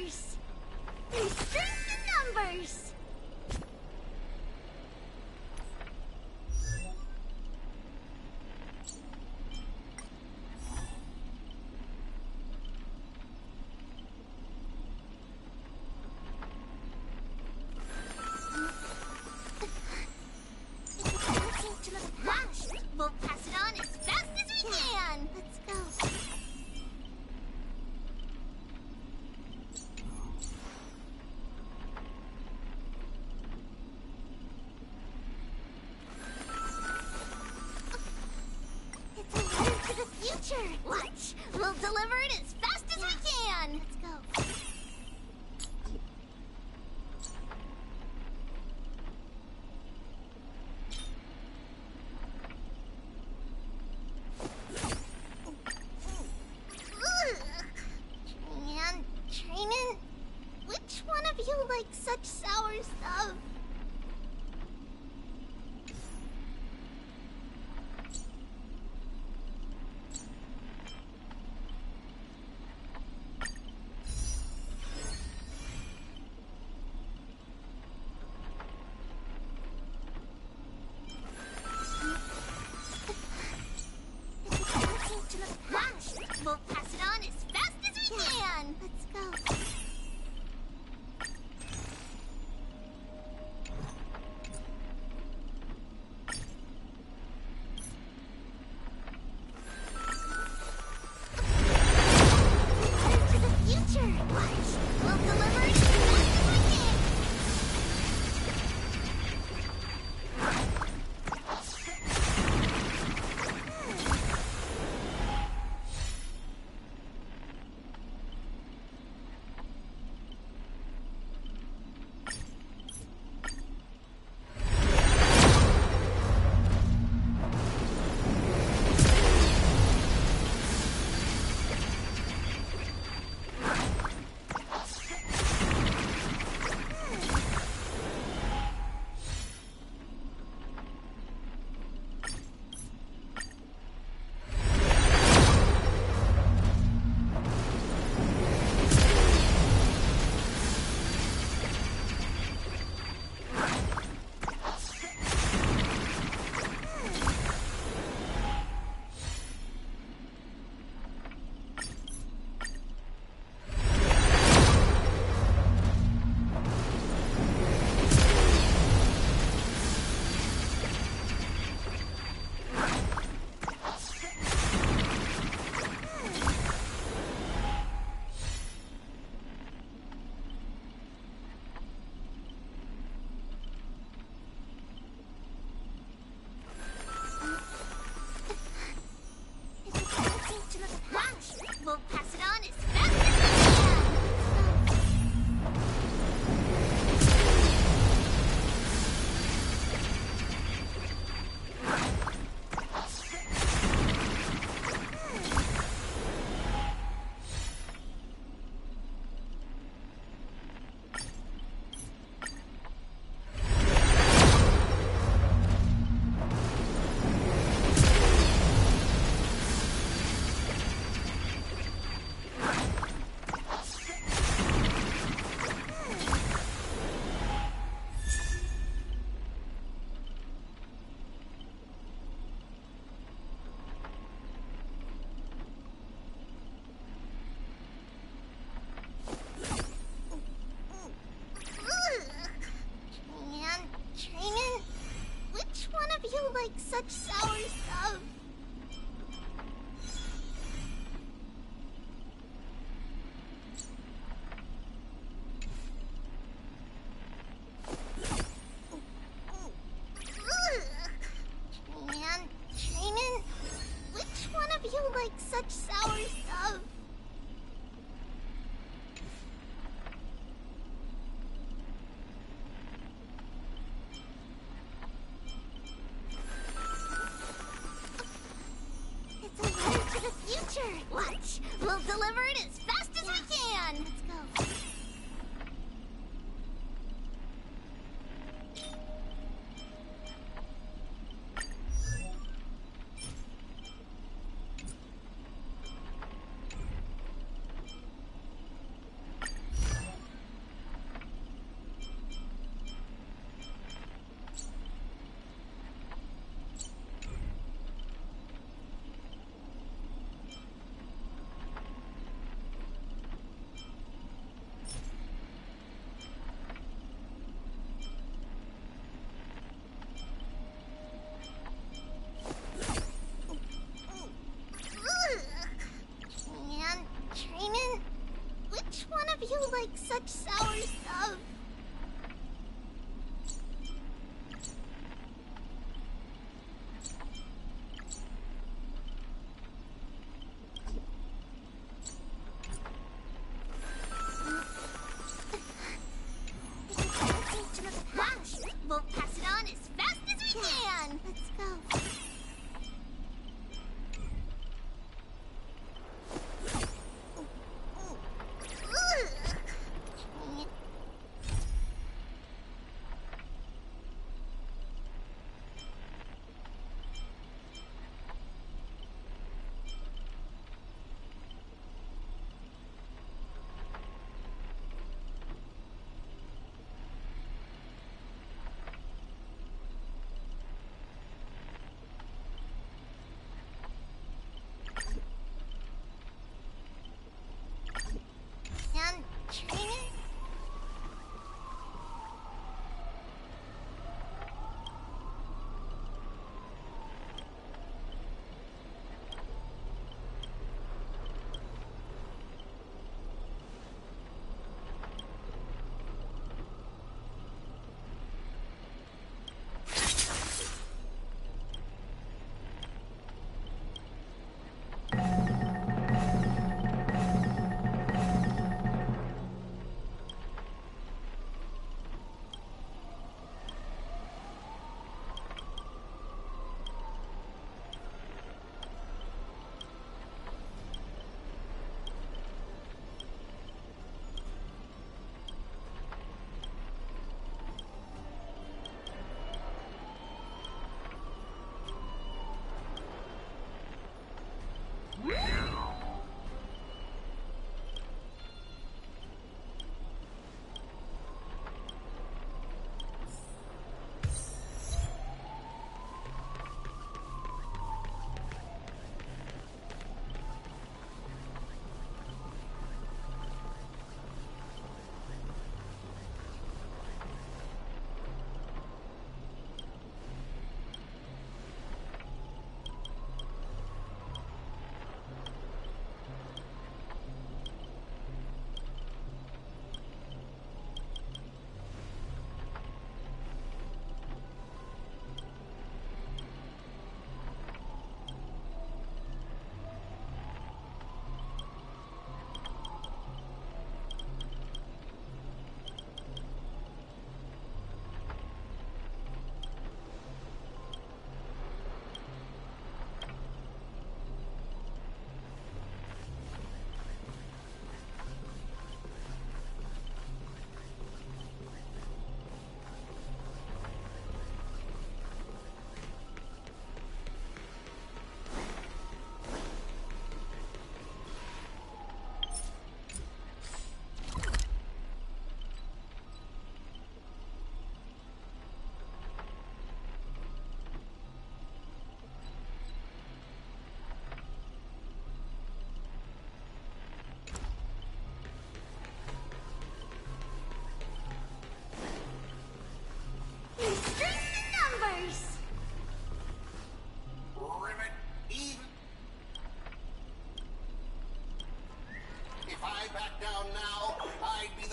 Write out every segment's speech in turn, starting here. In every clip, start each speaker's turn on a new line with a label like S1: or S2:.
S1: numbers. There's strength in numbers. We'll pass it on as fast as we can. Let's go. It's a letter to the future. Watch. We'll deliver it as fast as we can. Let's go. Training? Which one of you likes such sour stuff? We'll pass it on as fast as we can. Let's go. To the future. Watch. We'll deliver it as fast as we can. We'll pass it on as fast as we can. Training? Which one of you likes such sour stuff? Training? Which one of you likes such sour stuff? Future. Watch. We'll deliver it as fast as we can. Let's go. Such sour stuff. We'll pass it on as fast as we can. Let's go. And training?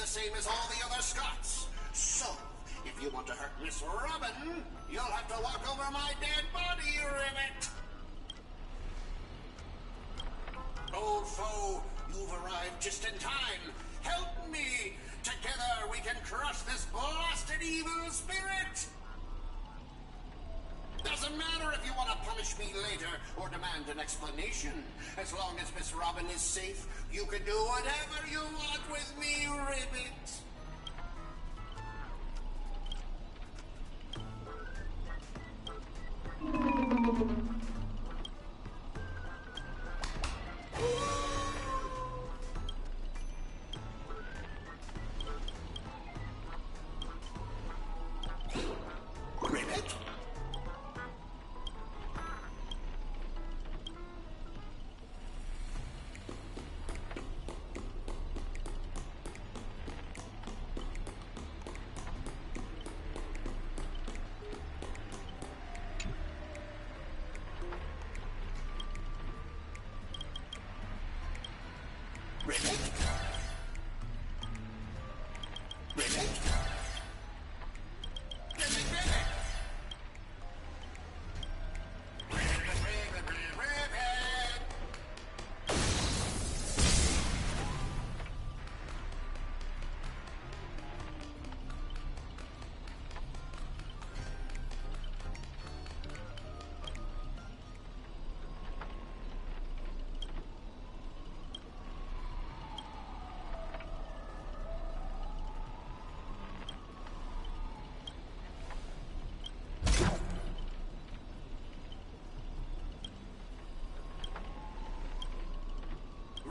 S2: Same as all the other Scots. So, if you want to hurt Miss Robin, you'll have to walk over my dead body, Ribbit. Old foe, you've arrived just in time. Help me. Together we can crush this blasted evil spirit. Doesn't matter if you want to punish me later or demand an explanation. As long as Miss Robin is safe, you can do whatever you want with me, Ribbit. Ribbit?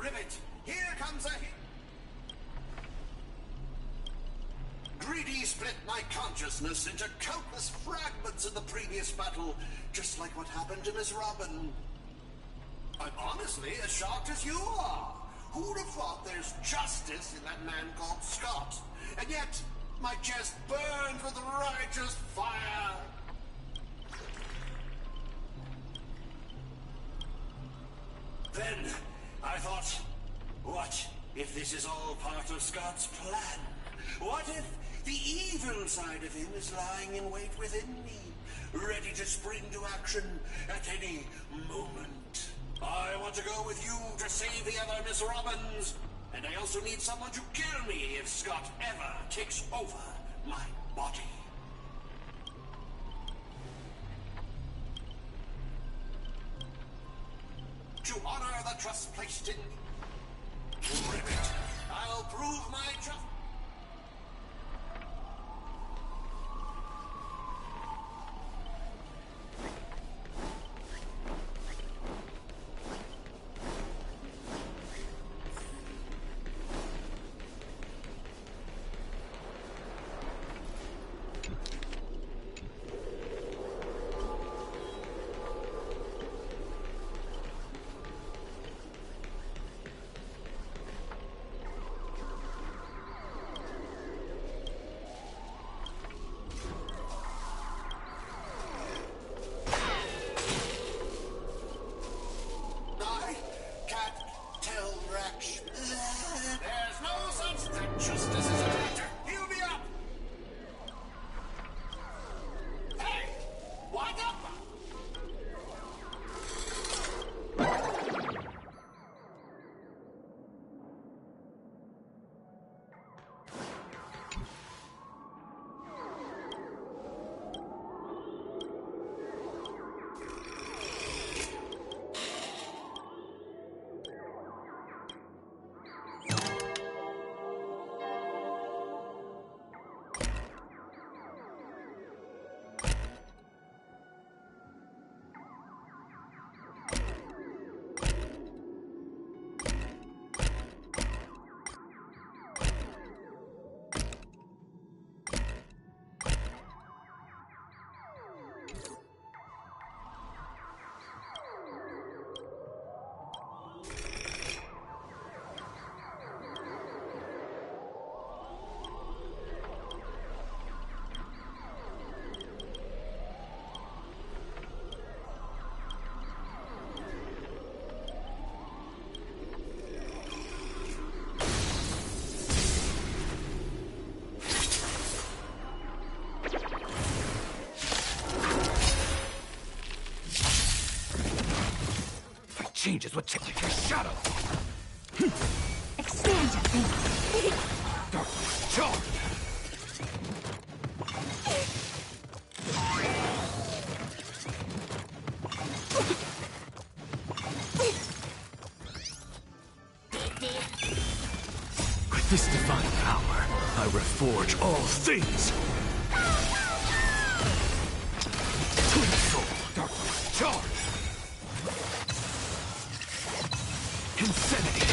S2: Ribbit, here comes a Greedy split my consciousness into countless fragments in the previous battle, just like what happened to Miss Robin. I'm honestly as shocked as you are. Who'd have thought there's justice in that man called Scott? And yet, my chest burns with righteous fire. Then, I thought, what if this is all part of Scott's plan? What if the evil side of him is lying in wait within me, ready to spring to action at any moment? I want to go with you to save the other Miss Robins, and I also need someone to kill me if Scott ever takes over my body. To honor the trust placed in me, Ribbit, I'll prove my trust. There's no such thing. Justice is a matter. Heal me up. Hey, what up?
S3: Changes what take your shadow.
S1: Expand your thinking.
S3: Darkness charge. With this divine power, I reforge all things. Twin soul, darkness charge. Insanity!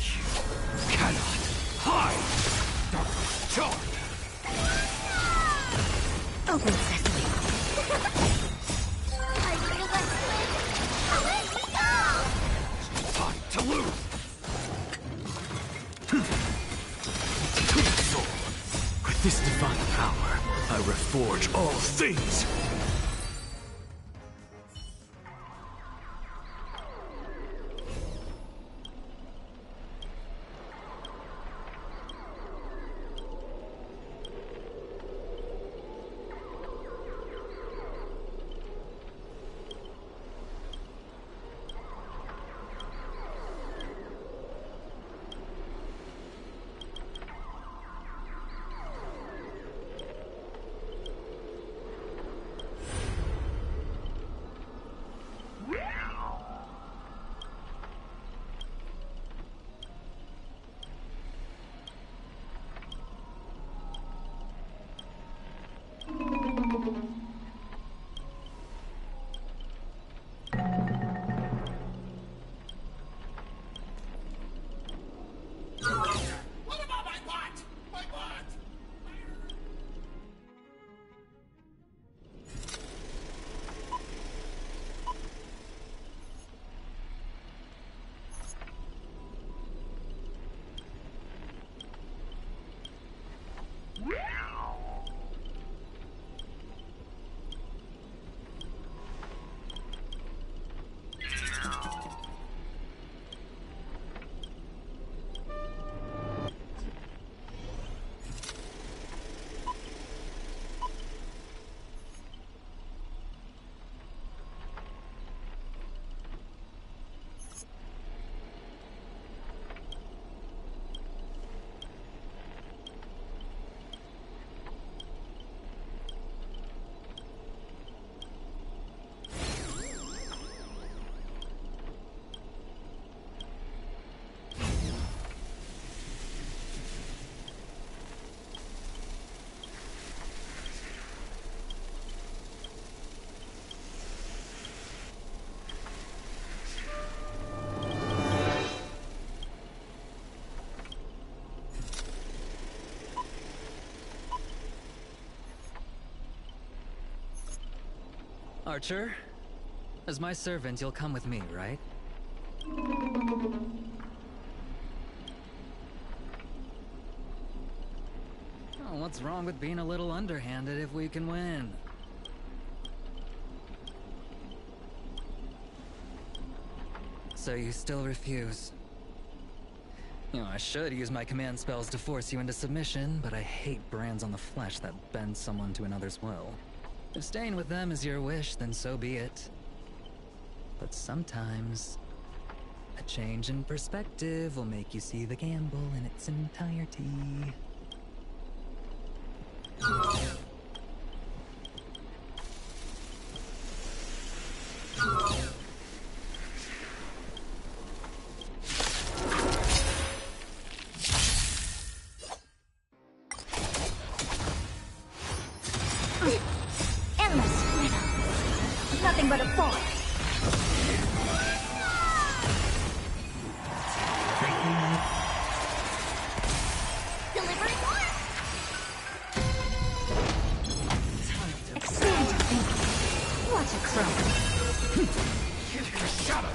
S3: You cannot hide! Darkness charge!
S1: Open sesame. Are you restless? Let me go!
S3: Time to lose! Twin soul! With this divine power, I reforge all things!
S4: Archer, as my servant, you'll come with me, right? Oh, what's wrong with being a little underhanded if we can win? So you still refuse? You know, I should use my command spells to force you into submission, but I hate brands on the flesh that bend someone to another's will. If staying with them is your wish, then so be it. But sometimes, a change in perspective will make you see the gamble in its entirety.
S1: Endless riddle. Nothing but a force. Delivering warmth. Expand your thinking. Watch it grow.
S3: Shadow!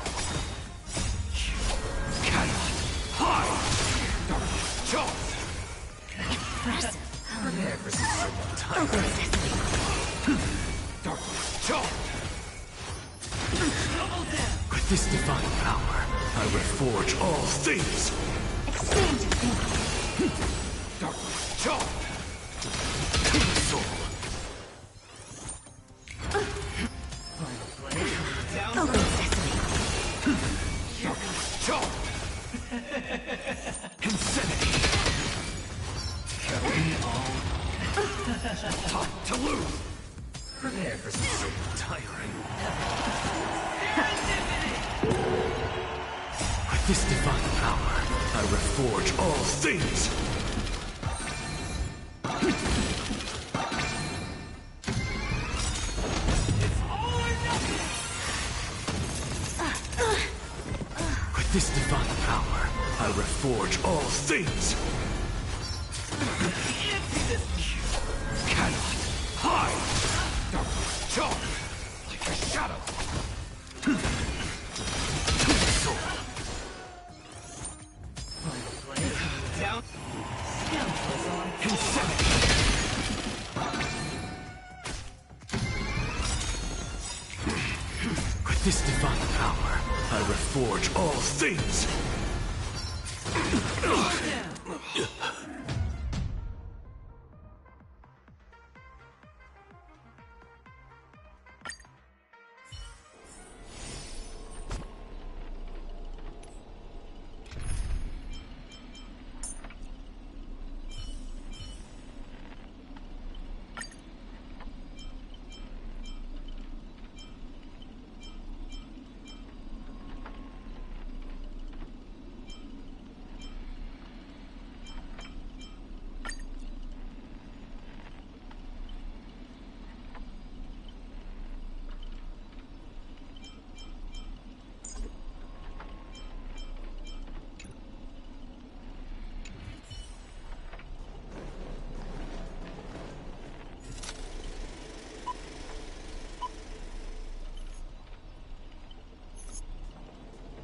S3: Cannot hide! Dark Jaws!
S1: Impressive.
S3: Prepare for some
S1: Open sesame.
S3: Dark Jaws! With this divine power, I reforge all things!
S1: Expand your thinking.
S3: Dark Jaws! Soul!
S1: Open sesame.
S3: Dark Jaws! Insanity! Hot to lose! Prepare for something tiring. With this divine power, I reforge all things! With this divine power, I reforge all things! Cannot hide! Dark Jaw! Like a shadow! Soul! Down! Insanity! With this divine power, I reforge all things!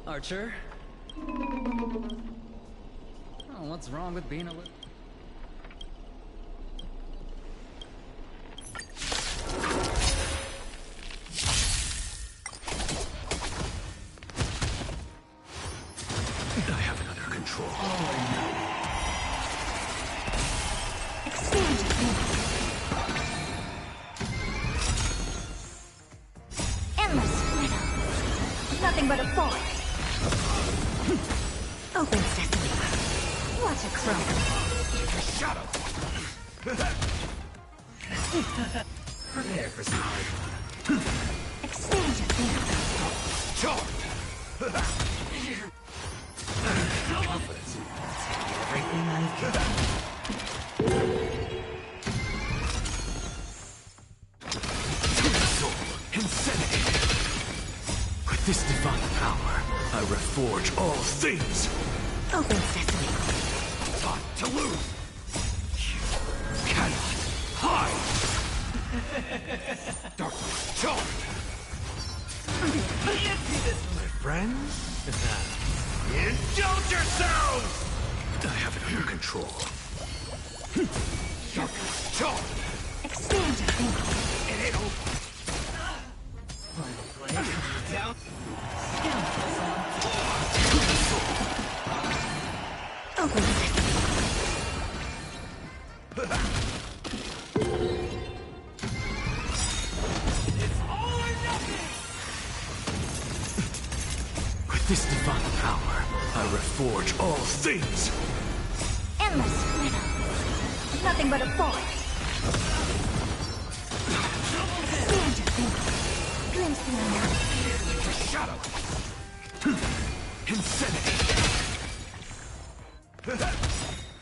S4: Archer? Oh, what's wrong with being a little...
S3: I have it under control.
S1: Expand your thinking. Endless riddle. Nothing but a force. Open sesame. Watch it grow.
S3: Like a shadow! Prepare for some hard one.
S1: Expand your thinking.
S3: Charge! Confidence. Everything I've got. Soul, insanity! With this divine power, I reforge all things!
S1: Open sesame.
S3: Hot to lose! Cannot hide! Dark charge! friends? Indulge yourselves! I have it under control.
S1: Expand your thinking.
S3: It ain't over. Down.
S1: Open sesame.
S3: It's all or nothing! With this divine power, I reforge all things!
S1: Endless riddle. Nothing but a void. Expand your thinking. Glimpse the unknown.
S3: Shadow! Insanity!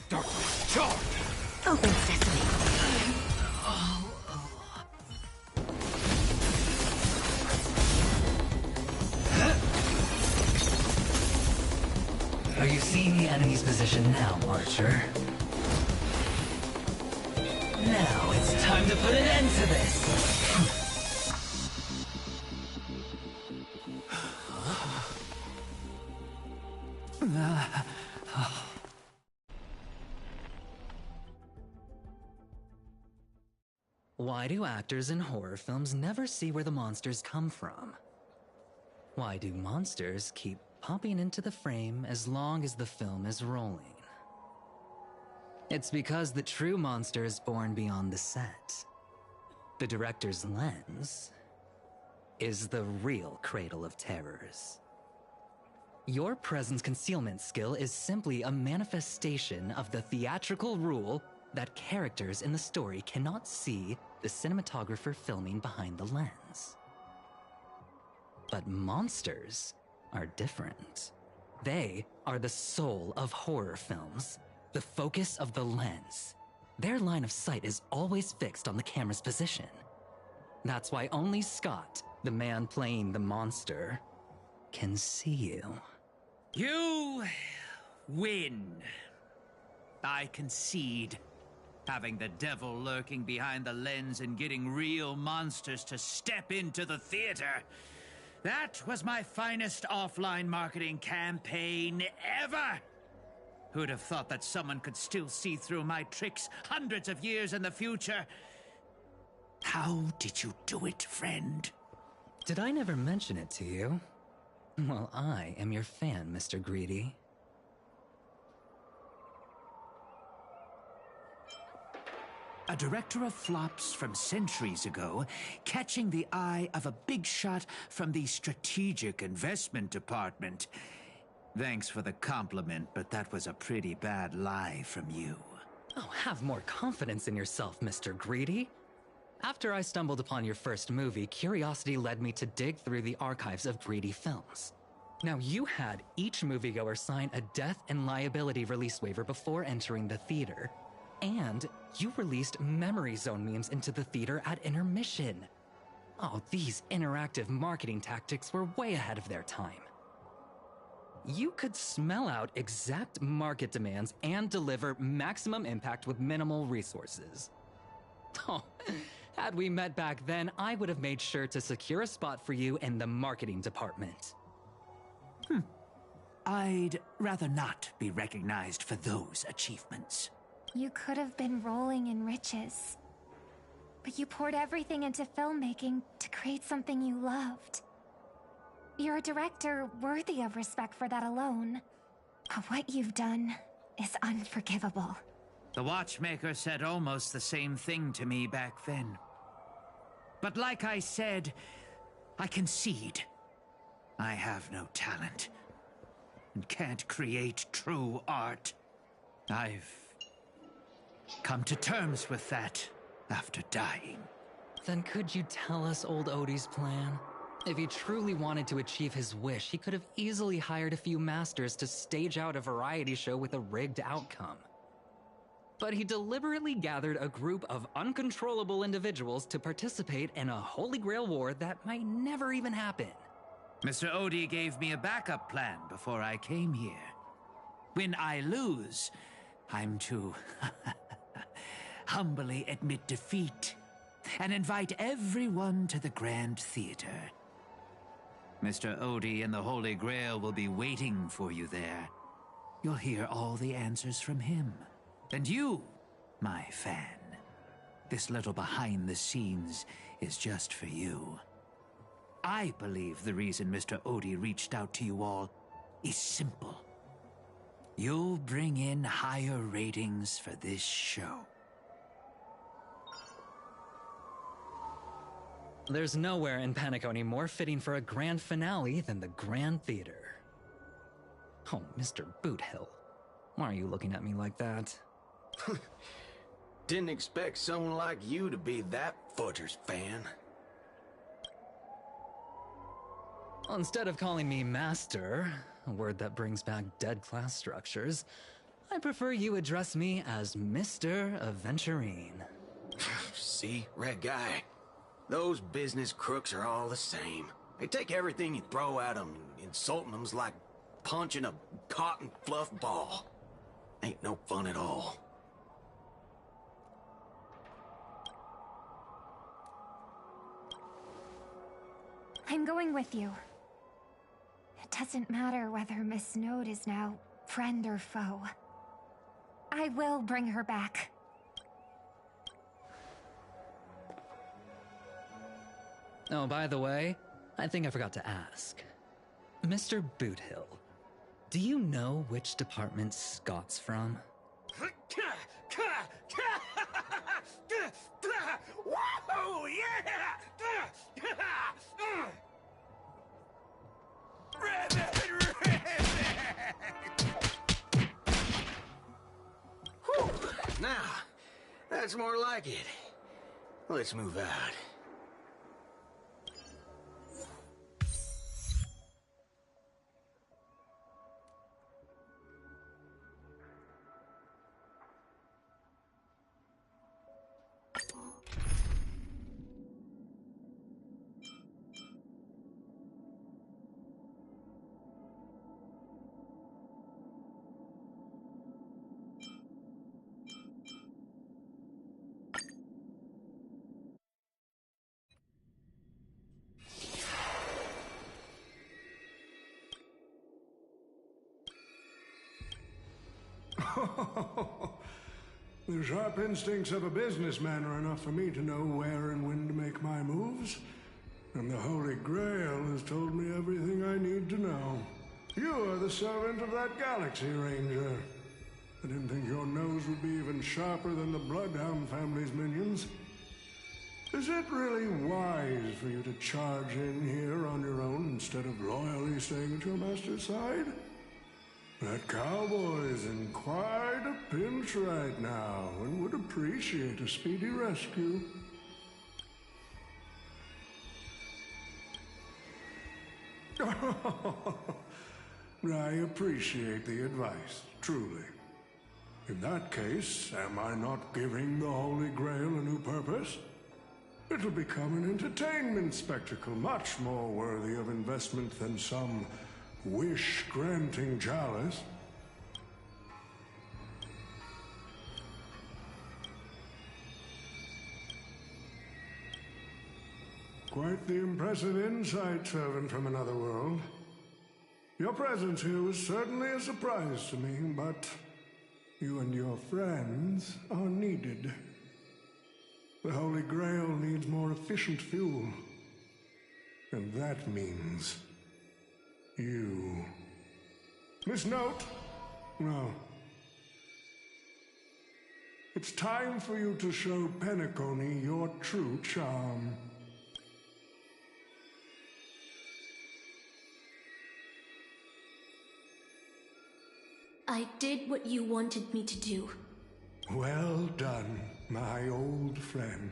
S3: Darkness charge!
S1: Open sesame.
S4: Are you seeing the enemy's position now, Archer? Now it's time to put an end to this! Why do actors in horror films never see where the monsters come from? Why do monsters keep popping into the frame as long as the film is rolling? It's because the true monster is born beyond the set. The director's lens is the real cradle of terrors. Your presence concealment skill is simply a manifestation of the theatrical rule that characters in the story cannot see the cinematographer filming behind the lens. But monsters are different. They are the soul of horror films, the focus of the lens. Their line of sight is always fixed on the camera's position. That's why only Scott, the man playing the monster, can see you.
S5: You win. I concede. Having the devil lurking behind the lens and getting real monsters to step into the theater. That was my finest offline marketing campaign ever. Who'd have thought that someone could still see through my tricks hundreds of years in the future? How did you do it, friend?
S4: Did I never mention it to you? Well, I am your fan, Mr. Greedy.
S5: A director of flops from centuries ago, catching the eye of a big shot from the strategic investment department. Thanks for the compliment, but that was a pretty bad lie from you.
S4: Oh, have more confidence in yourself, Mr. Greedy. After I stumbled upon your first movie, curiosity led me to dig through the archives of Greedy films. Now, you had each moviegoer sign a death and liability release waiver before entering the theater. And you released Memory Zone memes into the theater at intermission. Oh, these interactive marketing tactics were way ahead of their time. You could smell out exact market demands and deliver maximum impact with minimal resources. Oh, had we met back then, I would have made sure to secure a spot for you in the marketing department.
S5: I'd rather not be recognized for those achievements.
S6: You could have been rolling in riches. But you poured everything into filmmaking to create something you loved. You're a director worthy of respect for that alone. But what you've done is unforgivable.
S5: The watchmaker said almost the same thing to me back then. But like I said, I concede. I have no talent and can't create true art. I've come to terms with that after dying.
S4: Then could you tell us old Odie's plan? If he truly wanted to achieve his wish, he could have easily hired a few masters to stage out a variety show with a rigged outcome. But he deliberately gathered a group of uncontrollable individuals to participate in a holy grail war that might never even happen.
S5: Mr. Odie gave me a backup plan before I came here. When I lose, I'm to humbly admit defeat and invite everyone to the Grand Theater. Mr. Odie and the Holy Grail will be waiting for you there. You'll hear all the answers from him. And you, my fan, this little behind the scenes is just for you. I believe the reason Mr. Odie reached out to you all is simple. You'll bring in higher ratings for this show.
S4: There's nowhere in Paniconi more fitting for a grand finale than the Grand Theater. Oh, Mr. Boothill, why are you looking at me like that?
S7: Didn't expect someone like you to be that Fudger's fan.
S4: Well, instead of calling me Master, a word that brings back dead class structures, I prefer you address me as Mr. Aventurine.
S7: See, Red Guy? Those business crooks are all the same. They take everything you throw at them, insulting them's like punching a cotton fluff ball. Ain't no fun at all.
S6: I'm going with you. It doesn't matter whether Miss Node is now friend or foe. I will bring her back.
S4: Oh, by the way, I think I forgot to ask. Mr. Boothill, do you know which department Scott's from?
S7: Whoa, yeah! Whew. Now, that's more like it. Let's move out.
S8: The sharp instincts of a businessman are enough for me to know where and when to make my moves. And the Holy Grail has told me everything I need to know. You are the servant of that Galaxy Ranger. I didn't think your nose would be even sharper than the Bloodhound family's minions. Is it really wise for you to charge in here on your own instead of loyally staying at your master's side? That cowboy's in quite a pinch right now and would appreciate a speedy rescue. I appreciate the advice, truly. In that case, am I not giving the Holy Grail a new purpose? It'll become an entertainment spectacle much more worthy of investment than some wish-granting chalice. Quite the impressive insight, servant from another world. Your presence here was certainly a surprise to me, but you and your friends are needed. The Holy Grail needs more efficient fuel. And that means you. Miss Note? No. It's time for you to show Paniconi your true charm.
S9: I did what you wanted me to do.
S8: Well done, my old friend.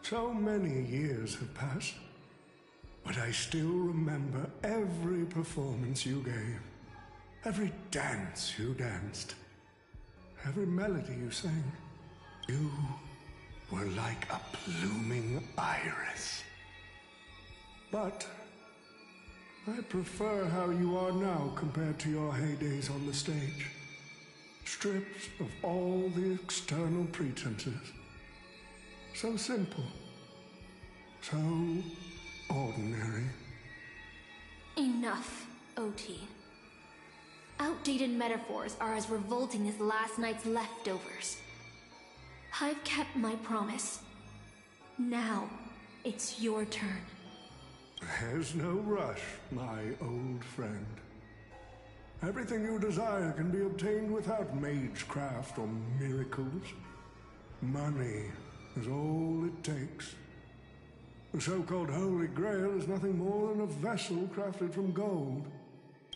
S8: So many years have passed, but I still remember every performance you gave, every dance you danced, every melody you sang. You were like a blooming iris. But I prefer how you are now compared to your heydays on the stage. Stripped of all the external pretenses. So simple. So ordinary.
S9: Enough, OT. Outdated metaphors are as revolting as last night's leftovers. I've kept my promise. Now, it's your turn.
S8: There's no rush, my old friend. Everything you desire can be obtained without magecraft or miracles. Money is all it takes. The so-called Holy Grail is nothing more than a vessel crafted from gold.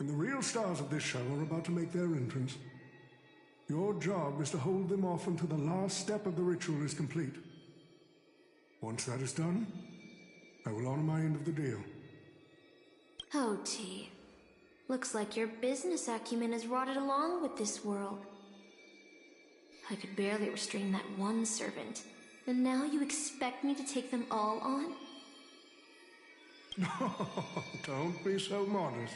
S8: And the real stars of this show are about to make their entrance. Your job is to hold them off until the last step of the ritual is complete. Once that is done, I will honor my end of the deal.
S9: OT. Looks like your business acumen has rotted along with this world. I could barely restrain that one servant, and now you expect me to take them all on?
S8: Don't be so modest.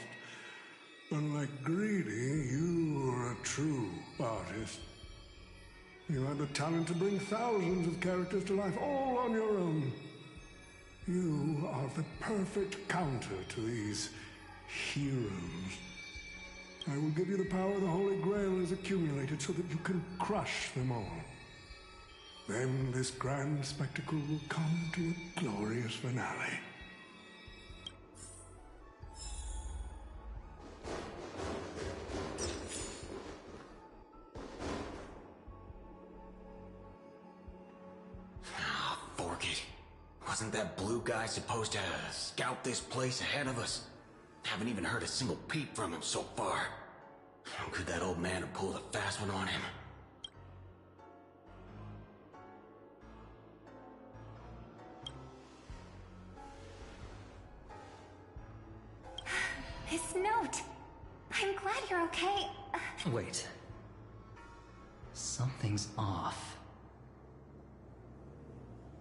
S8: Unlike Greedy, you are a true artist. You have the talent to bring thousands of characters to life all on your own. You are the perfect counter to these heroes. I will give you the power the Holy Grail has accumulated so that you can crush them all. Then this grand spectacle will come to a glorious finale.
S7: Wasn't that blue guy supposed to scout this place ahead of us? Haven't even heard a single peep from him so far. Could that old man have pulled a fast one on him?
S6: This note. I'm glad you're okay.
S4: Wait. Something's off.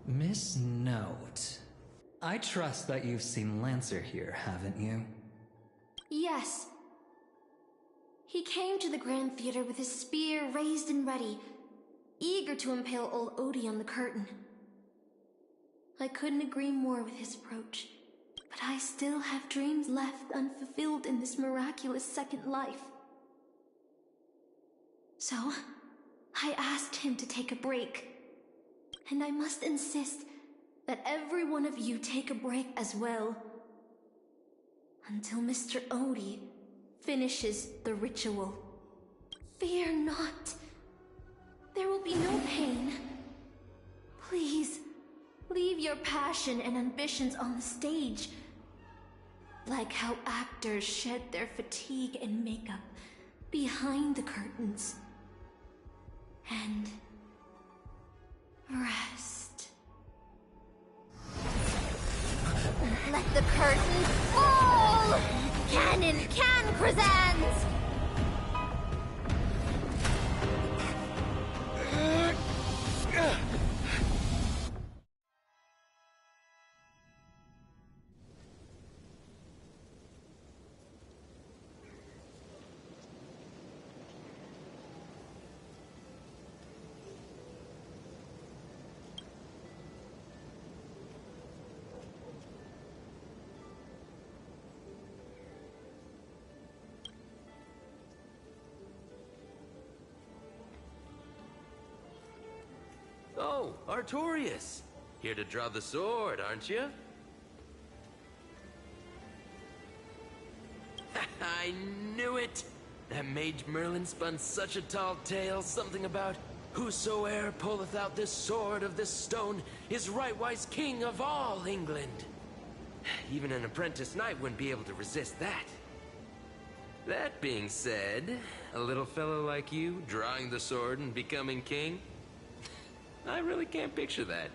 S4: Miss Note. I trust that you've seen Lancer here, haven't you?
S9: Yes. He came to the Grand Theater with his spear raised and ready, eager to impale old Odie on the curtain. I couldn't agree more with his approach, but I still have dreams left unfulfilled in this miraculous second life. So, I asked him to take a break. And I must insist that every one of you take a break as well. Until Mr. Odie finishes the ritual. Fear not. There will be no pain. Please, leave your passion and ambitions on the stage. Like how actors shed their fatigue and makeup behind the curtains. And rest.
S1: Let the curtain fall! Cannon can present!
S10: Oh, Artorias! Here to draw the sword, aren't you? I knew it! That mage Merlin spun such a tall tale, something about whosoe'er pulleth out this sword of this stone is rightwise king of all England. Even an apprentice knight wouldn't be able to resist that. That being said, a little fellow like you drawing the sword and becoming king? I really can't picture that.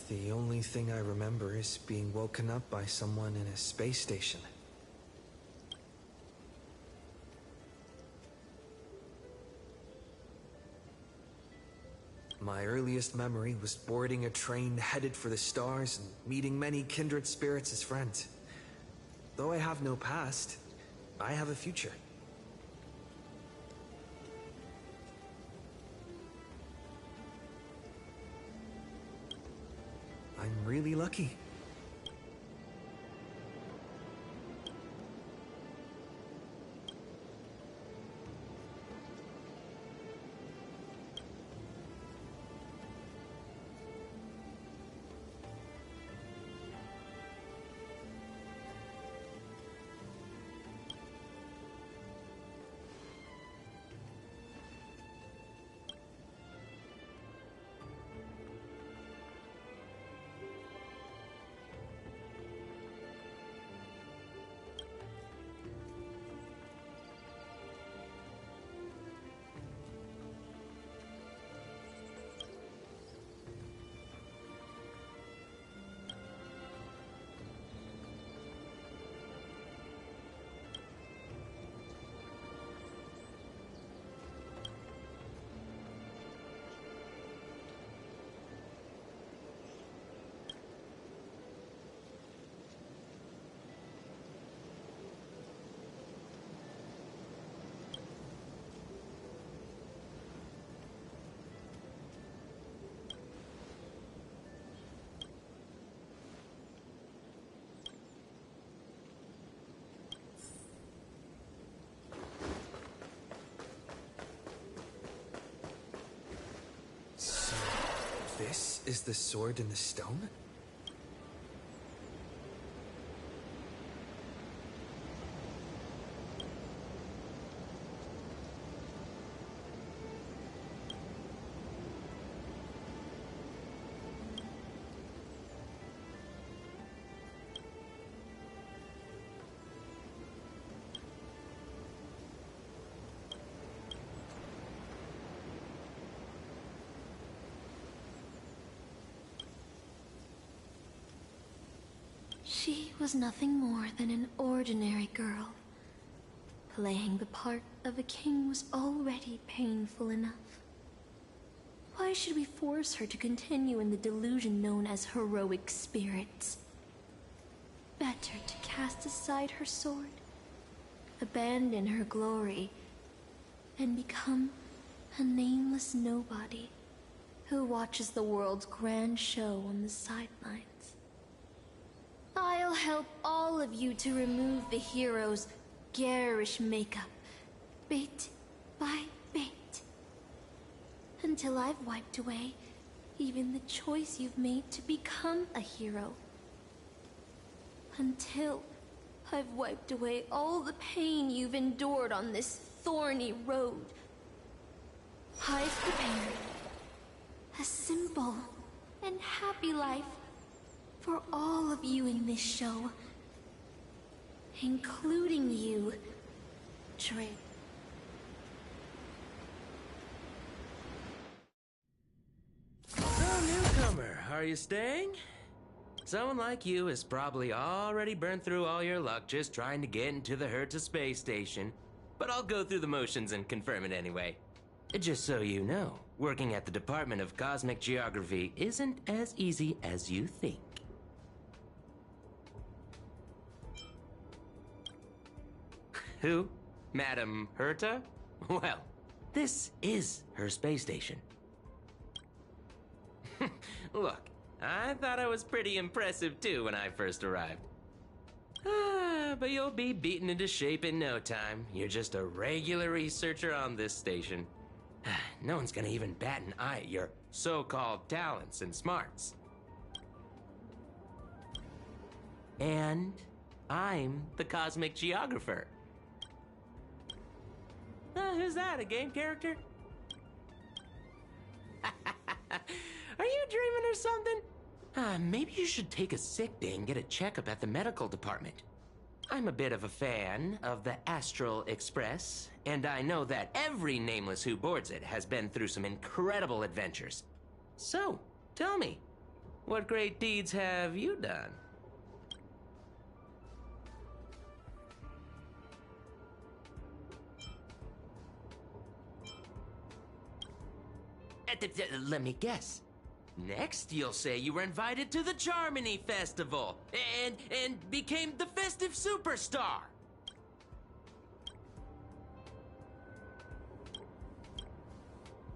S3: The only thing I remember is being woken up by someone in a space station. My earliest memory was boarding a train headed for the stars and meeting many kindred spirits as friends. Though I have no past, I have a future. I'm really lucky. This is the sword in the stone?
S9: She was nothing more than an ordinary girl. Playing the part of a king was already painful enough. Why should we force her to continue in the delusion known as heroic spirits? Better to cast aside her sword, abandon her glory, and become a nameless nobody who watches the world's grand show on the sidelines. I'll help all of you to remove the hero's garish makeup, bit by bit, until I've wiped away even the choice you've made to become a hero. Until I've wiped away all the pain you've endured on this thorny road. I've prepared a simple and happy life for all of you in this show, including you, Drake.
S10: So, newcomer, are you staying? Someone like you has probably already burned through all your luck just trying to get into the Herta space station, but I'll go through the motions and confirm it anyway. Just so you know, working at the Department of Cosmic Geography isn't as easy as you think. Who? Madam Herta? Well, this is her space station. Look, I thought I was pretty impressive too when I first arrived. But you'll be beaten into shape in no time. You're just a regular researcher on this station. No one's gonna even bat an eye at your so-called talents and smarts. And I'm the Cosmic Geographer. Who's that, a game character? Are you dreaming or something? Maybe you should take a sick day and get a checkup at the medical department. I'm a bit of a fan of the Astral Express, and I know that every nameless who boards it has been through some incredible adventures. So, tell me, What great deeds have you done? Let me guess. Next, you'll say you were invited to the Charmony Festival and became the festive superstar.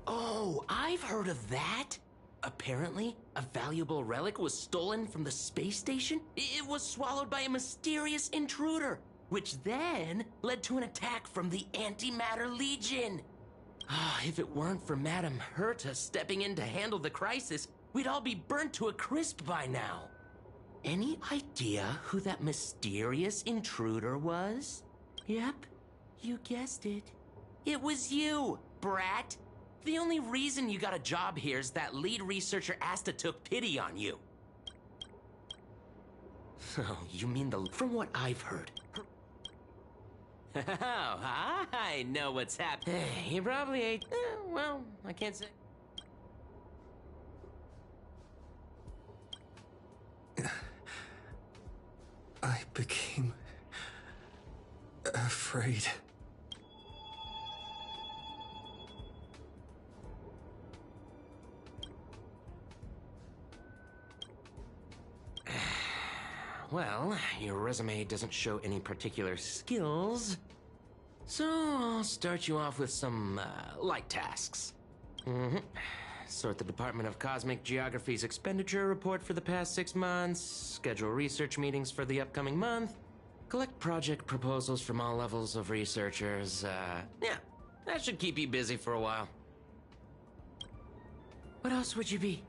S10: Oh, I've heard of that. Apparently, a valuable relic was stolen from the space station. It was swallowed by a mysterious intruder, which then led to an attack from the Antimatter Legion. If it weren't for Madame Herta stepping in to handle the crisis, we'd all be burnt to a crisp by now. Any idea who that mysterious intruder was? Yep, you guessed it. It was you, brat. The only reason you got a job here is that lead researcher Asta took pity on you. Oh, you mean from what I've heard. Oh, I know what's happening. He probably ate... well, I can't say...
S3: I became... afraid.
S10: Well, your resume doesn't show any particular skills, so I'll start you off with some, light tasks. Sort the Department of Cosmic Geography's expenditure report for the past 6 months, schedule research meetings for the upcoming month, collect project proposals from all levels of researchers, yeah, that should keep you busy for a while. What else would you be?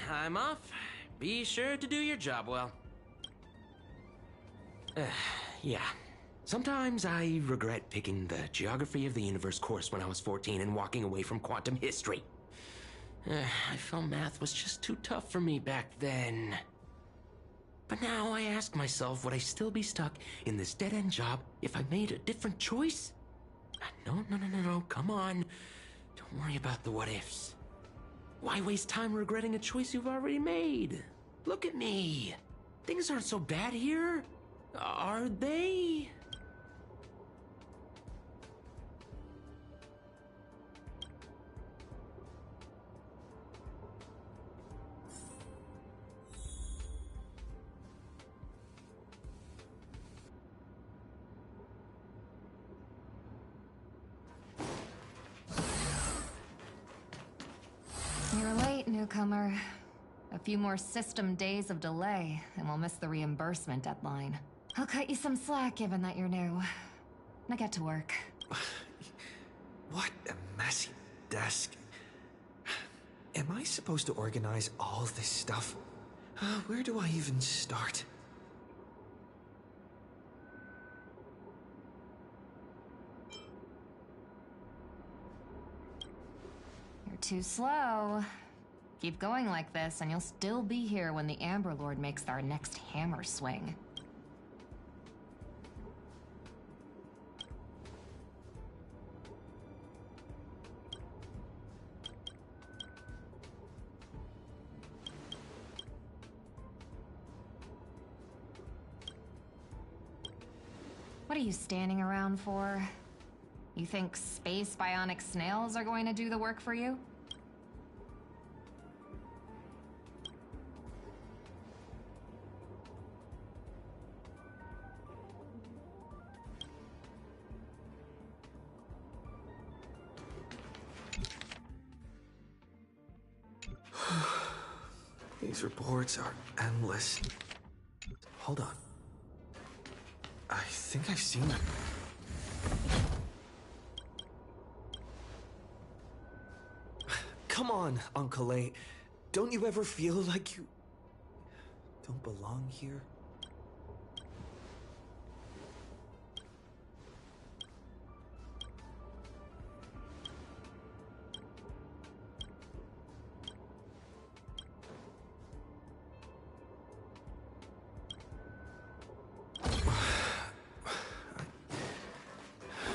S10: I'm off. Be sure to do your job well. Yeah. Sometimes I regret picking the Geography of the Universe course when I was 14 and walking away from quantum history. I felt math was just too tough for me back then. But now I ask myself, would I still be stuck in this dead-end job if I made a different choice? No, come on. Don't worry about the what-ifs. Why waste time regretting a choice you've already made? Look at me. Things aren't so bad here. Are they?
S6: You're late, newcomer. A few more system days of delay, and we'll miss the reimbursement deadline. I'll cut you some slack, given that you're new. Now get to work.
S3: What a messy desk. Am I supposed to organize all this stuff? Where do I even start?
S6: You're too slow. Keep going like this, and you'll still be here when the Amber Lord makes our next hammer swing. What are you standing around for? You think space bionic snails are going to do the work for you?
S3: These reports are endless. Hold on. I think I've seen them. Come on, Uncle A. Don't you ever feel like you don't belong here?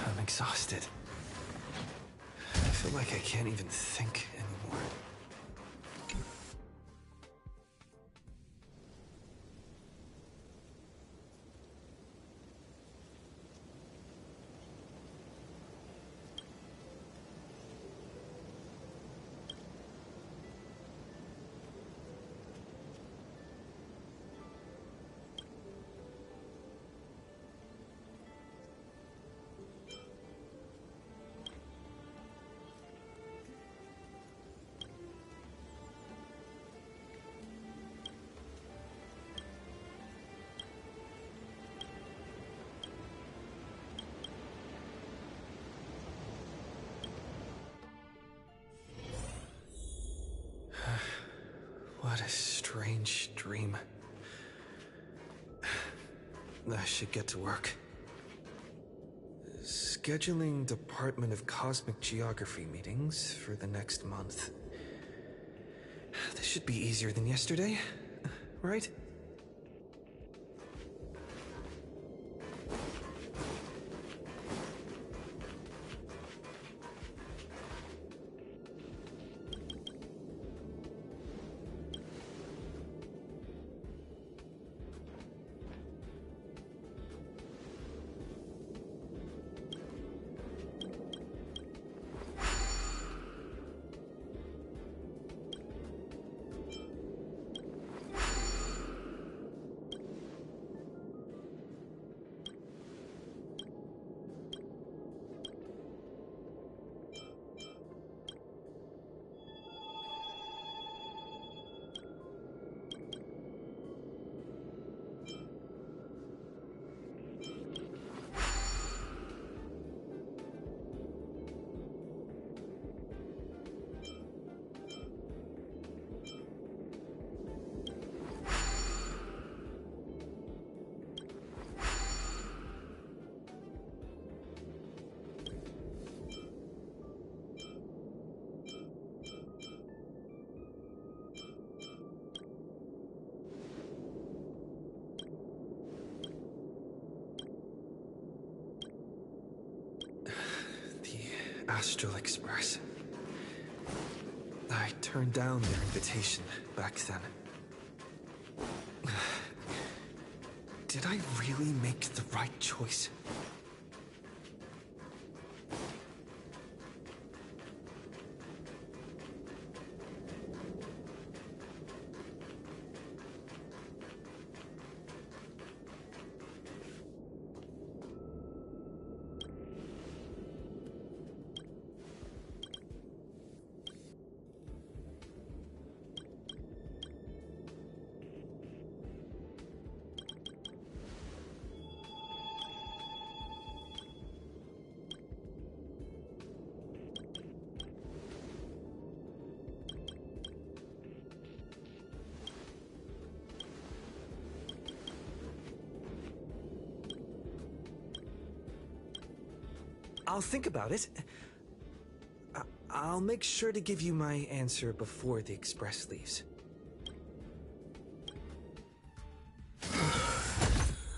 S3: I'm exhausted. I feel like I can't even think anymore. strange dream. I should get to work. Scheduling Department of Cosmic Geography meetings for the next month. This should be easier than yesterday, right? Astral Express. I turned down their invitation back then. Did I really make the right choice? I'll think about it. I'll make sure to give you my answer before the express leaves.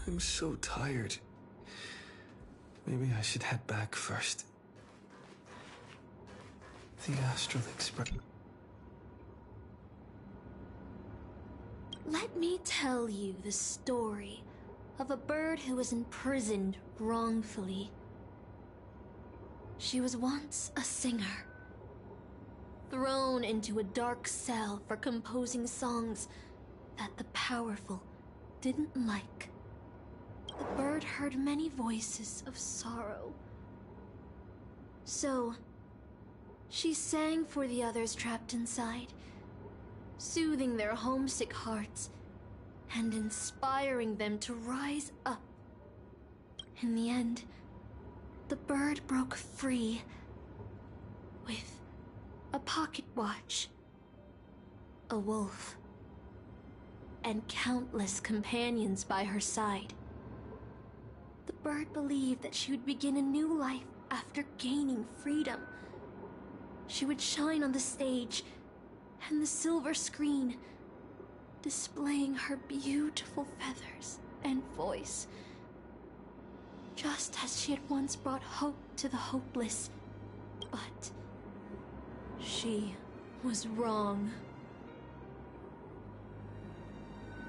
S3: I'm so tired. Maybe I should head back first. The Astral Express.
S9: Let me tell you the story of a bird who was imprisoned wrongfully. She was once a singer, thrown into a dark cell for composing songs that the powerful didn't like. The bird heard many voices of sorrow. So, she sang for the others trapped inside, soothing their homesick hearts and inspiring them to rise up. In the end, the bird broke free with a pocket watch, a wolf, and countless companions by her side. The bird believed that she would begin a new life after gaining freedom. She would shine on the stage and the silver screen, displaying her beautiful feathers and voice. Just as she had once brought hope to the hopeless. But she was wrong.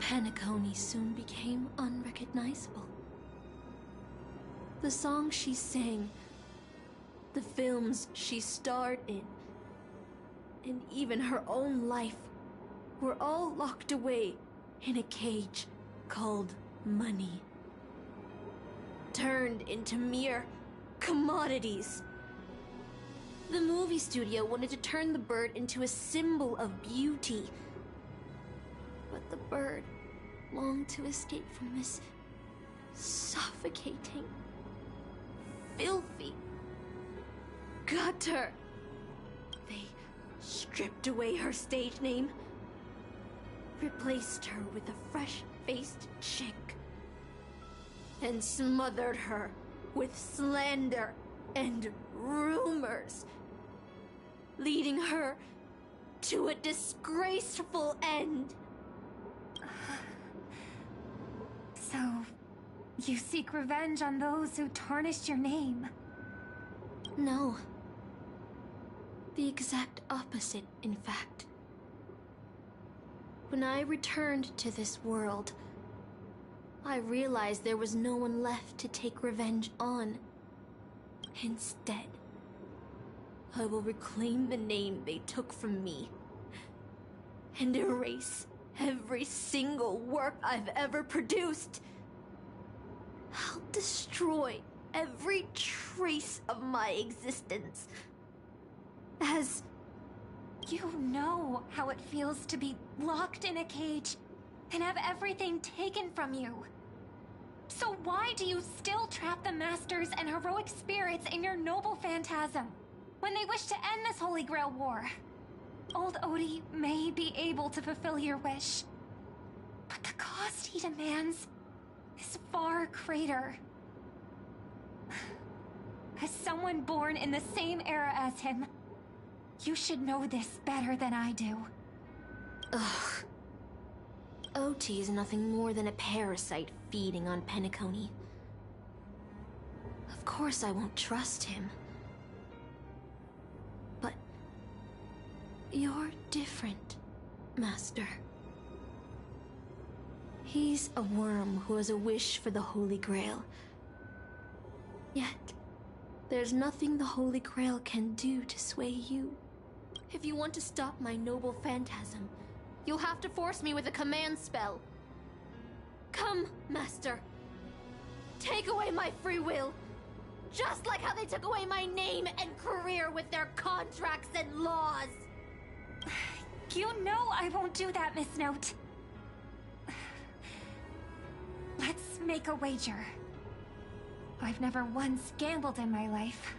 S9: Penacony soon became unrecognizable. The songs she sang, the films she starred in, and even her own life were all locked away in a cage called money. Turned into mere commodities. The movie studio wanted to turn the bird into a symbol of beauty. But the bird longed to escape from this suffocating, filthy gutter. They stripped away her stage name, replaced her with a fresh-faced chick, and smothered her with slander and rumors, leading her to a disgraceful end.
S6: So, you seek revenge on those who tarnished your name?
S9: No. The exact opposite, in fact. When I returned to this world, I realized there was no one left to take revenge on. Instead, I will reclaim the name they took from me and erase every single work I've ever produced. I'll destroy every trace of my existence. As...
S6: You know how it feels to be locked in a cage and have everything taken from you. So why do you still trap the Masters and heroic spirits in your noble phantasm when they wish to end this Holy Grail war? Old Odie may be able to fulfill your wish, but the cost he demands is far greater. As someone born in the same era as him, you should know this better than I do.
S9: Ugh. OT is nothing more than a parasite feeding on Penacony. Of course I won't trust him. But... you're different, Master. He's a worm who has a wish for the Holy Grail. Yet, there's nothing the Holy Grail can do to sway you. If you want to stop my noble phantasm, you'll have to force me with a command spell. Come, Master. Take away my free will. Just like how they took away my name and career with their contracts and laws.
S6: You know I won't do that, Miss Note. Let's make a wager. I've never once gambled in my life.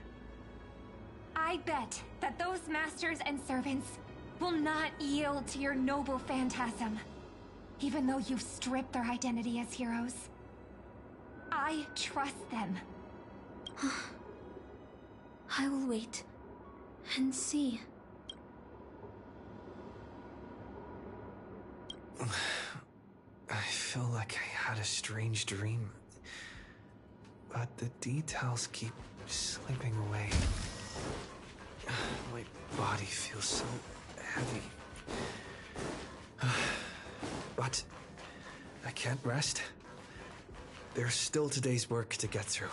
S6: I bet that those masters and servants will not yield to your noble phantasm, even though you've stripped their identity as heroes. I trust them.
S9: I will wait and see.
S3: I feel like I had a strange dream, but the details keep slipping away. My body feels so heavy. But I can't rest. There's still today's work to get through.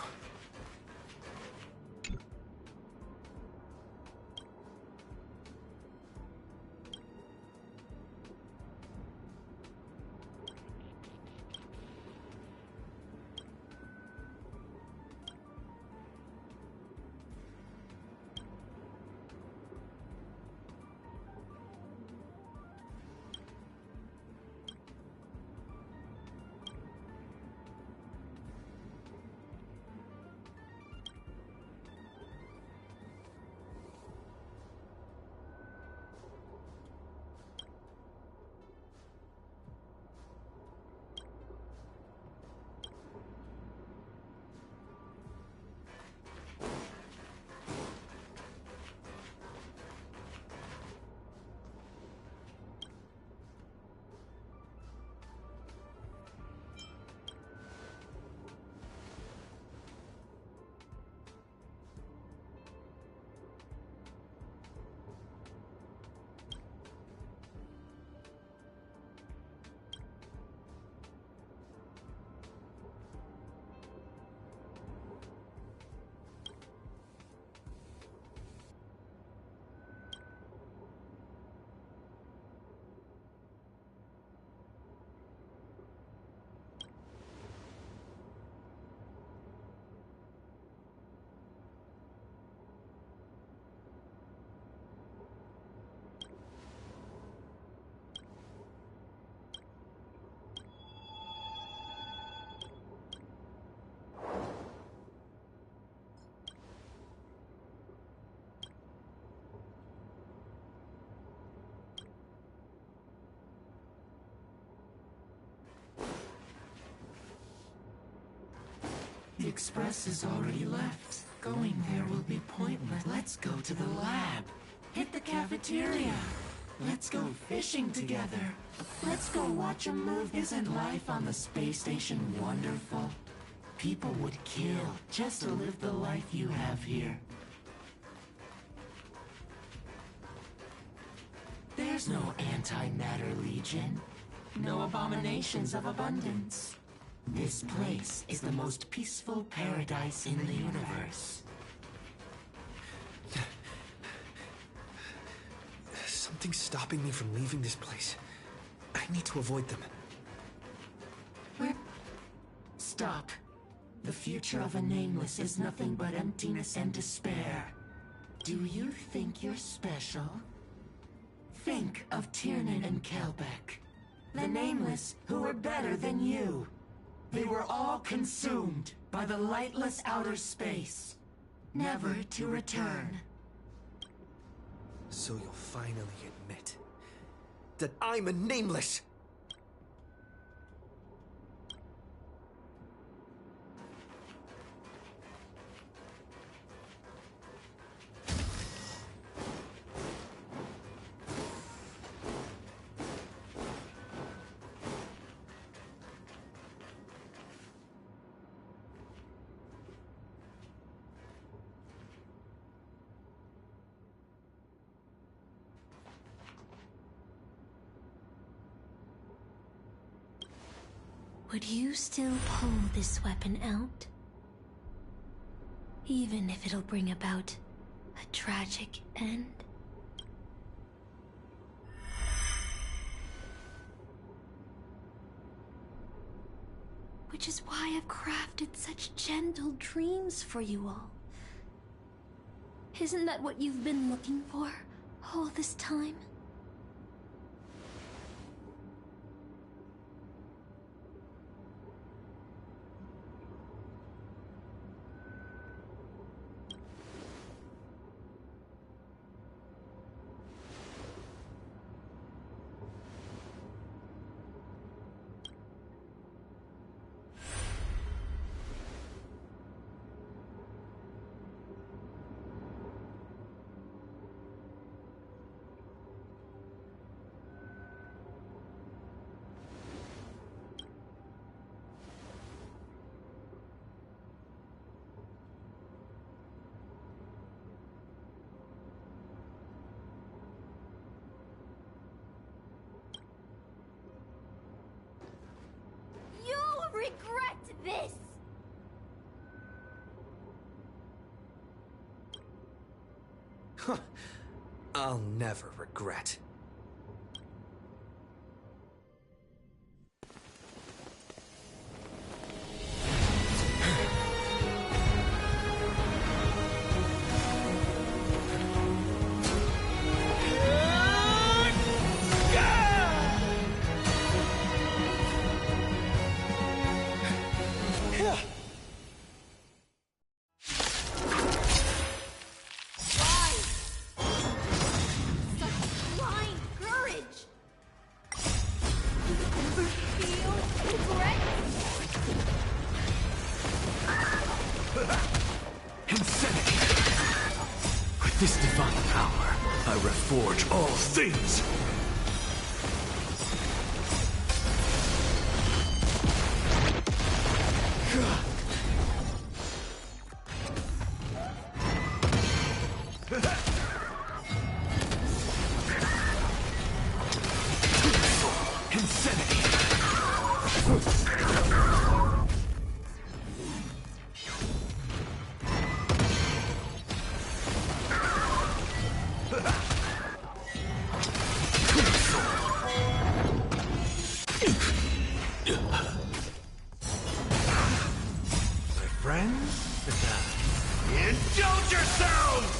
S10: Express has already left. Going there will be pointless. Let's go to the lab. Hit the cafeteria. Let's go fishing together. Let's go watch a movie. Isn't life on the space station wonderful? People would kill just to live the life you have here. There's no anti-matter legion. No abominations of abundance. This place is the most peaceful paradise in the universe.
S3: Something's stopping me from leaving this place. I need to avoid them.
S10: Stop. The future of a nameless is nothing but emptiness and despair. Do you think you're special? Think of Tiernan and Kelbeck. The nameless who were better than you. They were all consumed by the lightless outer space, never to return.
S3: So you'll finally admit that I'm a nameless!
S9: Would you still pull this weapon out? Even if it'll bring about a tragic end? Which is why I've crafted such gentle dreams for you all. Isn't that what you've been looking for all this time?
S1: Regret this!
S3: Huh. I'll never regret.
S11: This divine power, I reforge all things!
S2: Indulge yourselves!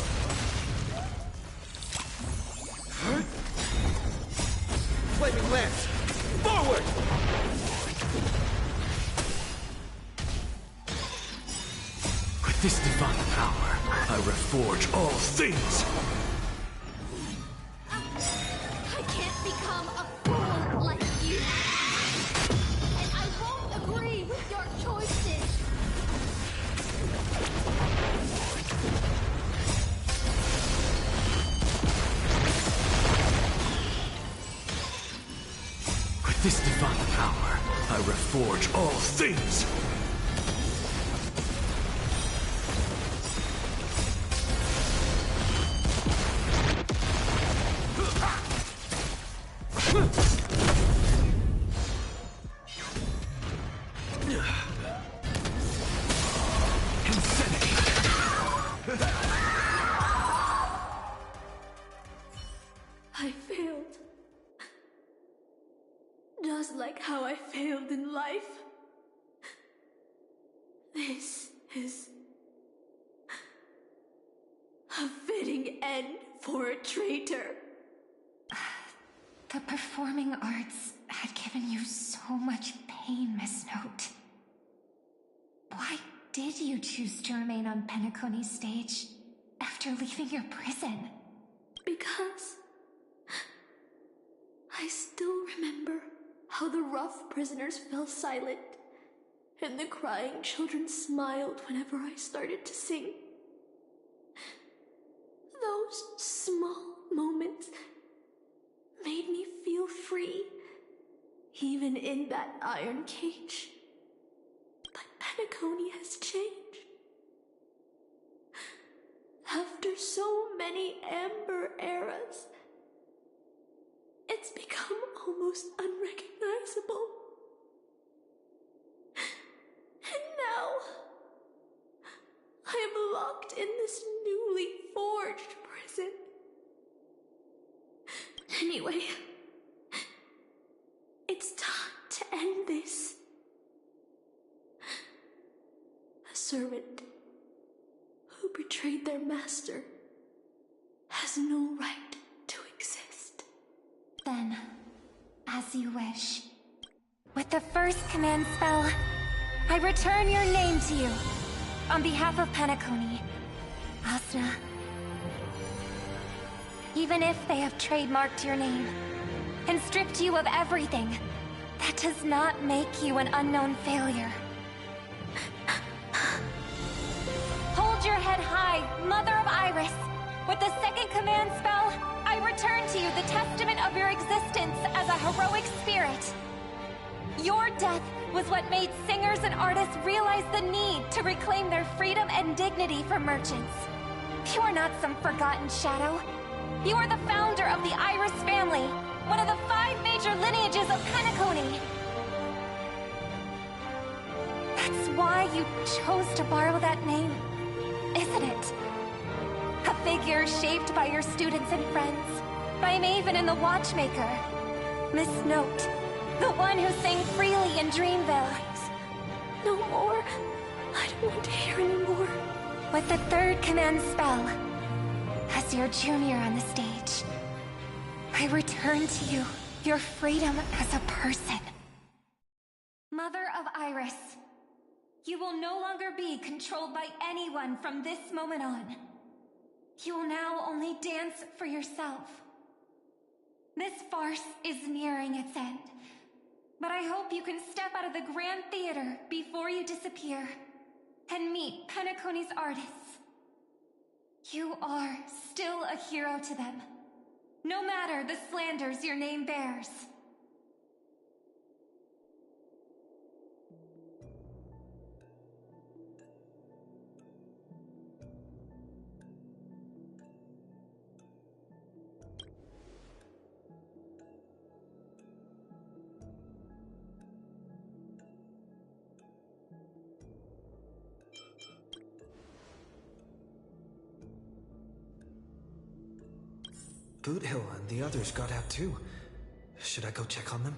S3: Flaming lance! Forward!
S11: With this divine power, I reforge all things!
S1: I can't become a fool like you! And I won't agree with your choices!
S11: this divine power, I reforge all things!
S9: I failed. Just like how I failed in life. This is a fitting end for a traitor.
S6: The performing arts had given you so much pain, Miss Note. Why did you choose to remain on Penacony's stage after leaving your prison?
S9: Because I still remember how the rough prisoners fell silent and the crying children smiled whenever I started to sing. Those small moments made me feel free, even in that iron cage. But Penacony has changed. After so many Amber eras, it's become almost unrecognizable. And now, I am locked in this newly forged prison. Anyway, it's time to end this. A servant who betrayed their master has no right to exist.
S6: Then, as you wish. With the first command spell, I return your name to you. On behalf of Penacony, Asuna. Even if they have trademarked your name and stripped you of everything, that does not make you an unknown failure. Hold your head high, Mother of Iris. With the second command spell, I return to you the testament of your existence as a heroic spirit. Your death was what made singers and artists realize the need to reclaim their freedom and dignity for merchants. You are not some forgotten shadow. You are the founder of the Iris family, one of the 5 major lineages of Penacony. That's why you chose to borrow that name, isn't it? A figure shaped by your students and friends, by Maven and the Watchmaker. Miss Note, the one who sang freely in Dreamville.
S9: No more. I don't want to hear anymore.
S6: With the third command spell, as your junior on the stage, I return to you your freedom as a person. Mother of Iris, you will no longer be controlled by anyone from this moment on. You will now only dance for yourself. This farce is nearing its end, but I hope you can step out of the Grand Theater before you disappear and meet Penacony's artists. You are still a hero to them, no matter the slanders your name bears.
S3: Boothill and the others got out too. Should I go check on them?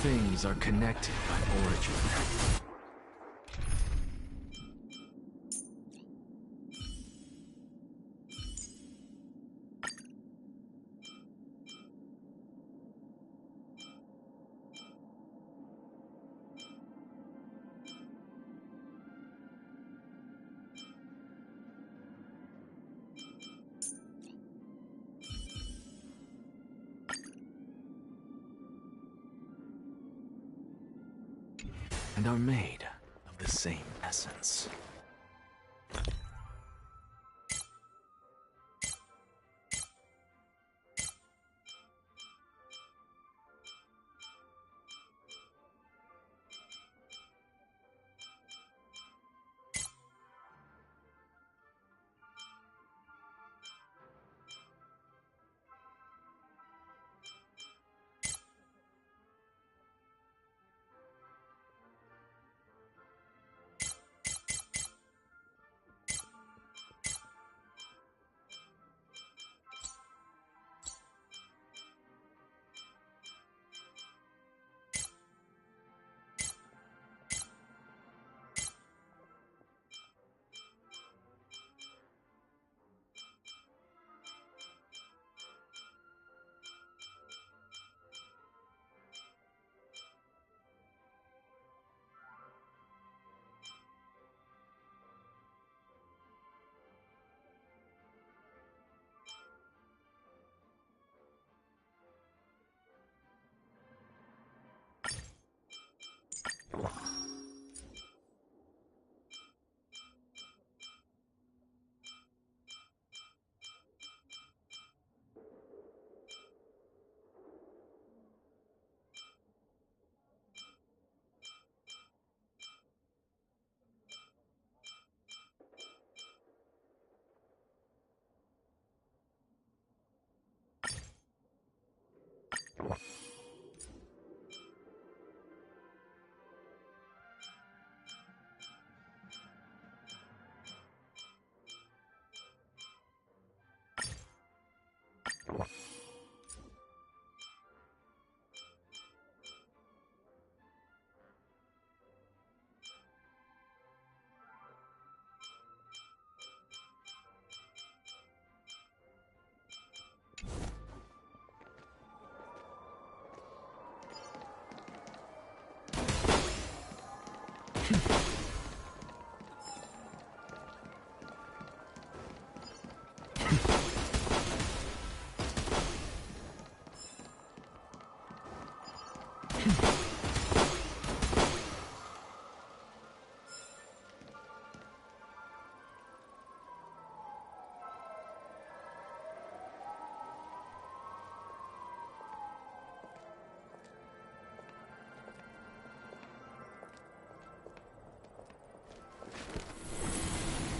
S11: things are connected by origin. And are made of the same essence.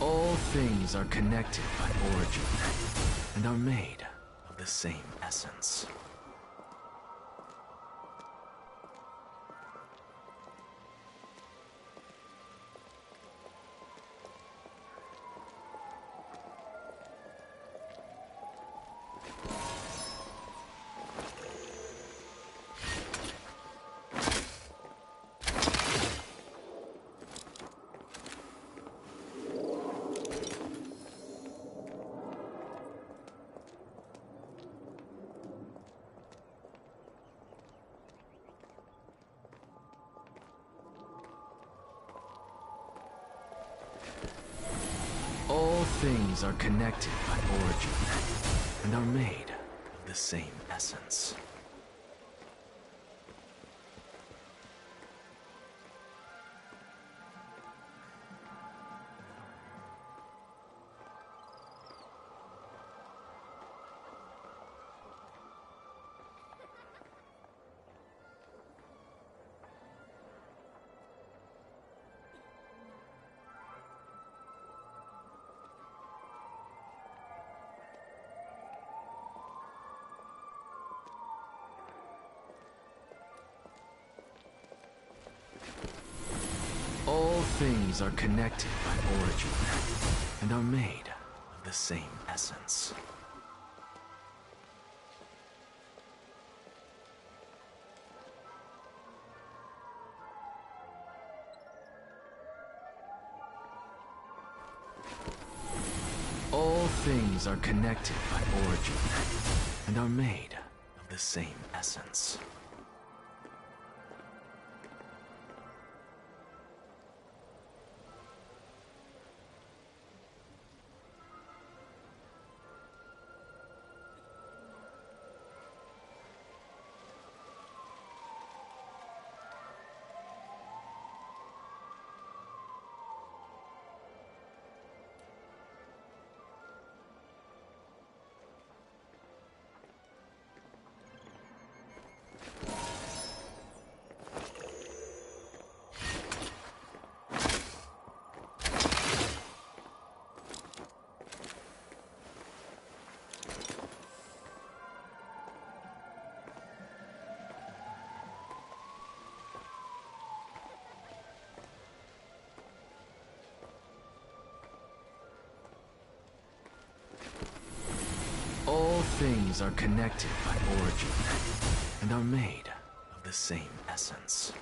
S11: All things are connected by origin, and are made of the same essence. All things are connected by origin, and are made of the same essence. All things are connected by origin, and are made of the same essence. things are connected by origin, and are made of the same essence. All things are connected by origin, and are made of the same essence.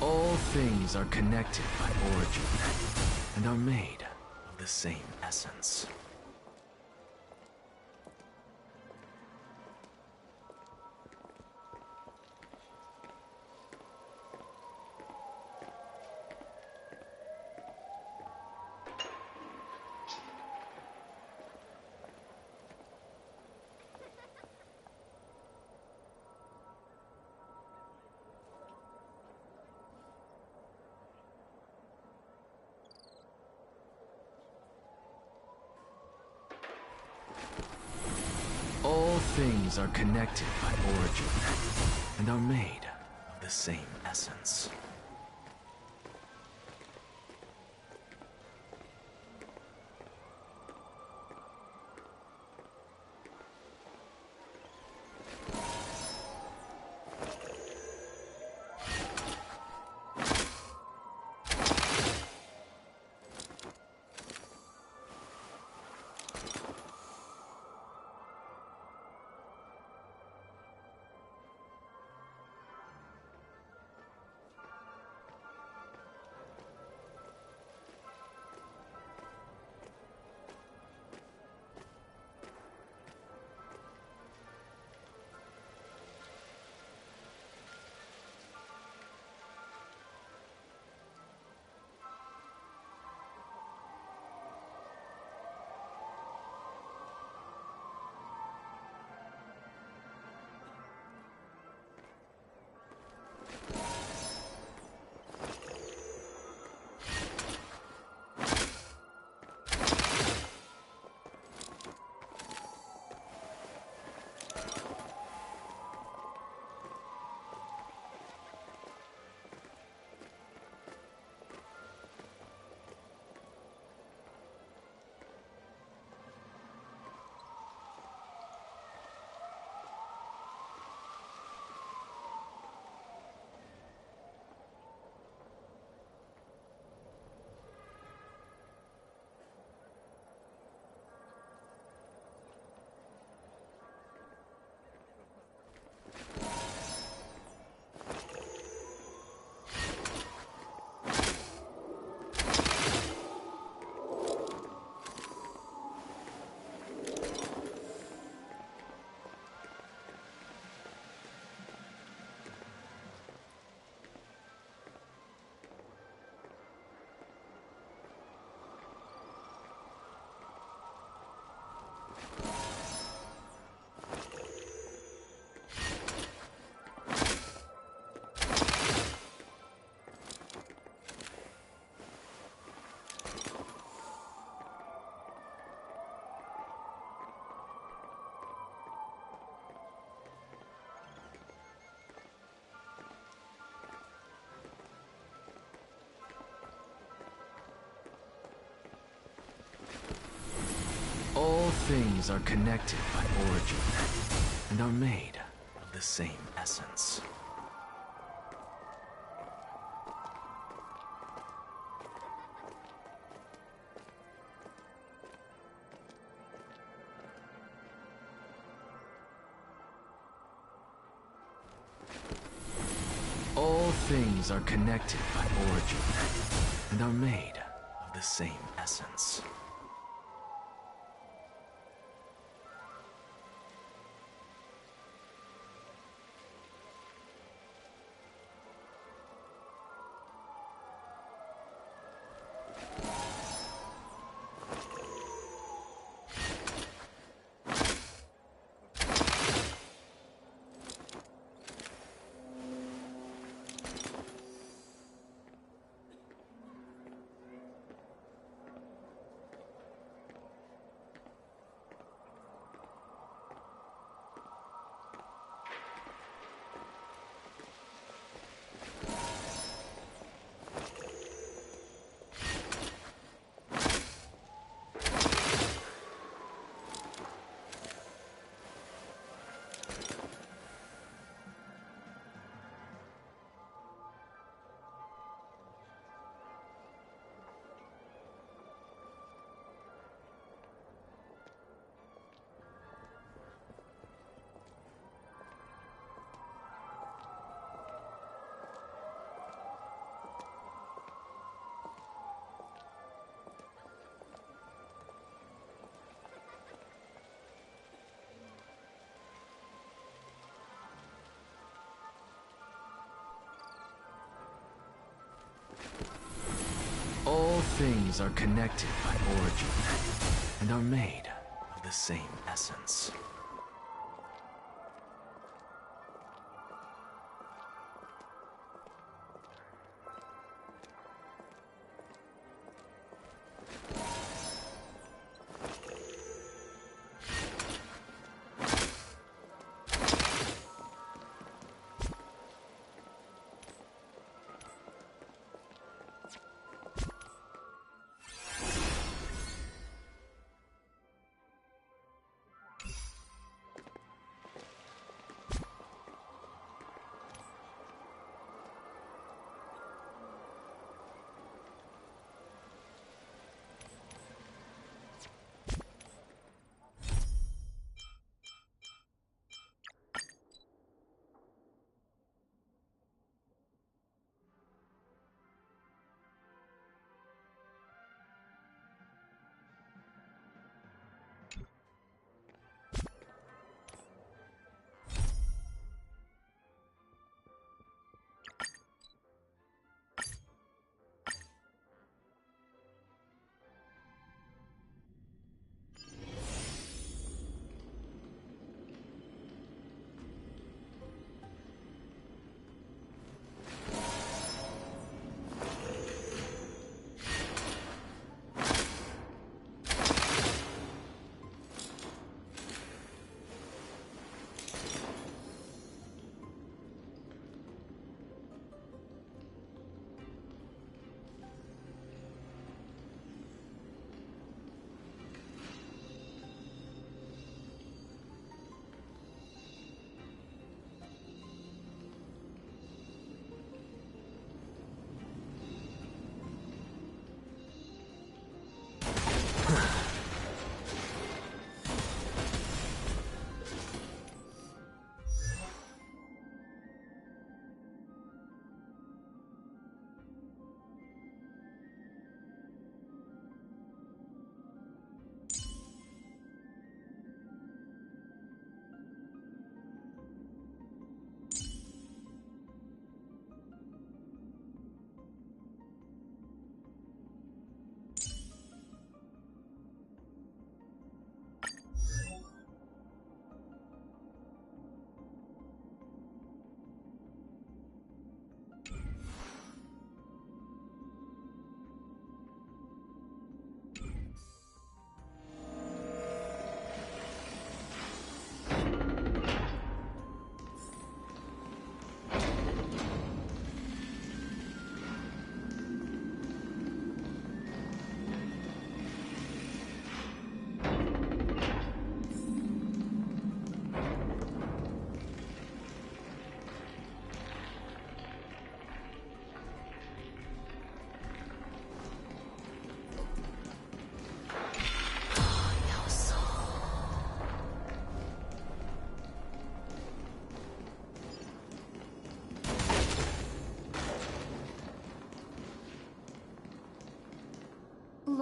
S11: All things are connected by origin, and are made of the same essence. All things are connected by origin, and are made of the same essence. All things are connected by origin, and are made of the same essence. All things are connected by origin, and are made of the same essence. All things are connected by origin, and are made of the same essence.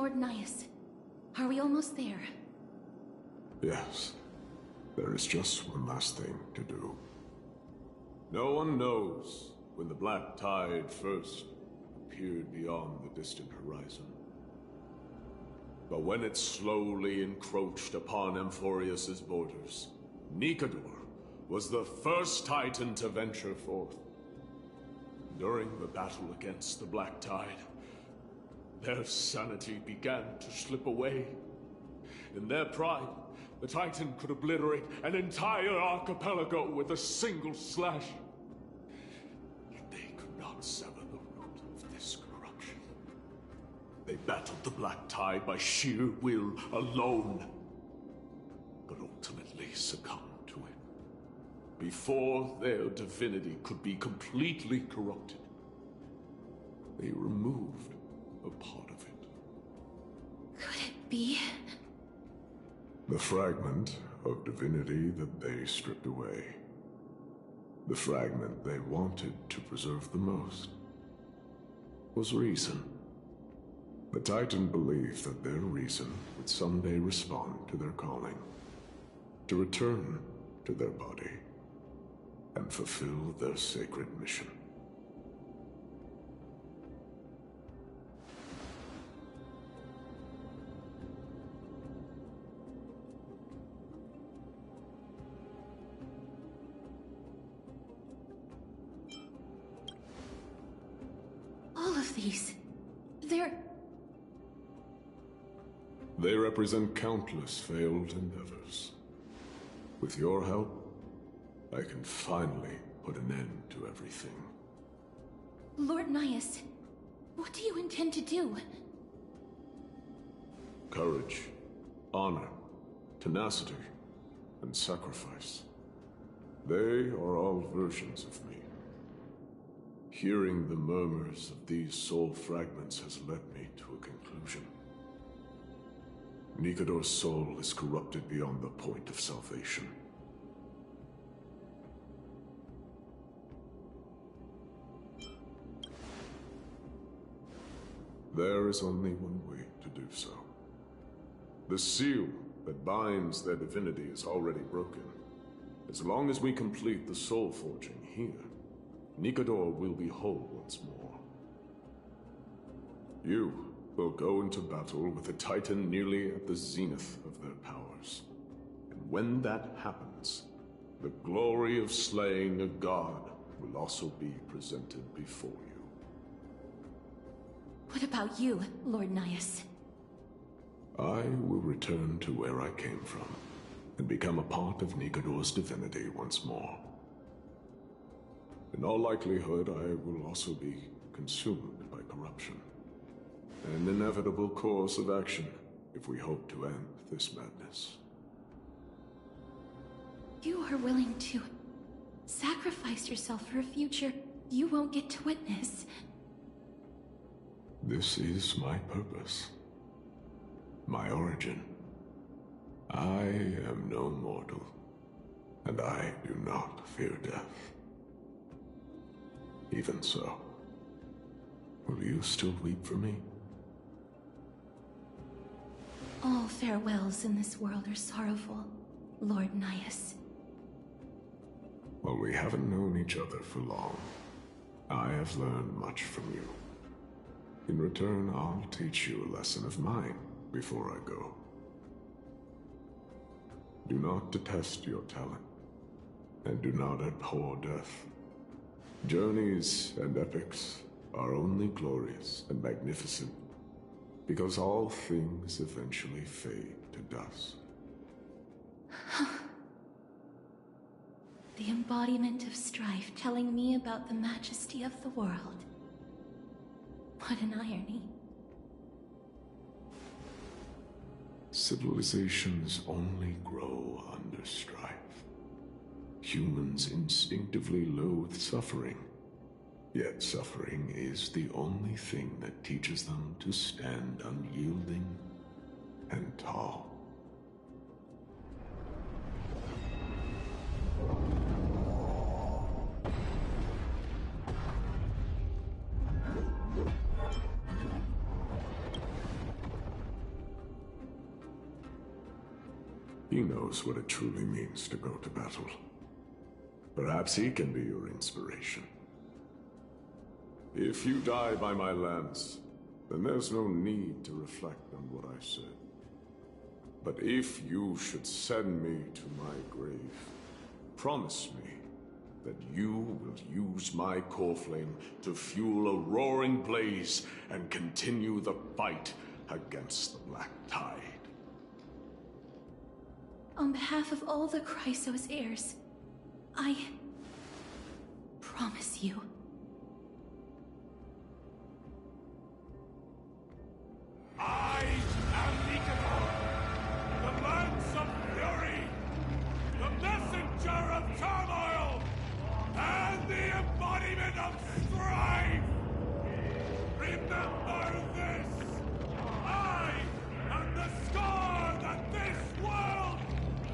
S9: Lord Nias. Are we almost there?
S12: Yes. There is just one last thing to do. No one knows when the Black Tide first appeared beyond the distant horizon. But when it slowly encroached upon Amphorius's borders, Nikador was the first Titan to venture forth. During the battle against the Black Tide, their sanity began to slip away. In their pride, the Titan could obliterate an entire archipelago with a single slash. Yet they could not sever the root of this corruption. They battled the Black Tide by sheer will alone, but ultimately succumbed to it. Before their divinity could be completely corrupted, they removed a part of it.
S9: Could it be?
S12: The fragment of divinity that they stripped away. The fragment they wanted to preserve the most was reason. The Titan believed that their reason would someday respond to their calling, to return to their body, and fulfill their sacred mission.
S9: All of these...
S12: They represent countless failed endeavors. With your help, I can finally put an end to everything.
S9: Lord Nias, what do you intend to do?
S12: Courage, honor, tenacity, and sacrifice. They are all versions of me. Hearing the murmurs of these soul fragments has led me to a conclusion. Nikador's soul is corrupted beyond the point of salvation. There is only one way to do so. The seal that binds their divinity is already broken. As long as we complete the soul forging here, Nikador will be whole once more. You will go into battle with a Titan nearly at the zenith of their powers. And when that happens, the glory of slaying a god will also be presented before you.
S9: What about you, Lord Nias?
S12: I will return to where I came from, and become a part of Nikador's divinity once more. In all likelihood, I will also be consumed by corruption. An inevitable course of action if we hope to end this madness.
S9: You are willing to sacrifice yourself for a future you won't get to witness.
S12: This is my purpose. My origin. I am no mortal, and I do not fear death. Even so, will you still weep for me?
S9: All farewells in this world are sorrowful, Lord Nias.
S12: Well, we haven't known each other for long. I have learned much from you. In return, I'll teach you a lesson of mine before I go. Do not detest your talent, and do not abhor death. Journeys and epics are only glorious and magnificent because all things eventually fade to dust.
S9: The embodiment of strife telling me about the majesty of the world. What an irony.
S12: Civilizations only grow under strife. Humans instinctively loathe suffering. Yet suffering is the only thing that teaches them to stand unyielding and tall. he knows what it truly means to go to battle. Perhaps he can be your inspiration. If you die by my lance, then there's no need to reflect on what I said. But if you should send me to my grave, promise me that you will use my core flame to fuel a roaring blaze and continue the fight against the Black Tide.
S9: On behalf of all the Chrysos heirs, I promise you.
S13: I am Nikador, the lance of fury, the messenger of turmoil, and the embodiment of strife! Remember this! I am the scar that this world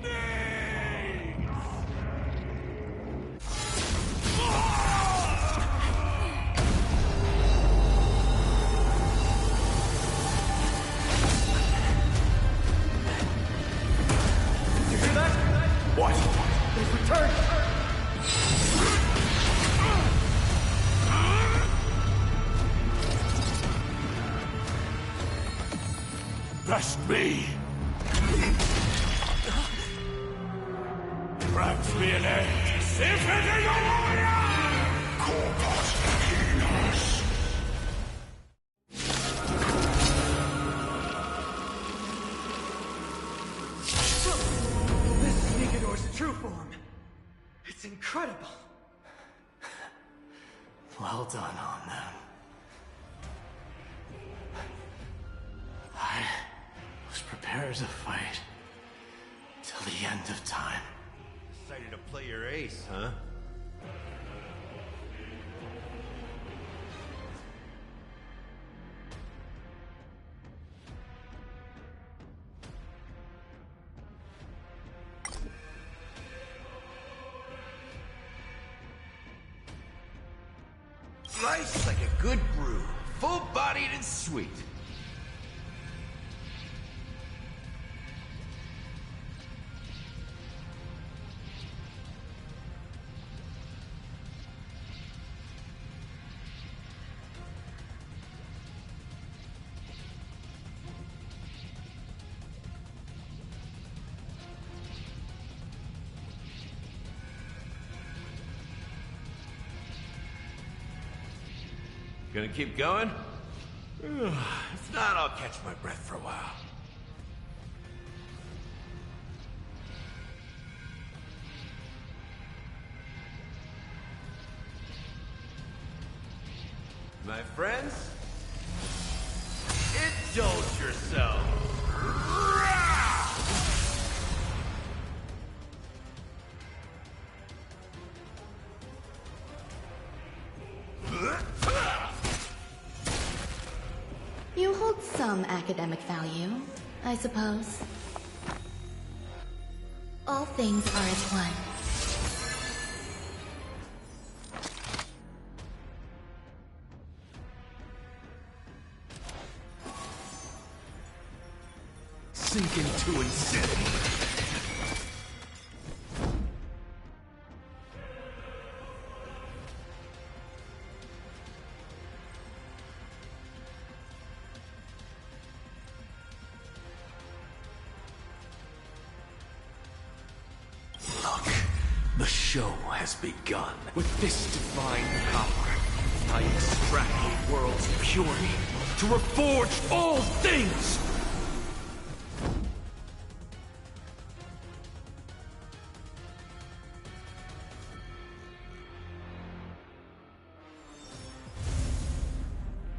S13: needs!
S14: You hear that? What? They've returned!
S13: Best me! Grant me an end! If it is a warrior! Corpus Machinas!
S14: This is Nikador's true form. It's incredible.
S11: Well done on them. I was prepared to fight till the end of time.
S15: Decided to play your ace, huh? Nice like a good brew. Full-bodied and sweet. Gonna keep going? If not, I'll catch my breath for a while. My friends, indulge yourself.
S16: You hold some academic value, I suppose. All things are as one.
S11: Sink into insanity. Look, the show has begun. With this divine power, I extract the world's purity to reforge all things!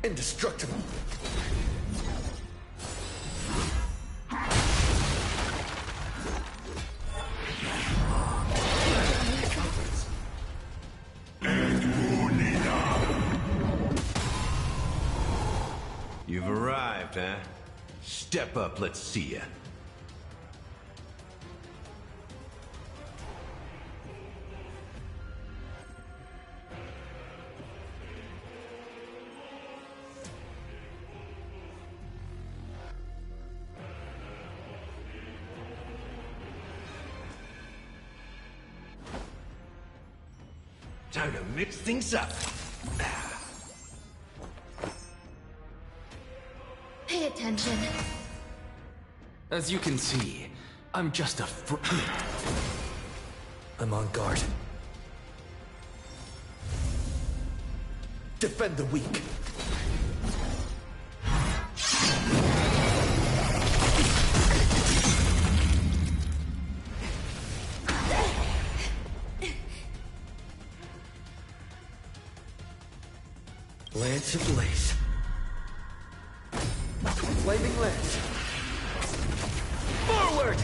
S11: Indestructible.
S15: You've arrived, huh? Step up, let's see ya. Time to mix things up.
S16: Pay attention.
S11: As you can see, I'm just a
S3: I'm on guard. Defend the weak. Lance ablaze. Flaming lance. Forward!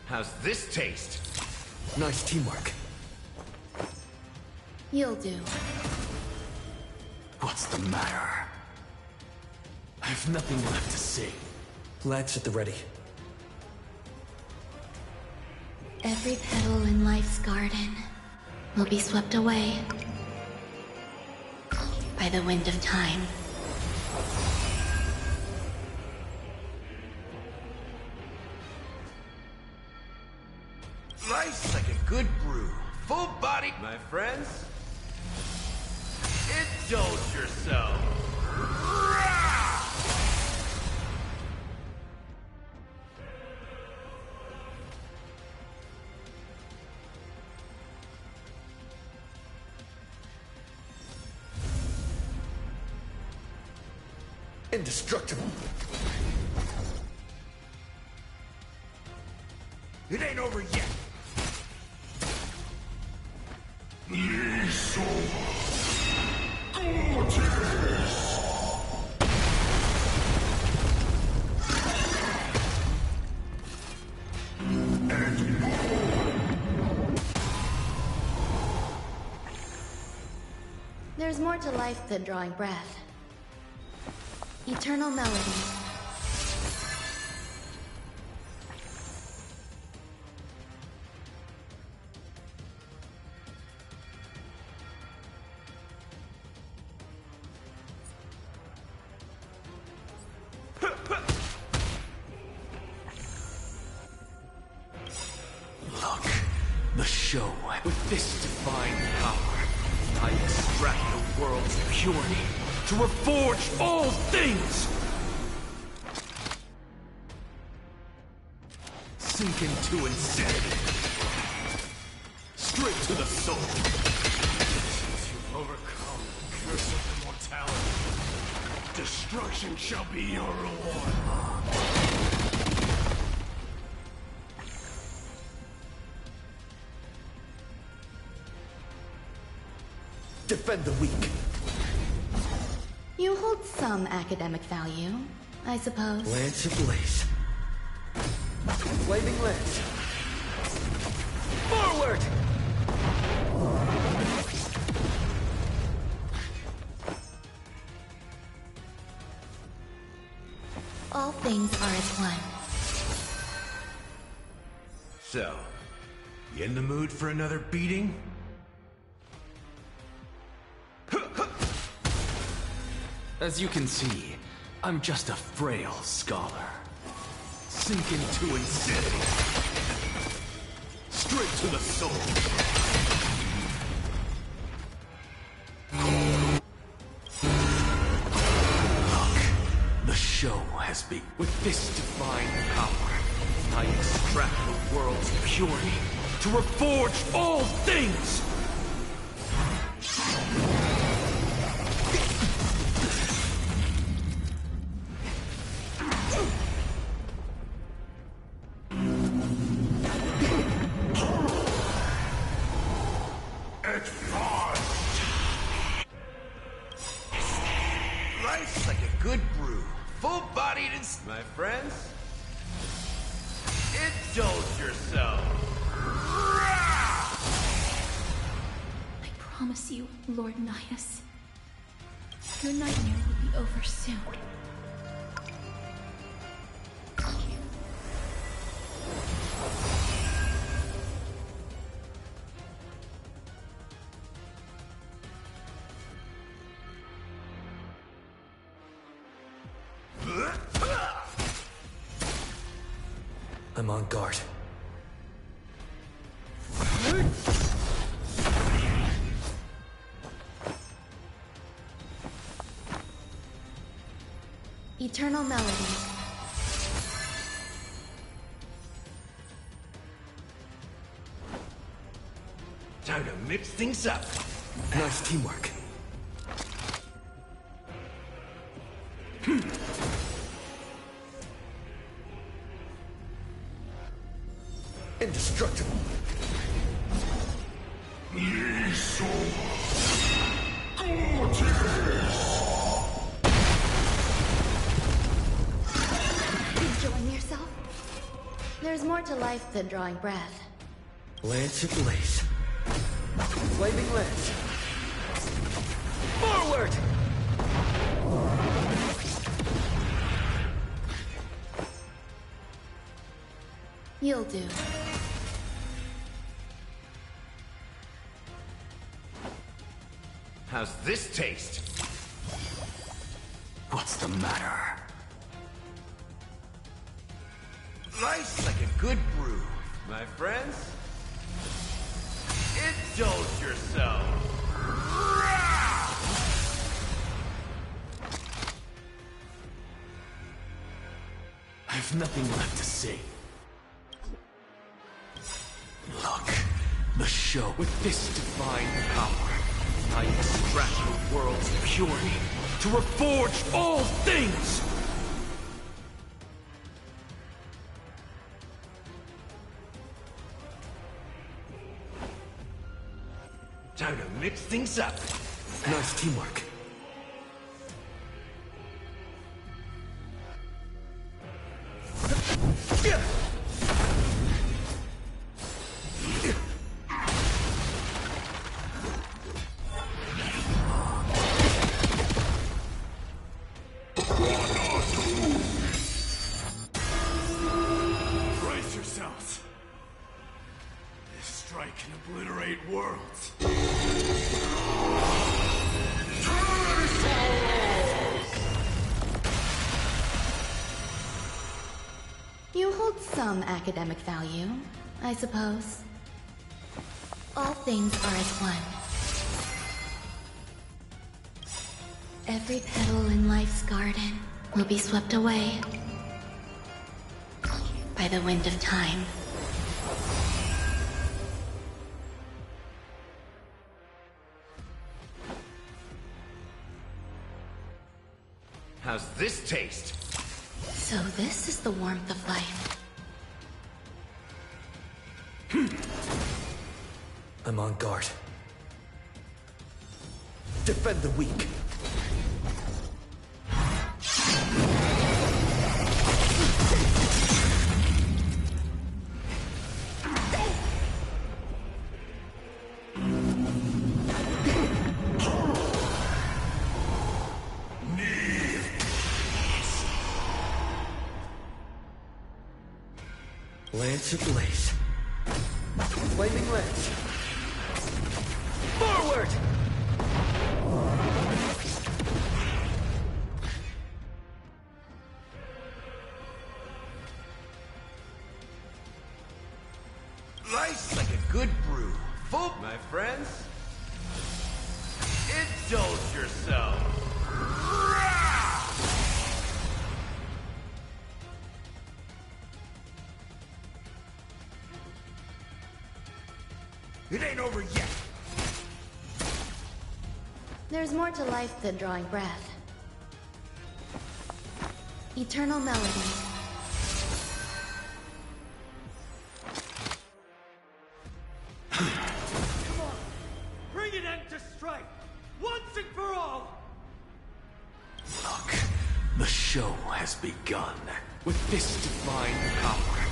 S15: How's this taste?
S3: Nice teamwork.
S16: You'll do.
S11: What's the matter? I've nothing left to say.
S3: Lance at the ready.
S16: Every petal in life's garden will be swept away by the wind of time.
S15: Life's like a good brew. Full body, my friends. Indulge yourself.
S3: Indestructible.
S13: It ain't over yet. So gorgeous.
S16: There's more to life than drawing breath. Eternal melodies.
S11: Look, the show. With this divine power, I extract the world's purity to reforge all things! Sink into insanity. Straight to the soul.
S13: You've overcome the curse of immortality. Destruction shall be your reward.
S3: Defend the weak.
S16: You hold some academic value, I suppose.
S3: Lance ablaze. Flaming lance. Forward!
S16: All things are as one.
S15: So, you in the mood for another beating?
S11: As you can see, I'm just a frail scholar. Sink into insanity. Straight to the soul. Look, the show has begun. With this divine power, I extract the world's purity to reforge all things!
S15: Life's like a good brew. Full-bodied and... My friends? Indulge yourself.
S9: I promise you, Lord Nihus, your nightmare will be over soon.
S3: I'm on guard.
S16: Eternal Melody.
S15: Time to mix things up.
S3: Nice teamwork. Indestructible.
S16: Enjoying yourself? There's more to life than drawing breath.
S3: Lance ablaze. Flaming lance. Forward!
S16: You'll do.
S15: How's this taste?
S11: What's the matter?
S15: Life's like a good brew, my friends. Indulge yourself.
S11: I've nothing left to say. Look, the show.
S10: With this divine power, I extract the world's purity to reforge all things!
S15: Time to mix things up.
S3: Nice teamwork.
S13: Brace yourselves. This strike can obliterate worlds.
S16: You hold some academic value, I suppose. All things are as one. Every petal in life's garden will be swept away by the wind of time.
S15: How's this taste?
S16: So this is the warmth of life.
S3: I'm on guard. Defend the weak. Lance ablaze. Flaming lance. Forward!
S15: Life's like a good brew. Full, my friends. Indulge yourself. It ain't over yet.
S16: There's more to life than drawing breath. Eternal Melody.
S11: Come on! Bring an end to strife! Once and for all! Look, the show has begun.
S10: With this divine power,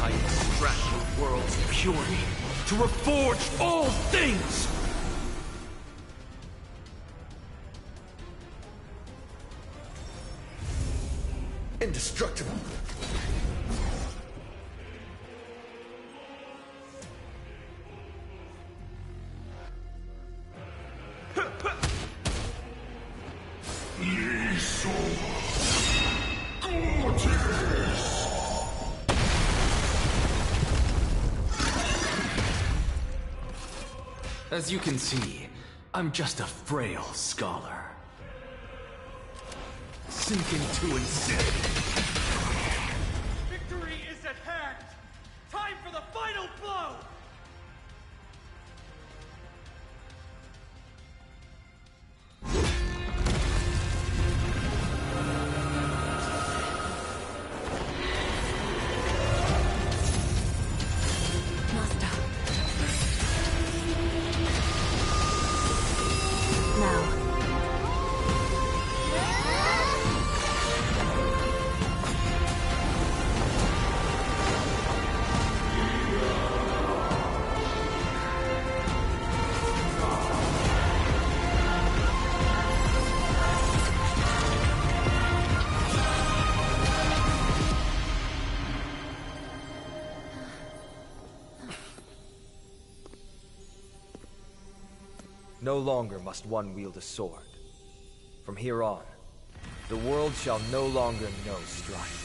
S10: I extract the world's purity to reforge all things!
S3: Indestructible.
S11: As you can see, I'm just a frail scholar. Sinking to insanity.
S14: Victory is at hand! Time for the final blow!
S3: No longer must one wield a sword. From here on, the world shall no longer know strife.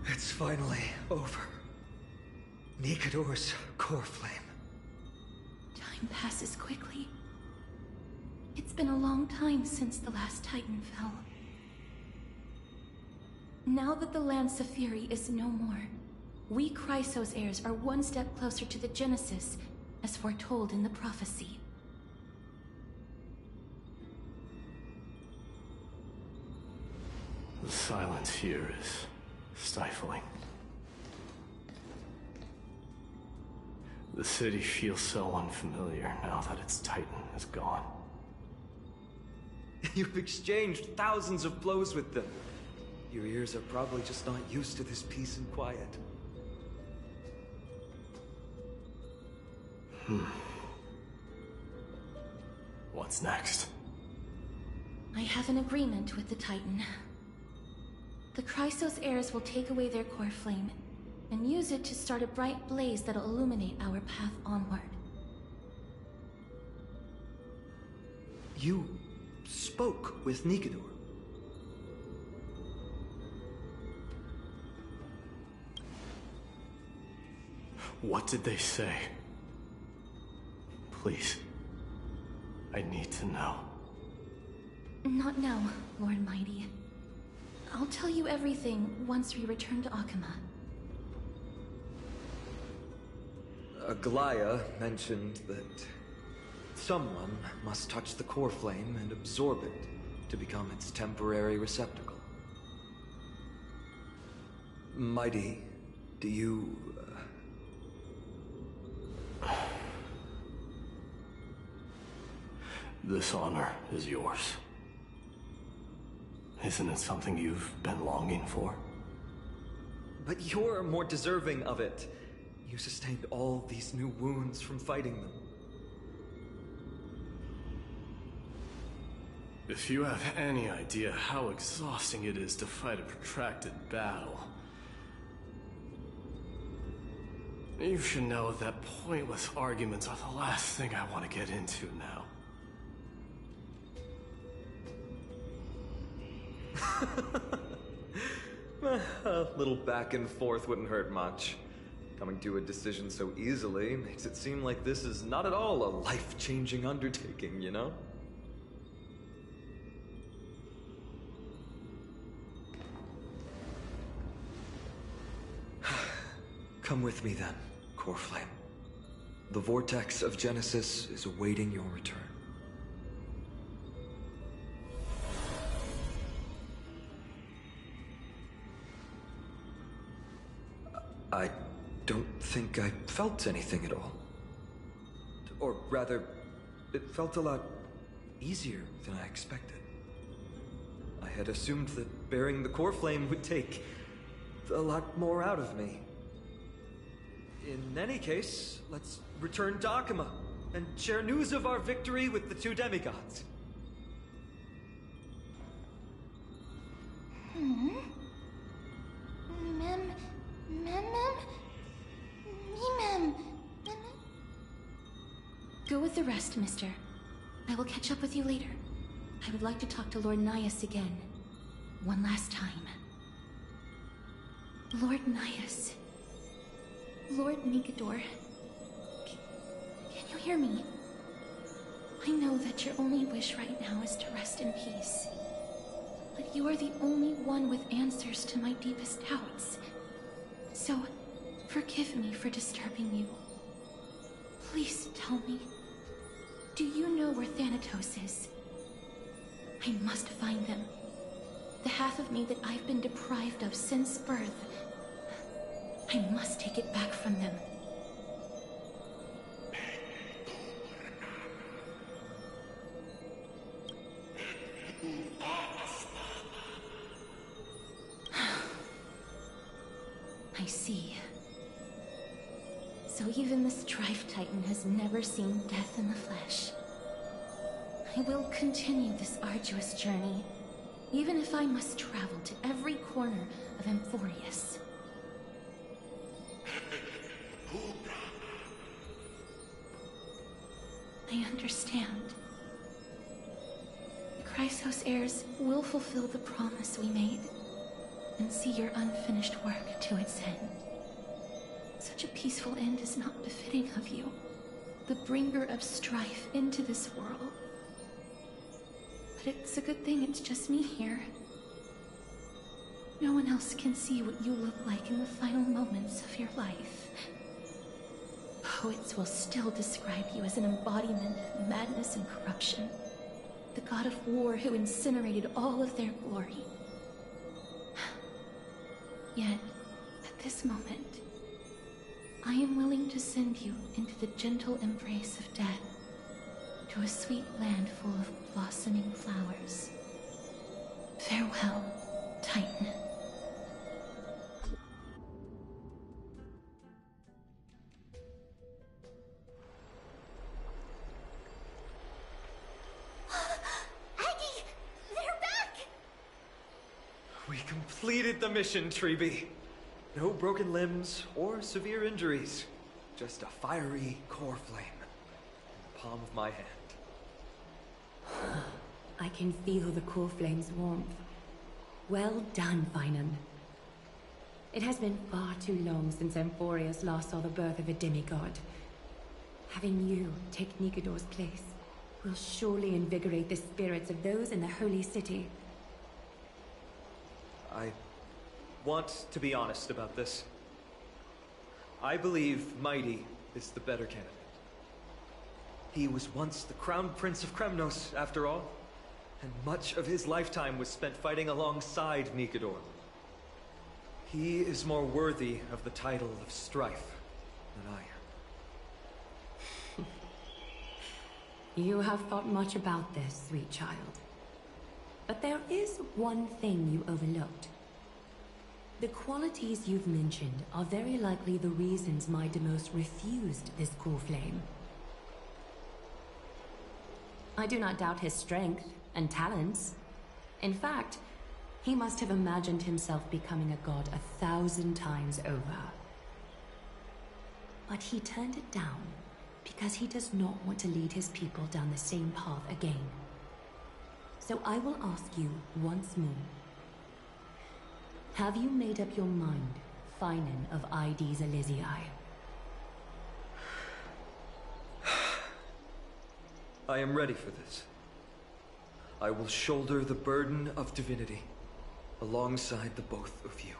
S3: It's finally over. Nikador's core flame.
S9: Time passes quickly. It's been a long time since the last Titan fell. Now that the Lance of Fury is no more, we Chrysos heirs are one step closer to the Genesis, as foretold in the prophecy.
S11: The silence here is stifling. The city feels so unfamiliar now that its Titan is gone.
S3: You've exchanged thousands of blows with them. Your ears are probably just not used to this peace and quiet.
S11: What's next?
S9: I have an agreement with the Titan. The Chrysos heirs will take away their core flame and use it to start a bright blaze that'll illuminate our path onward.
S3: You spoke with Nikador.
S11: What did they say? Please. I need to know.
S9: Not now, Lord Mighty. I'll tell you everything once we return to Akama.
S3: Aglaya mentioned that someone must touch the core flame and absorb it to become its temporary receptacle. Mighty, do you...
S11: This honor is yours. Isn't it something you've been longing for?
S3: But you're more deserving of it. You sustained all these new wounds from fighting them.
S11: If you have any idea how exhausting it is to fight a protracted battle, you should know that pointless arguments are the last thing I want to get into now.
S3: A little back and forth wouldn't hurt much. Coming to a decision so easily makes it seem like this is not at all a life-changing undertaking, you know? Come with me then, Core Flame. The vortex of Genesis is awaiting your return. I don't think I felt anything at all. Or rather, it felt a lot easier than I expected. I had assumed that bearing the core flame would take a lot more out of me. In any case, let's return to Akama and share news of our victory with the two demigods.
S9: Mem? Go with the rest, mister. I will catch up with you later. I would like to talk to Lord Nias again. One last time. Lord Nias. Lord Nikador. Can you hear me? I know that your only wish right now is to rest in peace. But you are the only one with answers to my deepest doubts. So, forgive me for disturbing you. Please tell me, do you know where Thanatos is? I must find them. The half of me that I've been deprived of since birth. I must take it back from them. I see. So even the Strife Titan has never seen death in the flesh. I will continue this arduous journey, even if I must travel to every corner of Amphorius. I understand. The Chrysos heirs will fulfill the promise we made, and see your unfinished work to its end. Such a peaceful end is not befitting of you, the bringer of strife into this world. But it's a good thing it's just me here. No one else can see what you look like in the final moments of your life. Poets will still describe you as an embodiment of madness and corruption, the god of war who incinerated all of their glory. Yet, at this moment, I am willing to send you into the gentle embrace of death, to a sweet land full of blossoming flowers. Farewell, Titan.
S1: Aggie! They're back!
S3: We completed the mission, Treeby. No broken limbs or severe injuries. Just a fiery core flame in the palm of my hand.
S17: I can feel the core flame's warmth. Well done, Finan. It has been far too long since Amphorius last saw the birth of a demigod. Having you take Nikador's place will surely invigorate the spirits of those in the holy city.
S3: I want to be honest about this. I believe Mighty is the better candidate. He was once the Crown Prince of Kremnos, after all, and much of his lifetime was spent fighting alongside Nikador. He is more worthy of the title of Strife than I am.
S17: You have thought much about this, sweet child. But there is one thing you overlooked. The qualities you've mentioned are very likely the reasons Midemos refused this core flame. I do not doubt his strength and talents. In fact, he must have imagined himself becoming a god 1,000 times over. But he turned it down because he does not want to lead his people down the same path again. So I will ask you once more. Have you made up your mind, Finan of Ides Elysiae?
S3: I am ready for this. I will shoulder the burden of divinity alongside the both of you.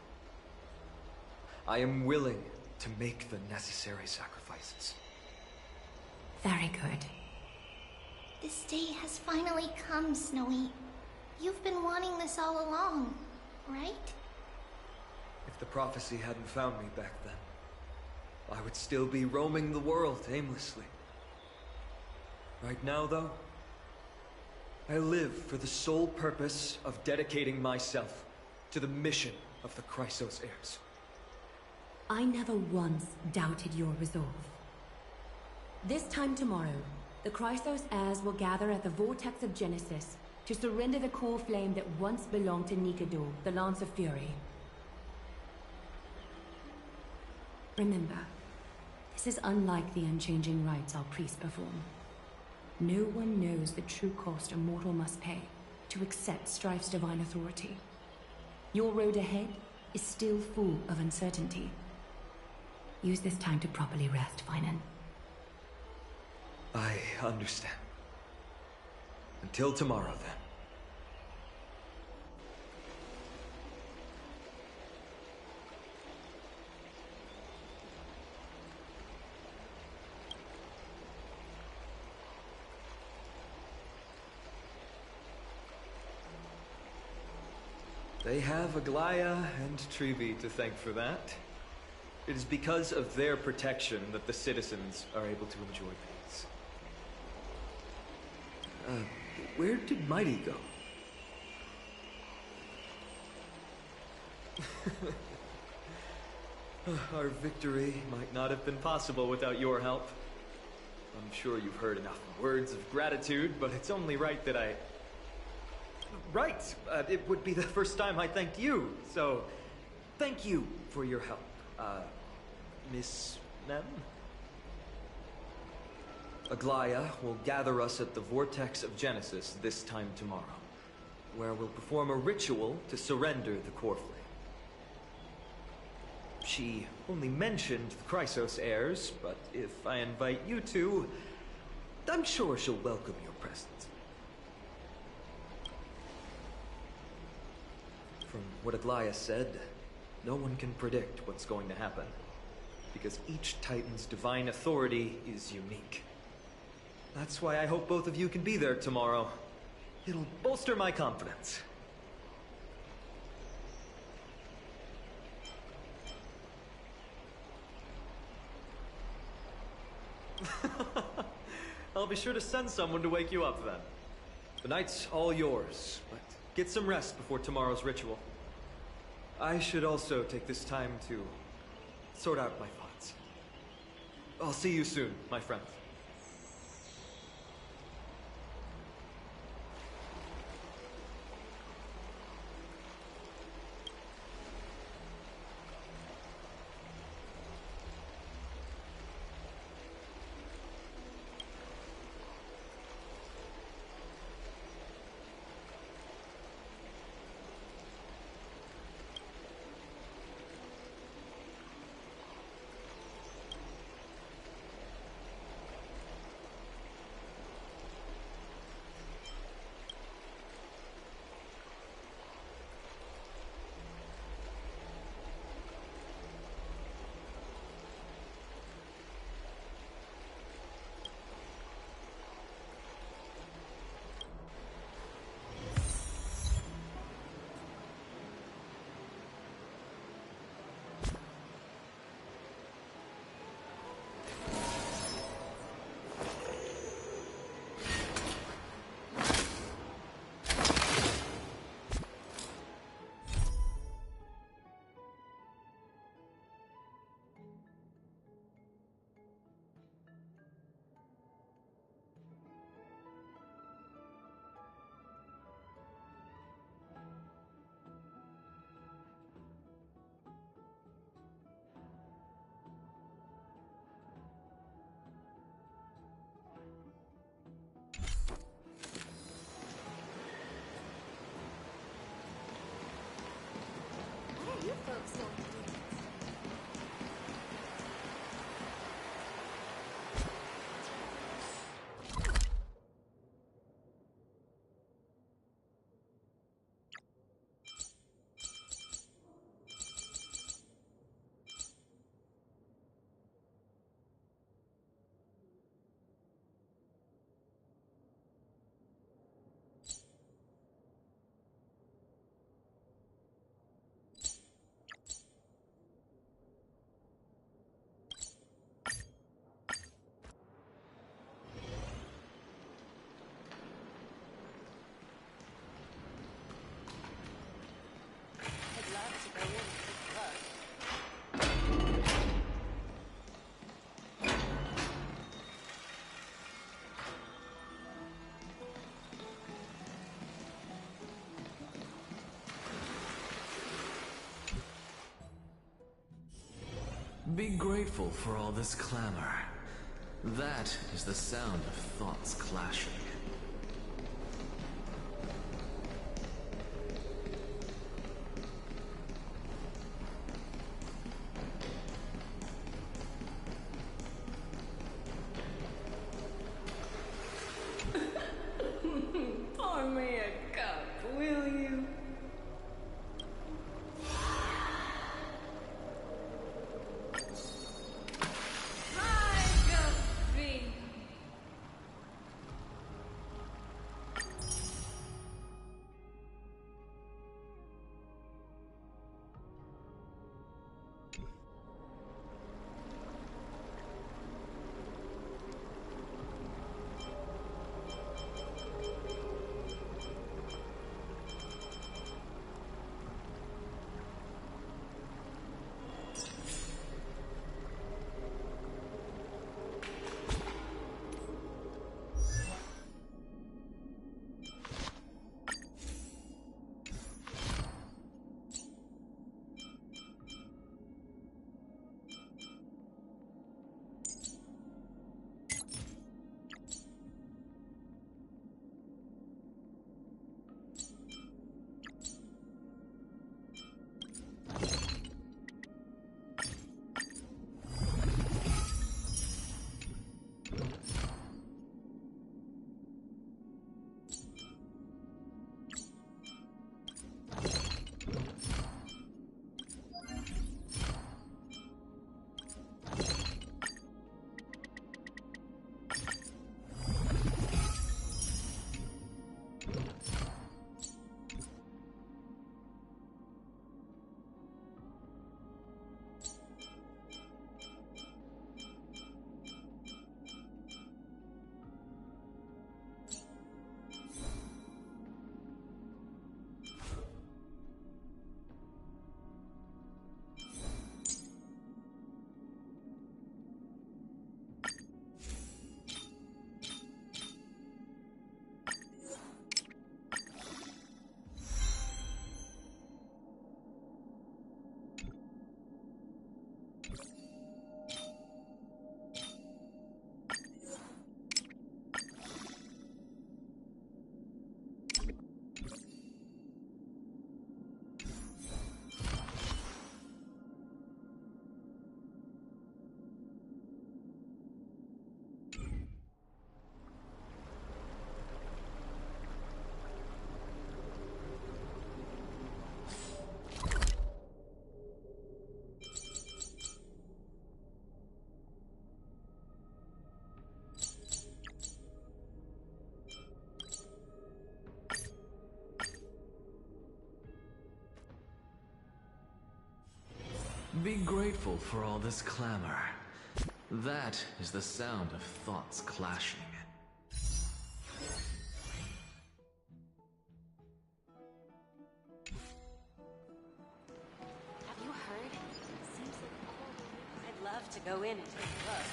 S3: I am willing to make the necessary sacrifices.
S17: Very good.
S1: This day has finally come, Snowy. You've been wanting this all along, right?
S3: If the prophecy hadn't found me back then, I would still be roaming the world aimlessly. Right now, though, I live for the sole purpose of dedicating myself to the mission of the Chrysos heirs.
S17: I never once doubted your resolve. This time tomorrow, the Chrysos heirs will gather at the Vortex of Genesis to surrender the core flame that once belonged to Nikador, the Lance of Fury. Remember, this is unlike the unchanging rites our priests perform. No one knows the true cost a mortal must pay to accept Strife's divine authority. Your road ahead is still full of uncertainty. Use this time to properly rest, Finan.
S3: I understand. Until tomorrow, then. They have Aglaya and Trevi to thank for that. It is because of their protection that the citizens are able to enjoy peace. Where did Mighty go? Our victory might not have been possible without your help. I'm sure you've heard enough words of gratitude, but it's only right that I... Right! It would be the first time I thanked you, so thank you for your help, Miss Nem? Aglaya will gather us at the Vortex of Genesis this time tomorrow, where we'll perform a ritual to surrender the core flame. She only mentioned the Chrysos heirs, but if I invite you to, I'm sure she'll welcome your presence. From what Aglaya said, no one can predict what's going to happen, because each Titan's divine authority is unique. That's why I hope both of you can be there tomorrow. It'll bolster my confidence. I'll be sure to send someone to wake you up then. The night's all yours, but get some rest before tomorrow's ritual. I should also take this time to sort out my thoughts. I'll see you soon, my friends.
S1: You folks going to do?
S11: Be grateful for all this clamor. That is the sound of thoughts clashing.
S17: Pour me a cup, will you?
S11: Be grateful for all this clamor. That is the sound of thoughts clashing.
S18: Have you heard? Seems like I'd love to go in and take a look.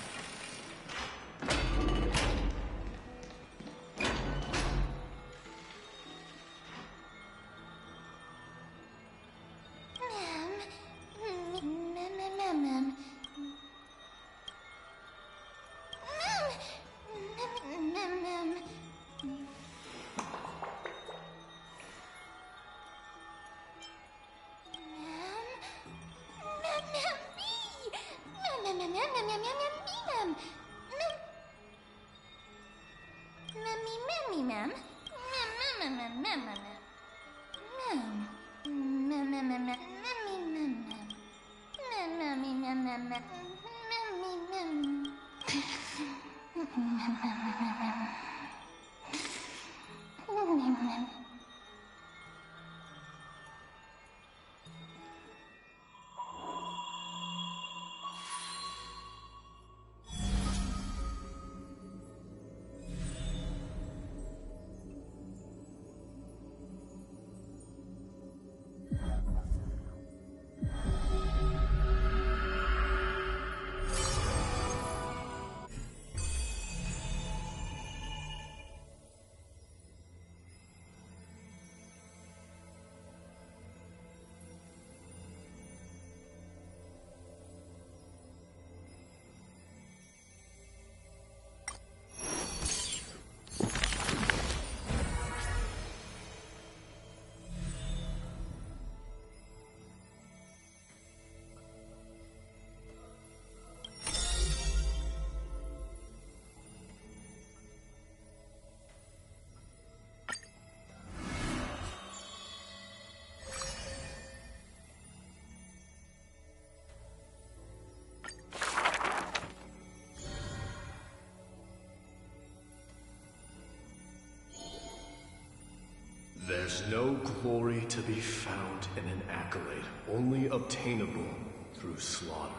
S11: There's no glory to be found in an accolade, only obtainable through slaughter.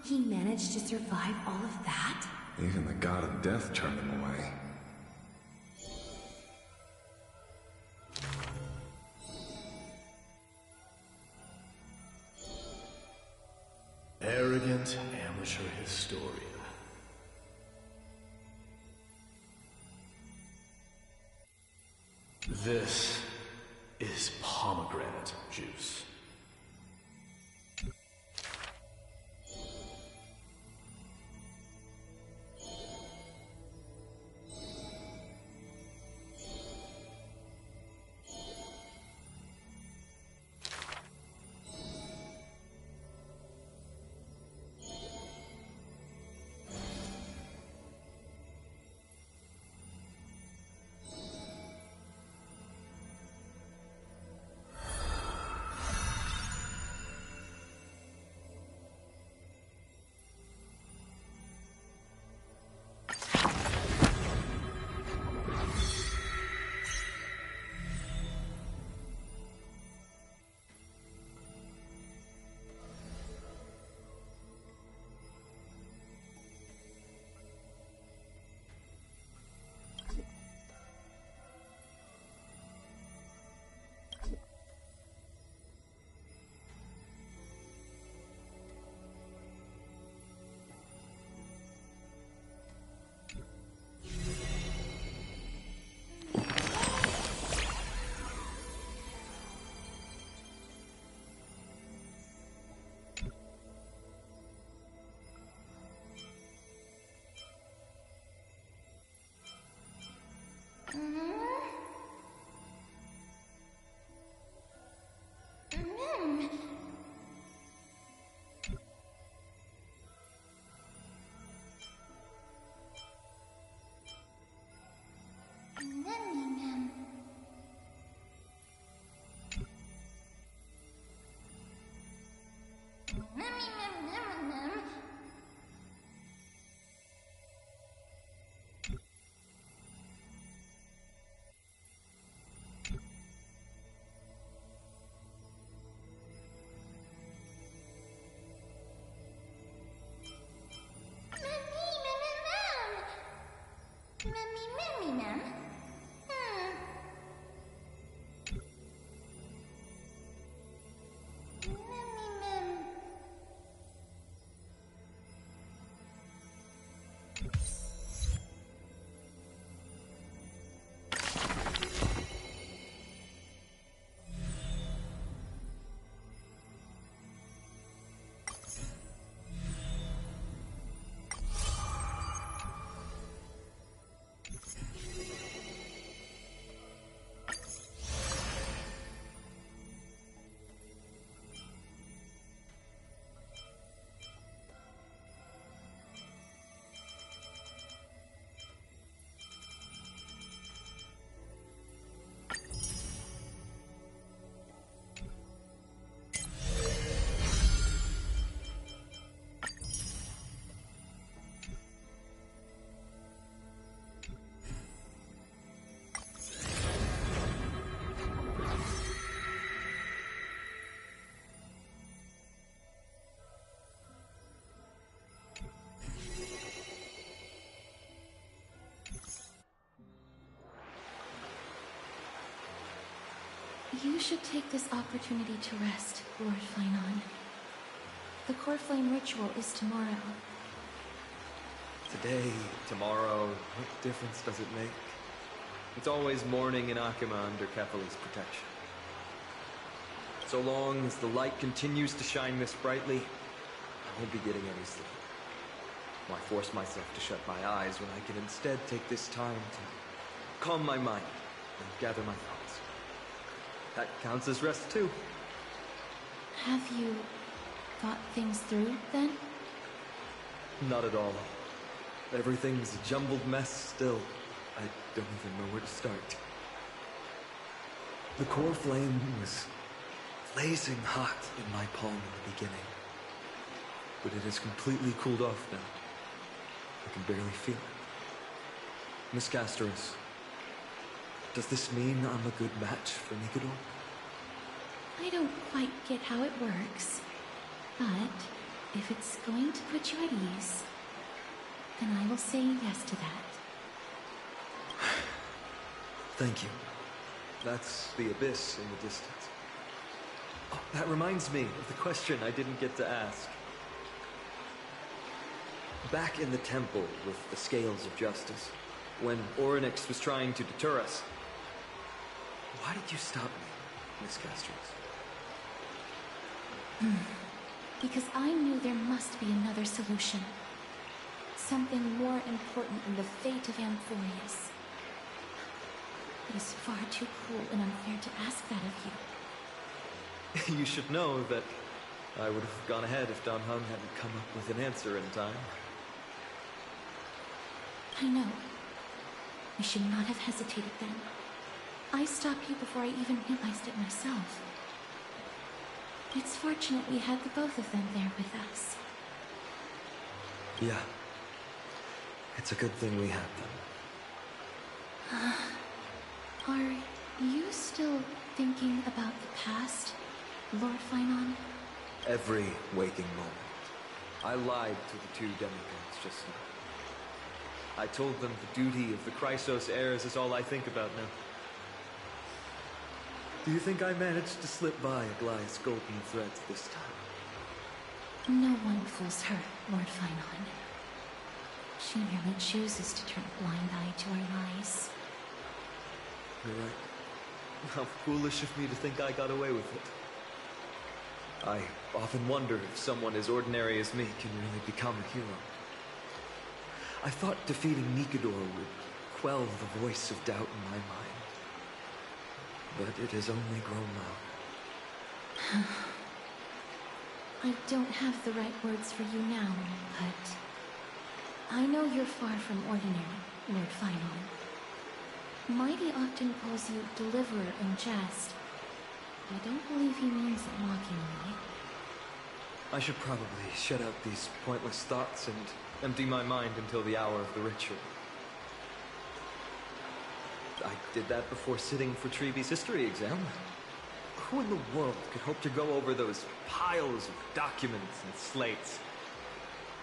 S17: He managed to survive all of that?
S19: Even the god of death turned him away.
S11: Arrogant amateur historian. This is pomegranate juice.
S16: You should take this opportunity to rest, Lord Flynon. The core flame ritual is tomorrow.
S3: Today, tomorrow, what difference does it make? It's always morning in Akima under Kefali's protection. So long as the light continues to shine this brightly, I won't be getting any sleep. Why force myself to shut my eyes when I can instead take this time to calm my mind and gather my thoughts? That counts as rest too.
S16: Have you thought things through, then?
S3: Not at all. Everything's a jumbled mess still. I don't even know where to start. The core flame was blazing hot in my palm in the beginning, but it has completely cooled off now. I can barely feel it. Miss Castoris, does this mean I'm a good match for Nikador?
S16: I don't quite get how it works, but if it's going to put you at ease, then I will say yes to that.
S3: Thank you. That's the abyss in the distance. Oh, that reminds me of the question I didn't get to ask. Back in the temple with the scales of justice, when Orynyx was trying to deter us, why did you stop me, Miss Castoris?
S16: Because I knew there must be another solution. Something more important than the fate of Amphorius. It is far too cruel and unfair to ask that of you.
S3: You should know that I would have gone ahead if Don Hung hadn't come up with an answer in time.
S16: I know. I should not have hesitated then. I stopped you before I even realized it myself. It's fortunate we had the both of them there with us.
S3: Yeah. It's a good thing we had them.
S16: Are you still thinking about the past, Lord Finon?
S3: Every waking moment. I lied to the two demigods just now. I told them the duty of the Chrysos heirs is all I think about now. Do you think I managed to slip by Aglaïa's golden threads this time?
S16: No one fools her, Lord Finon. She merely chooses to turn a blind eye to our lies.
S3: You're right. How foolish of me to think I got away with it. I often wonder if someone as ordinary as me can really become a hero. I thought defeating Nikador would quell the voice of doubt in my mind. But it has only grown loud.
S16: I don't have the right words for you now, but I know you're far from ordinary, Lord Finon. Mighty often calls you deliverer in jest. I don't believe he means it mockingly.
S3: I should probably shut out these pointless thoughts and empty my mind until the hour of the ritual. I did that before sitting for Treeby's history exam. Who in the world could hope to go over those piles of documents and slates?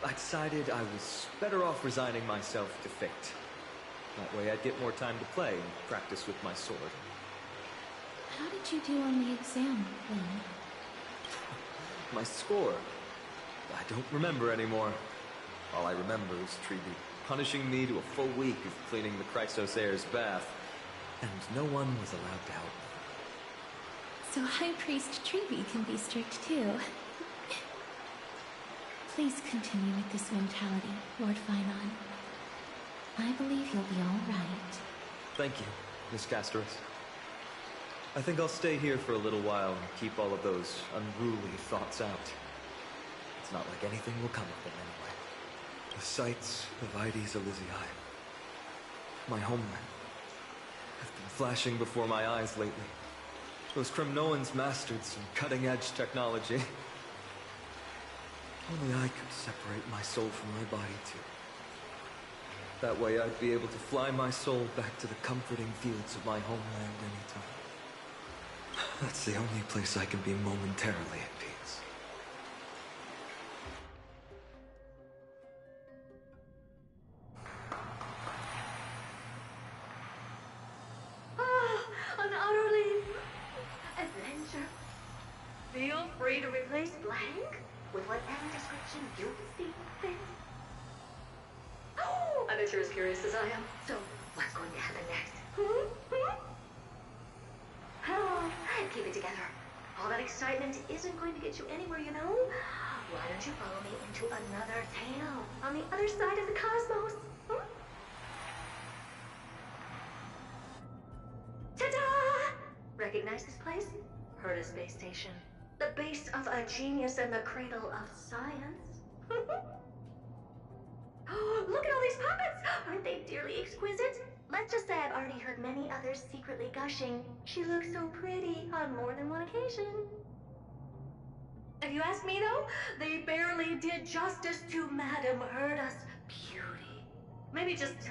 S3: I decided I was better off resigning myself to fate. That way I'd get more time to play and practice with my sword.
S16: How did you do on the exam, Lynn?
S3: My score? I don't remember anymore. All I remember is Treeby punishing me to a full week of cleaning the Chrysos heir's bath, and no one was allowed to help me.
S16: So High Priest Treeby can be strict too. Please continue with this mentality, Lord Finon. I believe you'll be all right.
S3: Thank you, Miss Castoris. I think I'll stay here for a little while and keep all of those unruly thoughts out. It's not like anything will come of them anyway. The sights of Ides Elysiae, my homeland, have been flashing before my eyes lately. Those Kremnoans mastered some cutting-edge technology. Only I could separate my soul from my body, too. That way I'd be able to fly my soul back to the comforting fields of my homeland anytime. That's the only place I can be momentarily at peace.
S20: An utterly adventure. Feel free to replace blank with whatever description you see fit. Oh, I bet you're as curious as I am. So, what's going to happen next? Oh, keep it together. All that excitement isn't going to get you anywhere, you know? Why don't you follow me into another tale on the other side of the cosmos? Ta-da! Recognize this place? Heard a space station. The base of a genius and the cradle of science. Oh, look at all these puppets! Aren't they dearly exquisite? Let's just say I've already heard many others secretly gushing. She looks so pretty on more than one occasion. If you ask me, though, they barely did justice to Madame Herda's beauty. Maybe just 10%.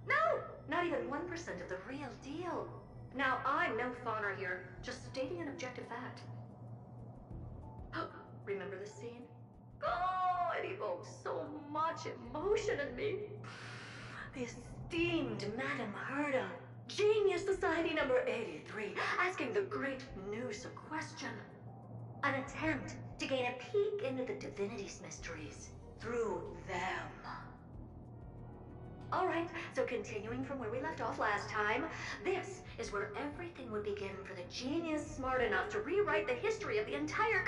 S20: No, not even 1% of the real deal. Now, I'm no fawner here, just stating an objective fact. Remember this scene? Oh, it evokes so much emotion in me. The esteemed Madame Herda, Genius Society number 83, asking the great Noose a question. An attempt to gain a peek into the divinity's mysteries through them. Alright, so continuing from where we left off last time, this is where everything would begin for the genius smart enough to rewrite the history of the entire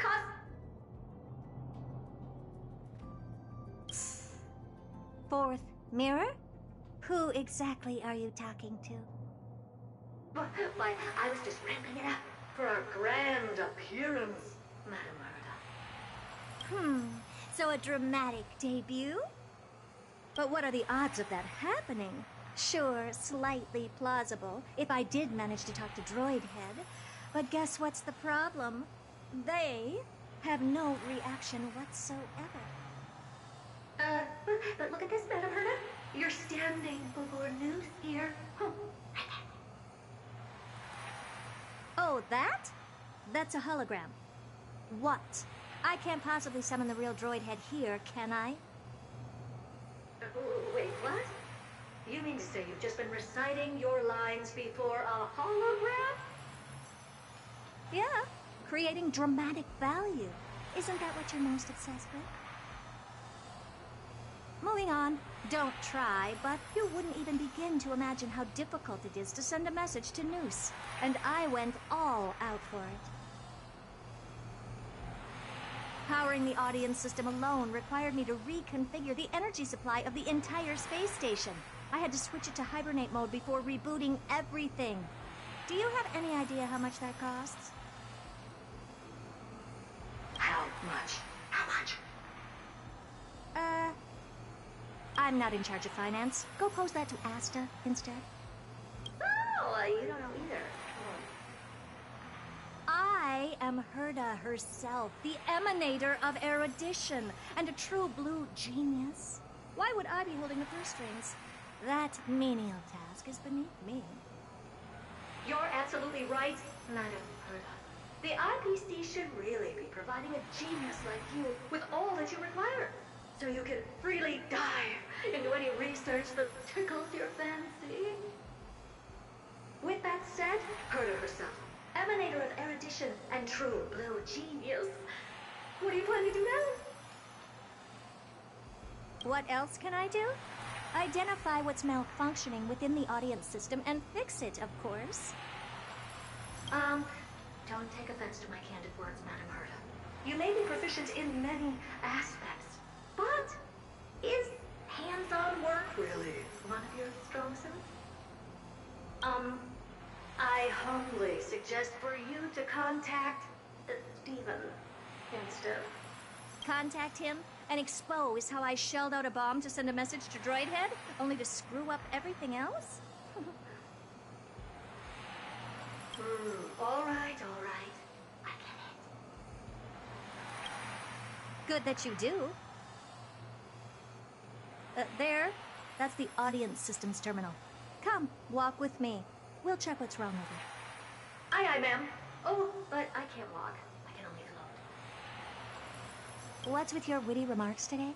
S1: Fourth mirror? Who exactly are you talking to?
S20: Why, I was just ramping it up for our grand appearance, Madame Herda.
S1: So a dramatic debut? But what are the odds of that happening? Sure, slightly plausible, if I did manage to talk to Droid Head. But guess what's the problem? They have no reaction whatsoever.
S20: But look at this, Madame Herda. You're standing before Noose here.
S1: Oh, that? That's a hologram. What? I can't possibly summon the real Droid Head here, can I?
S20: Wait, what? You mean to say you've just been reciting your lines before a hologram?
S1: Yeah, creating dramatic value. Isn't that what you're most obsessed with? Moving on. Don't try, but you wouldn't even begin to imagine how difficult it is to send a message to Noose. And I went all out for it. Powering the audience system alone required me to reconfigure the energy supply of the entire space station. I had to switch it to hibernate mode before rebooting everything. Do you have any idea how much that costs?
S20: How much? How much?
S1: I'm not in charge of finance. Go pose that to Asta instead.
S20: Oh, you don't know either.
S1: I am Herda herself, the emanator of erudition, and a true blue genius. Why would I be holding the purse strings? That menial task is beneath me.
S20: You're absolutely right, Madame Herda. The IPC should really be providing a genius like you with all that you require, so you can freely dive into any research that tickles your fancy. With that said, Herda herself, emanator of erudition and true blue genius. What do you plan to do now?
S1: What else can I do? Identify what's malfunctioning within the audience system and fix it, of course.
S20: Don't take offense to my candid words, Madame Herda. You may be proficient in many aspects, but is hands-on work really one of your strong suits? I humbly suggest for you to contact Steven instead.
S1: Contact him and expose how I shelled out a bomb to send a message to Droid Head, only to screw up everything else?
S20: All right. I get it.
S1: Good that you do. There. That's the audience systems terminal. Come, walk with me. We'll check what's wrong with it.
S20: Aye, ma'am. Oh, but I can't walk. I can only float.
S1: What's with your witty remarks today?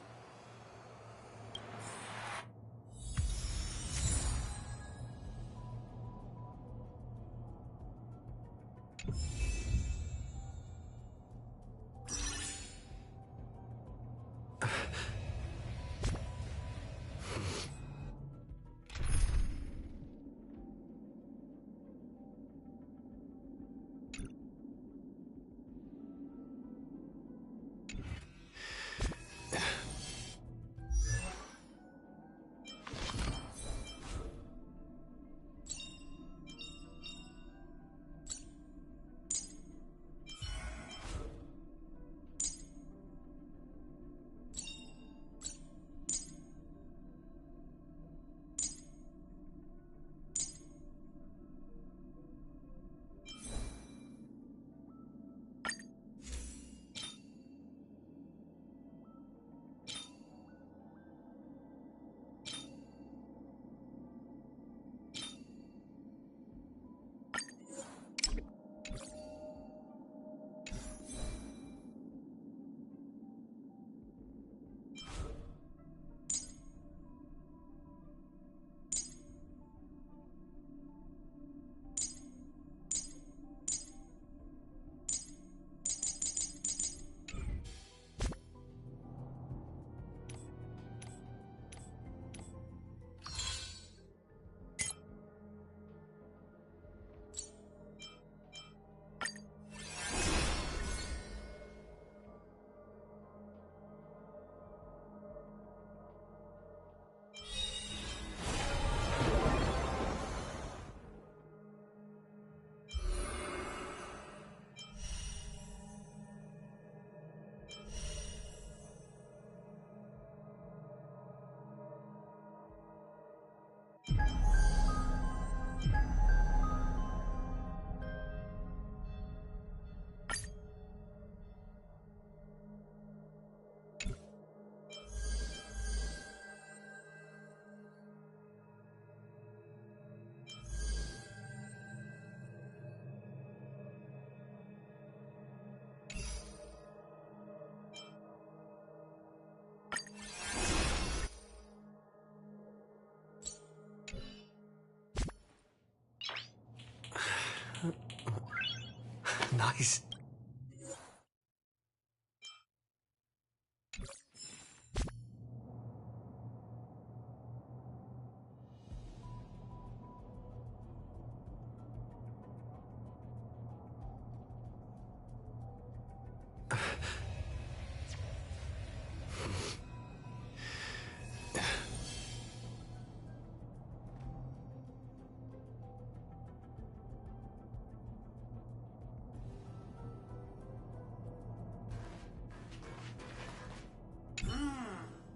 S11: Nice.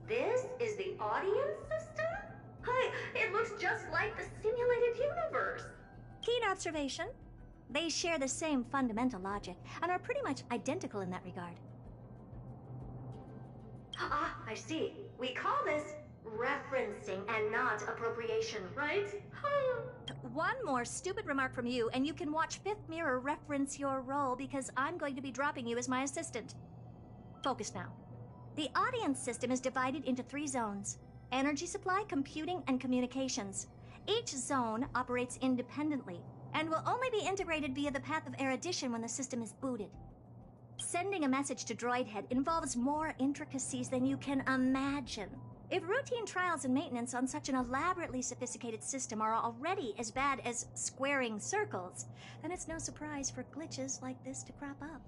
S20: This is the audience system? Hi, it looks just like the simulated universe.
S1: Keen observation. They share the same fundamental logic and are pretty much identical in that regard.
S20: Ah, I see. We call this referencing and not appropriation, right?
S1: One more stupid remark from you, and you can watch Fifth Mirror reference your role because I'm going to be dropping you as my assistant. Focus now. The audience system is divided into 3 zones: energy supply, computing, and communications. Each zone operates independently and will only be integrated via the path of erudition when the system is booted. Sending a message to Droid Head involves more intricacies than you can imagine. If routine trials and maintenance on such an elaborately sophisticated system are already as bad as squaring circles, then it's no surprise for glitches like this to crop up.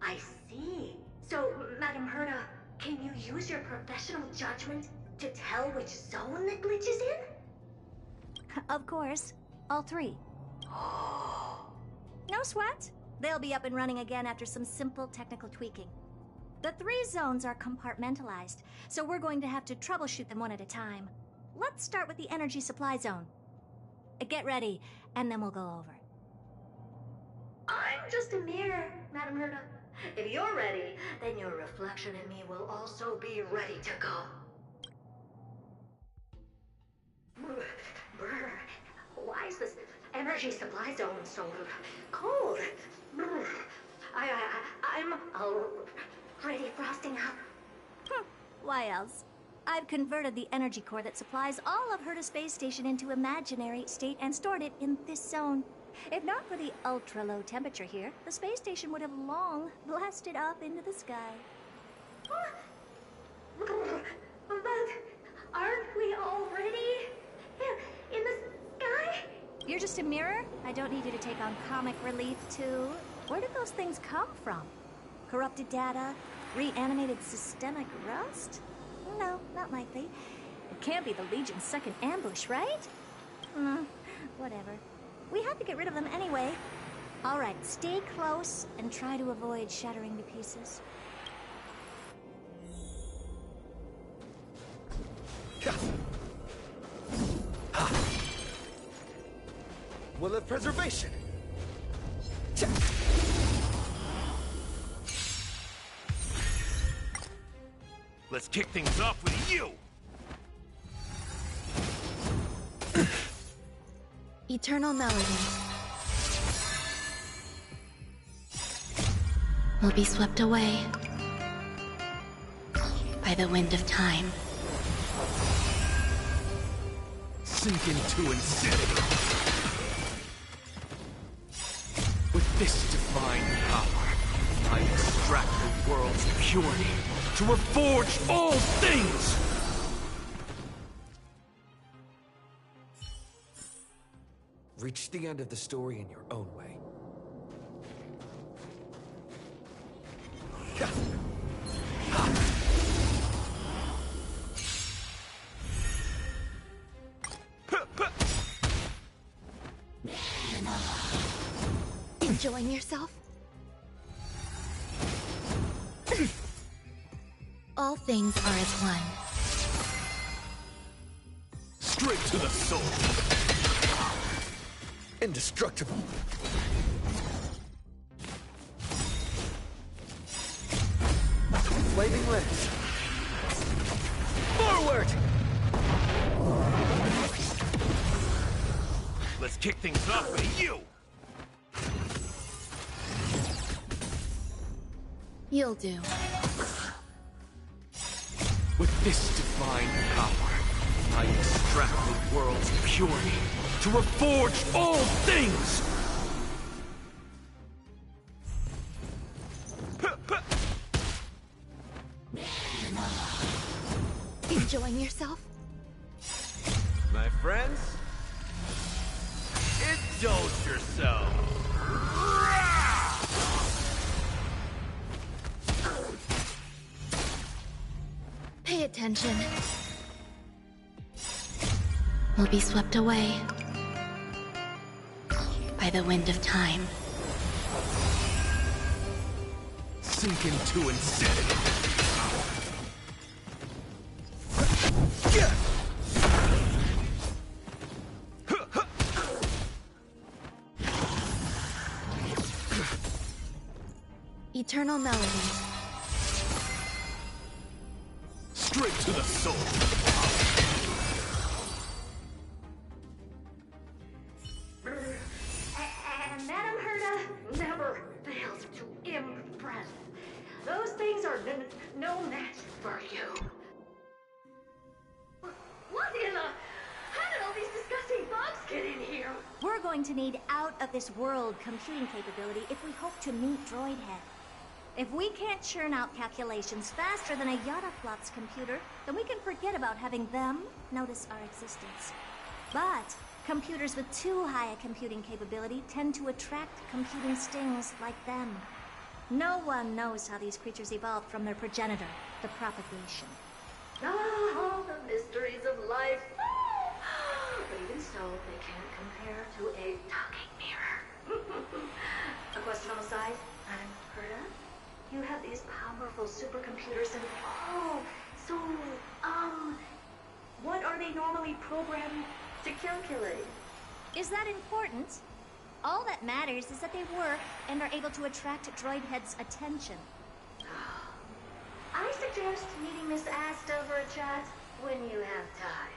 S20: I see. So, Madam Herda, can you use your professional judgment to tell which zone the glitch is in?
S1: Of course. All 3. No sweat. They'll be up and running again after some simple technical tweaking. The 3 zones are compartmentalized, so we're going to have to troubleshoot them one at a time. Let's start with the energy supply zone. Get ready, and then we'll go over.
S20: I'm just a mirror, Madam Herda. If you're ready, then your reflection in me will also be ready to go. Brr, why is this energy supply zone so cold? Brr, I'm already frosting up.
S1: Why else? I've converted the energy core that supplies all of Herda Space Station into imaginary state and stored it in this zone. If not for the ultra-low temperature here, the space station would have long blasted up into the sky.
S20: But aren't we already in the sky?
S1: You're just a mirror? I don't need you to take on comic relief, too. Where did those things come from? Corrupted data? Reanimated systemic rust? No, not likely. It can't be the Legion's second ambush, right? Whatever. We have to get rid of them anyway. All right, stay close and try to avoid shattering to pieces.
S11: Will of preservation.
S15: Let's kick things off with you!
S16: Eternal melody will be swept away by the wind of time.
S11: Sink into insanity. With this divine power, I extract the world's purity to reforge all things!
S3: Reach the end of the story in your own way.
S16: Enjoying yourself? All things are as one.
S11: Straight to the soul.
S3: Indestructible. Flaming limbs. Forward!
S11: Let's kick things off with you!
S16: You'll do.
S11: With this divine power, I extract the world's purity to reforge all things!
S16: Enjoying yourself?
S11: My friends, indulge yourself!
S16: Pay attention. We'll be swept away by the wind of time.
S11: Sink into insanity.
S16: Eternal melody.
S11: Straight to the soul.
S20: And Madame Herta never fails to impress. Those things are no match for you. What in the... How did all these disgusting bugs get in here?
S1: We're going to need out-of-this-world computing capability if we hope to meet Droidhead. If we can't churn out calculations faster than a Yataflop's computer, then we can forget about having them notice our existence. But computers with too high a computing capability tend to attract computing stings like them. No one knows how these creatures evolved from their progenitor, the propagation.
S20: Oh, the mysteries of life. But even so, they can't compare to a talking mirror. A question on the side, Madame Herta? You have these powerful supercomputers and what are they normally programmed to calculate?
S1: Is that important? All that matters is that they work and are able to attract Droidhead's attention.
S20: I suggest meeting Miss Asta for a chat when you have time.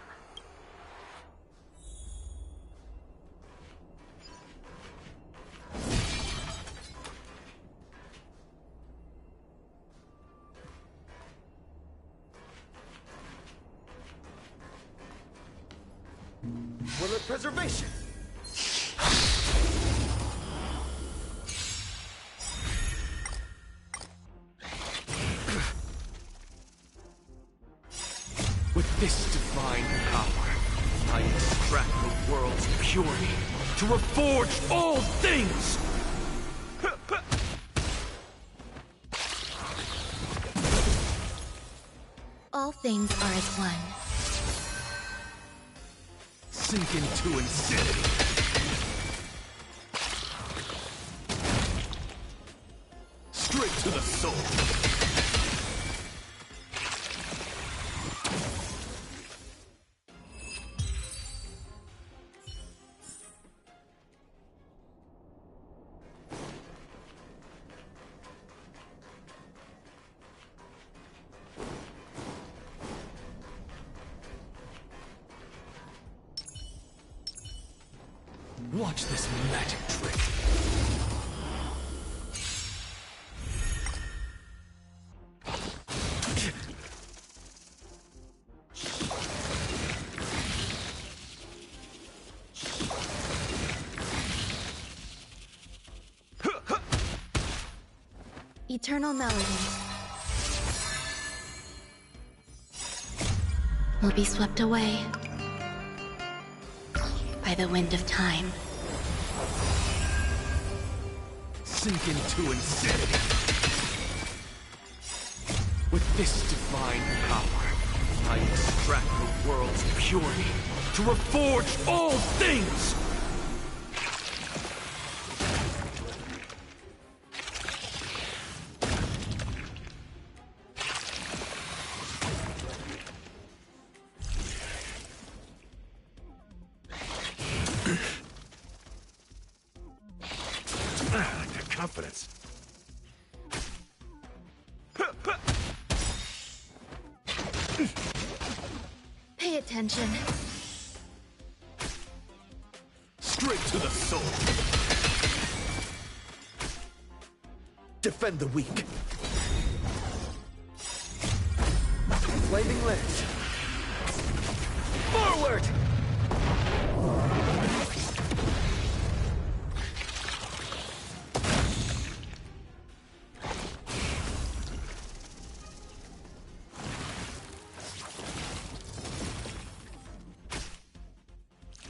S3: Will preservation!
S11: With this divine power, I extract the world's purity to reforge all things!
S16: All things are as one.
S11: Sink into insanity. Straight to the soul. Watch this magic trick.
S16: Eternal melody. Will be swept away by the wind of time.
S11: Sink into insanity. With this divine power, I extract the world's purity to reforge all things! confidence.
S16: Pay attention.
S11: Straight to the soul. Defend the weak.
S3: Flaming lens.
S11: Forward!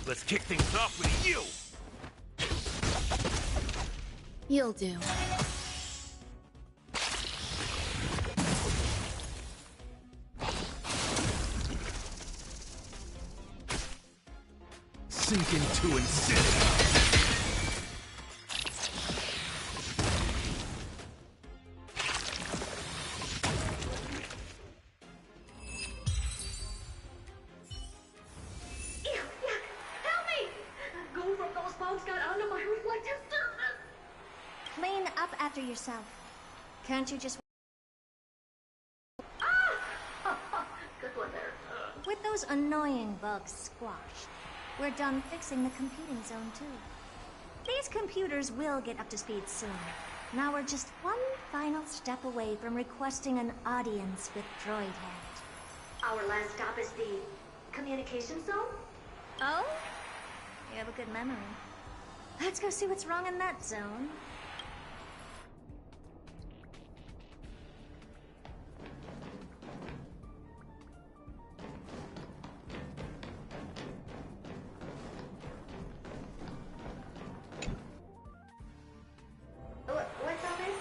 S11: Let's kick things off with you!
S16: You'll do.
S11: Sink into insanity!
S1: Clean up after yourself. Can't you just...
S20: Good one there.
S1: With those annoying bugs squashed, we're done fixing the computing zone too. These computers will get up to speed soon. Now we're just one final step away from requesting an audience with Droidhead.
S20: Our last stop is the communication zone?
S1: Oh? You have a good memory. Let's go see what's wrong in that zone.
S20: What's all this?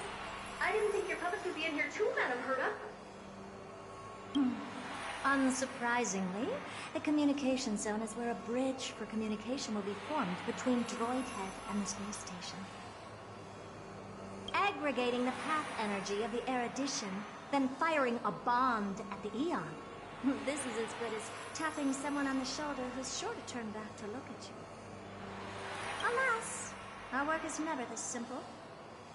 S20: I didn't think your puppets would be in here too, Madam Herda.
S1: Unsurprisingly, the communication zone is where a bridge for communication will be formed between Droidhead and the space station. Aggregating the path energy of the erudition, then firing a bond at the Eon. This is as good as tapping someone on the shoulder who's sure to turn back to look at you. Alas, our work is never this simple.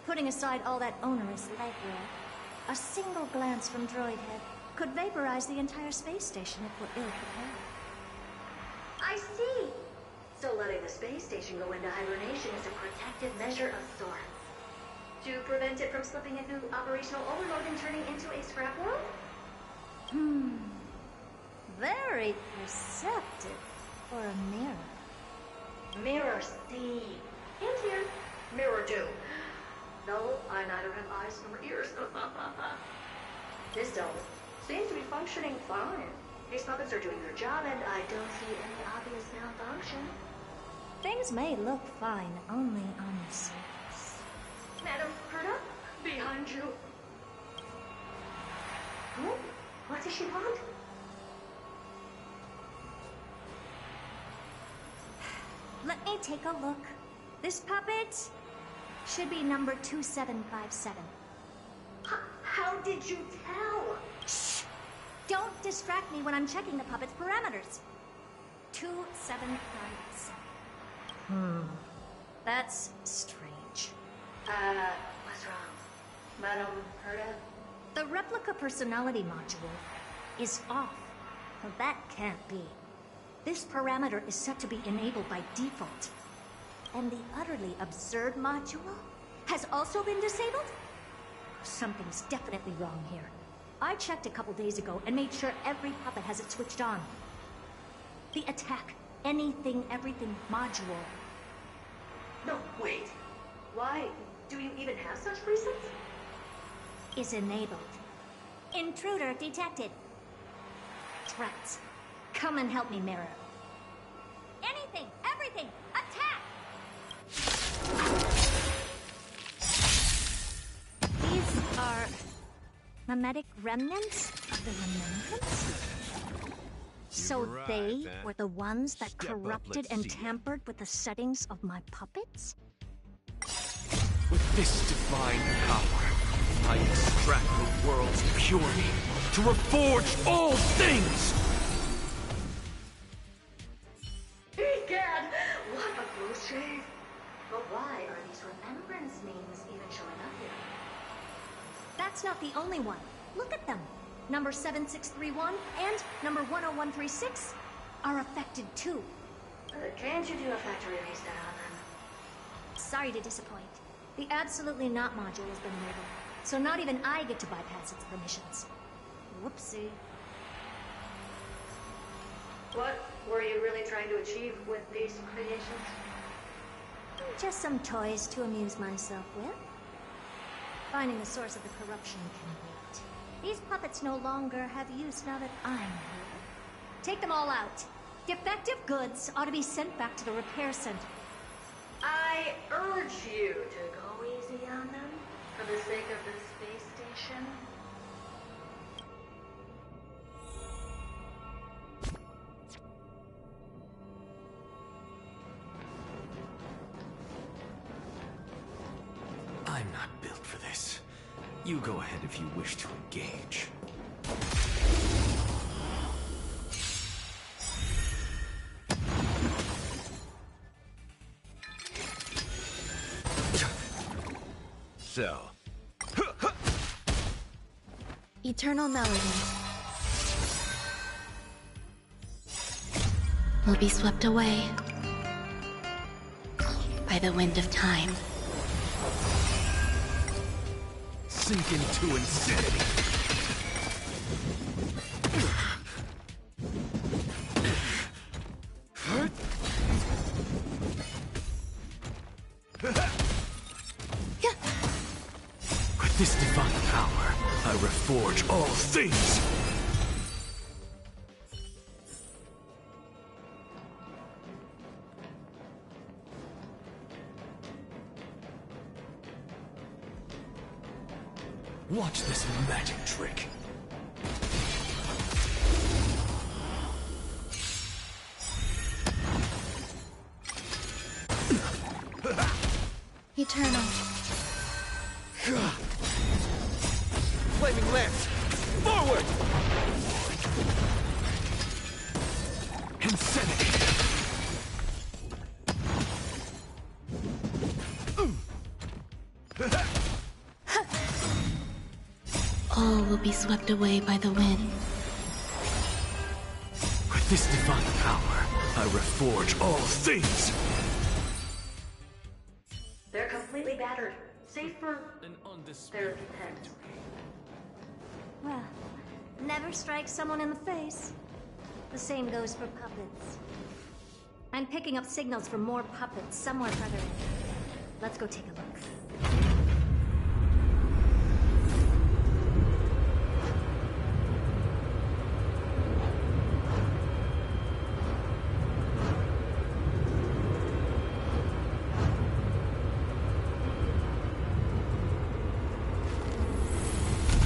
S1: Putting aside all that onerous legwork, a single glance from Droidhead could vaporize the entire space station if we're ill-prepared.
S20: I see. So letting the space station go into hibernation is a protective measure of sorts. To prevent it from slipping into operational overload and turning into a scrap world?
S1: Very perceptive for a mirror.
S20: Mirror see. And here. Mirror do. No, I neither have eyes nor ears. This zone seems to be functioning fine. These puppets are doing their job, and I don't see any obvious malfunction.
S1: Things may look fine only on the surface.
S20: Madam Herda, behind you. Oh, what does she want?
S1: Let me take a look. This puppet should be number 2757.
S20: How did you tell?
S1: Shh! Don't distract me when I'm checking the puppet's parameters. 2757. That's strange.
S20: What's wrong? Madam Herda?
S1: The replica personality module is off. Well, that can't be. This parameter is set to be enabled by default. And the utterly absurd module has also been disabled? Something's definitely wrong here. I checked a couple days ago and made sure every puppet has it switched on. The attack, anything, everything module.
S20: No, wait. Why do you even have such presets?
S1: Is enabled. Intruder detected. Threats. Come and help me, Mirror. Anything, everything, attack! These are mimetic remnants of the remembrance? So they were the ones that corrupted and tampered with the settings of my puppets?
S11: With this divine power, I extract the world's purity to reforge all things!
S20: Egad! What a close shave! But why are these remembrance names even
S1: that's not the only one. Look at them. Number 7631 and number 10136 are affected too.
S20: Can't you do a factory reset on them?
S1: Sorry to disappoint. The Absolutely Not module has been labeled, so not even I get to bypass its permissions. Whoopsie.
S20: What were you really trying to achieve with these creations?
S1: Just some toys to amuse myself with. Finding the source of the corruption can wait. These puppets no longer have use now that I'm here. Take them all out. Defective goods ought to be sent back to the repair center.
S20: I urge you to go easy on them for the sake of the space station.
S11: I'm not built for this. You go ahead if you wish to engage. So.
S16: Eternal melody will be swept away by the wind of time.
S11: Sink into insanity. With this divine power, I reforge all things! Watch this magic trick.
S16: Eternal.
S11: Flaming lance! Forward! Insanity!
S16: All will be swept away by the wind.
S11: With this divine power, I reforge all things!
S20: They're completely battered, save for their head.
S1: Well, never strike someone in the face. The same goes for puppets. I'm picking up signals from more puppets somewhere further in. Let's go take a look.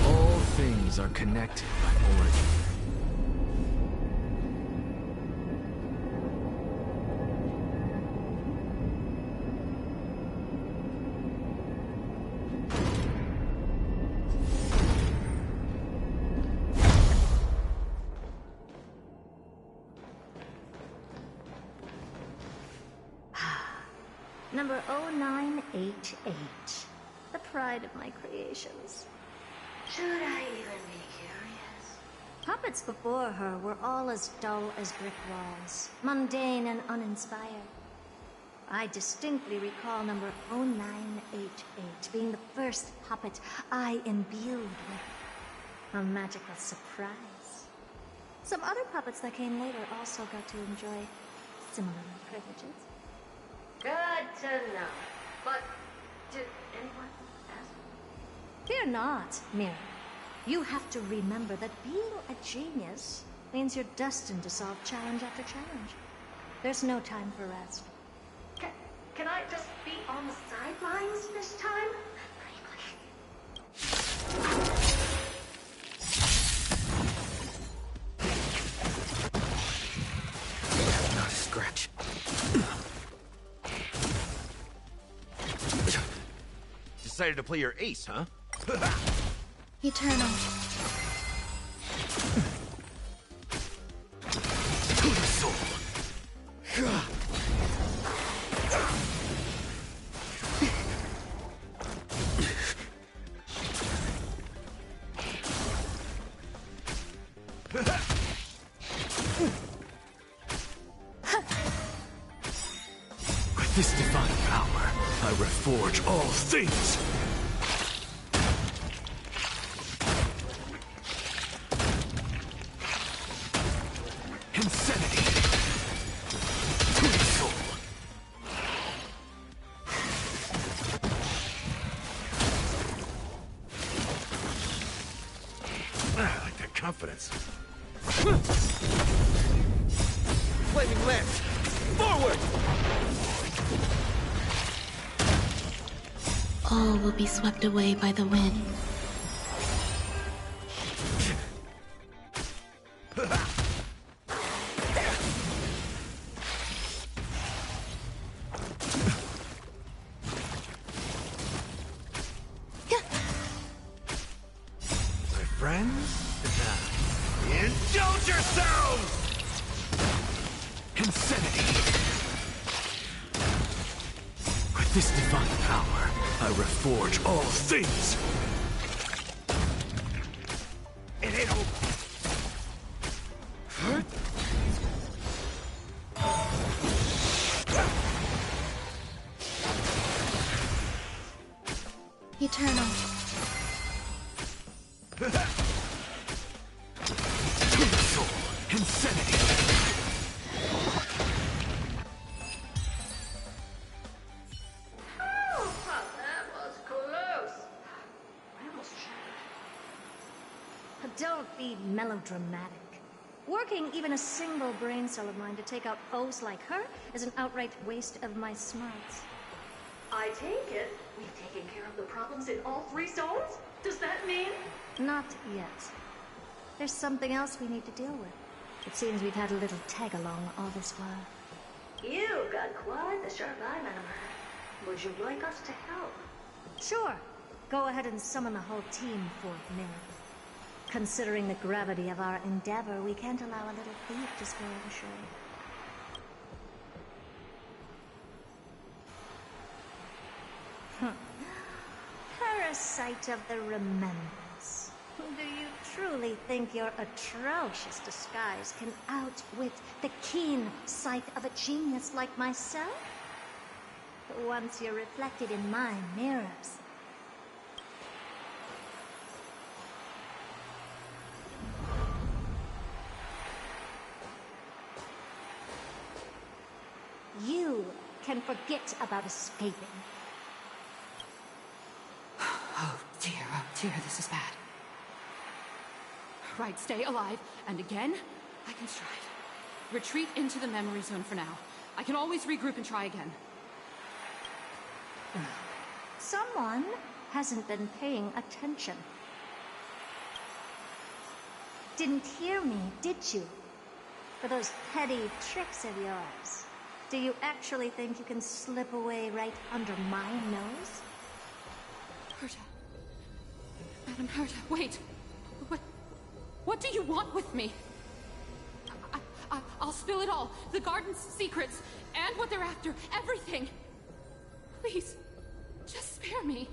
S11: All things are connected by origin.
S1: Number 0988. The pride of my creations.
S20: Should I even be curious?
S1: Puppets before her were all as dull as brick walls, mundane and uninspired. I distinctly recall number 0988 being the first puppet I imbued with a magical surprise. Some other puppets that came later also got to enjoy similar privileges.
S20: Good to know. But did anyone ask?
S1: Fear not, Mira. You have to remember that being a genius means you're destined to solve challenge after challenge. There's no time for rest.
S20: Can I just be on the sidelines this time?
S11: Not a scratch. Decided to play your ace, huh?
S16: Eternal.
S11: To the soul. this divine power, I reforge all things! Insanity! To the soul! I like that confidence.
S10: Flaming lance! Forward!
S9: All will be swept away by the wind.
S11: My friends? Indulge yourselves! Insanity! With this divine power, I reforge all things! It ain't over.
S9: Eternal.
S11: To the soul, insanity!
S20: That was close. I almost shattered.
S1: Don't be melodramatic. Working even a single brain cell of mine to take out foes like her is an outright waste of my smarts.
S20: I take it we've taken care of the problems in all 3 zones? Does that mean?
S1: Not yet. There's something else we need to deal with. It seems we've had a little tag-along all this while.
S20: You've got quite the sharp eye, Madam. Would you like us to help?
S1: Sure. Go ahead and summon the whole team, Fourth Mirror. Considering the gravity of our endeavor, we can't allow a little thief to spoil the show. Parasite of the remembrance. Do you truly think your atrocious disguise can outwit the keen sight of a genius like myself? Once you're reflected in my mirrors. You can forget about escaping.
S21: Oh dear, this is bad. Right, stay alive, and again, I can strive. Retreat into the memory zone for now. I can always regroup and try again.
S1: Someone hasn't been paying attention. Didn't hear me, did you? For those petty tricks of yours. Do you actually think you can slip away right under my nose?
S21: Herta. Madam Herta, wait. What do you want with me? I'll spill it all. The garden's secrets, and what they're after. Everything. Please, just spare me.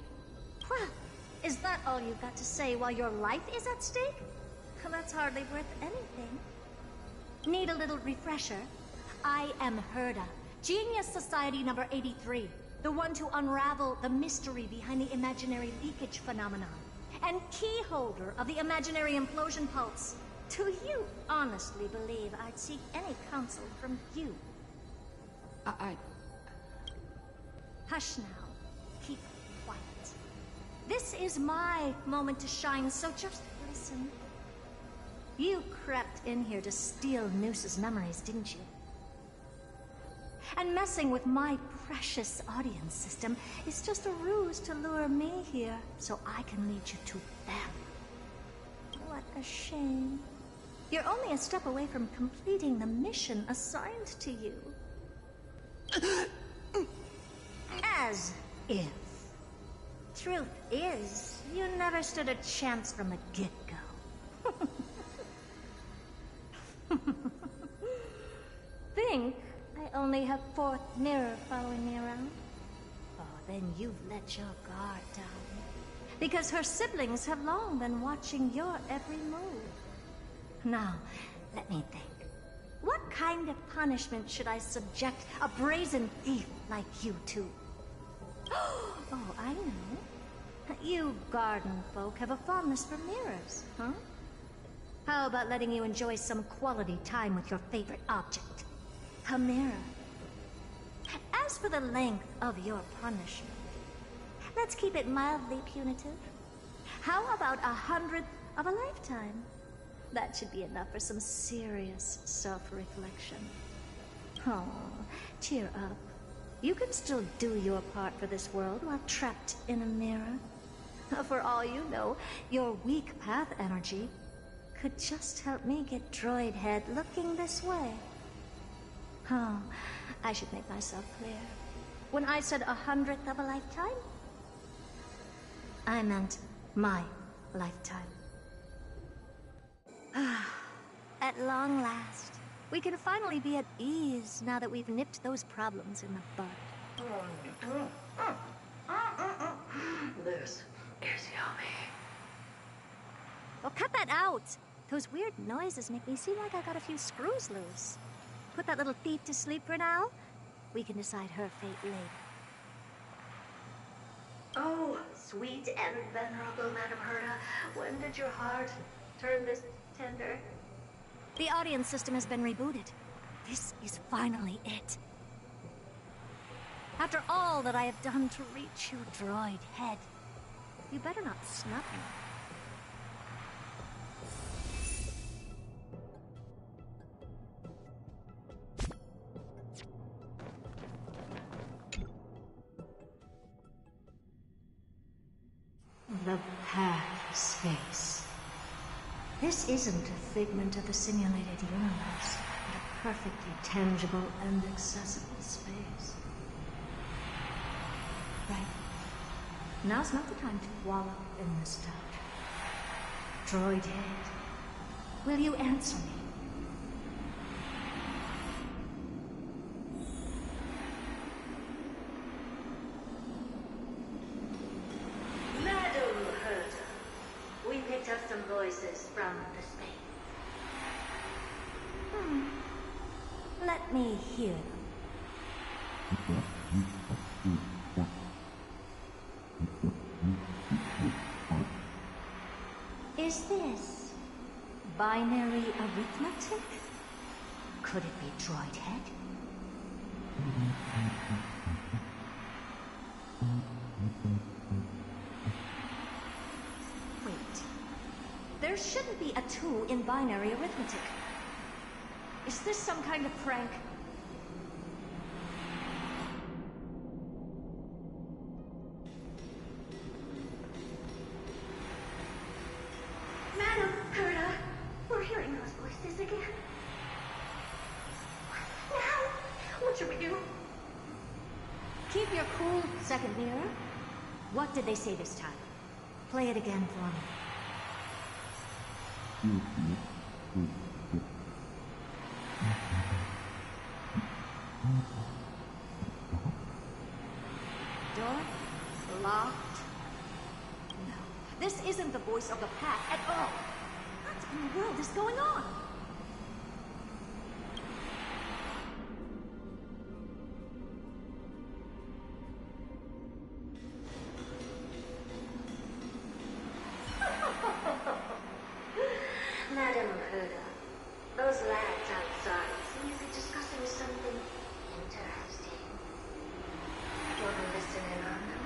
S1: Well, is that all you've got to say while your life is at stake? Well, that's hardly worth anything. Need a little refresher? I am Herta, Genius Society number 83, the one to unravel the mystery behind the imaginary leakage phenomenon, and key holder of the imaginary implosion pulse. Do you honestly believe I'd seek any counsel from you? Hush now. Keep quiet. This is my moment to shine, so just listen. You crept in here to steal Noose's memories, didn't you? And messing with my precious audience system is just a ruse to lure me here so I can lead you to them. What a shame. You're only a step away from completing the mission assigned to you. As if. Truth is, you never stood a chance from the get-go. Think I only have Fourth Mirror following me around? Oh, then you've let your guard down. Because her siblings have long been watching your every move. Now, let me think. What kind of punishment should I subject a brazen thief like you to? Oh, I know. You garden folk have a fondness for mirrors, huh? How about letting you enjoy some quality time with your favorite object? A mirror. As for the length of your punishment, let's keep it mildly punitive. How about 100th of a lifetime? That should be enough for some serious self-reflection. Oh, cheer up. You can still do your part for this world while trapped in a mirror. For all you know, your weak path energy could just help me get Droid Head looking this way. Oh, I should make myself clear. When I said 100th of a lifetime, I meant my lifetime. At long last, we can finally be at ease now that we've nipped those problems in the bud.
S20: This is yummy.
S1: Well, cut that out! Those weird noises make me seem like I got a few screws loose. Put that little thief to sleep for now. We can decide her fate later.
S20: Oh, sweet and venerable Madam Herta, when did your heart turn this tender?
S1: The audience system has been rebooted. This is finally it. After all that I have done to reach you, Droid Head, you better not snub me. The path of space. This isn't a figment of the simulated universe, but a perfectly tangible and accessible space. Right. Now's not the time to wallow in this doubt. Droid Head, will you answer me?
S20: Madam Herta, we picked up some voices from the space.
S1: Let me hear them. Is this binary arithmetic? Could it be Droid Head? Wait. There shouldn't be a 2 in binary arithmetic. Is this some kind of prank?
S20: Madam Herta, we're hearing those voices again. Now, what should we do?
S1: Keep your cool, second mirror. What did they say this time? Play it again for me. Door locked? No, this isn't the voice of the pack at all. What in the world is going on?
S20: Madam Herta, those lads outside seem to be discussing something interesting. Want to listen in on them?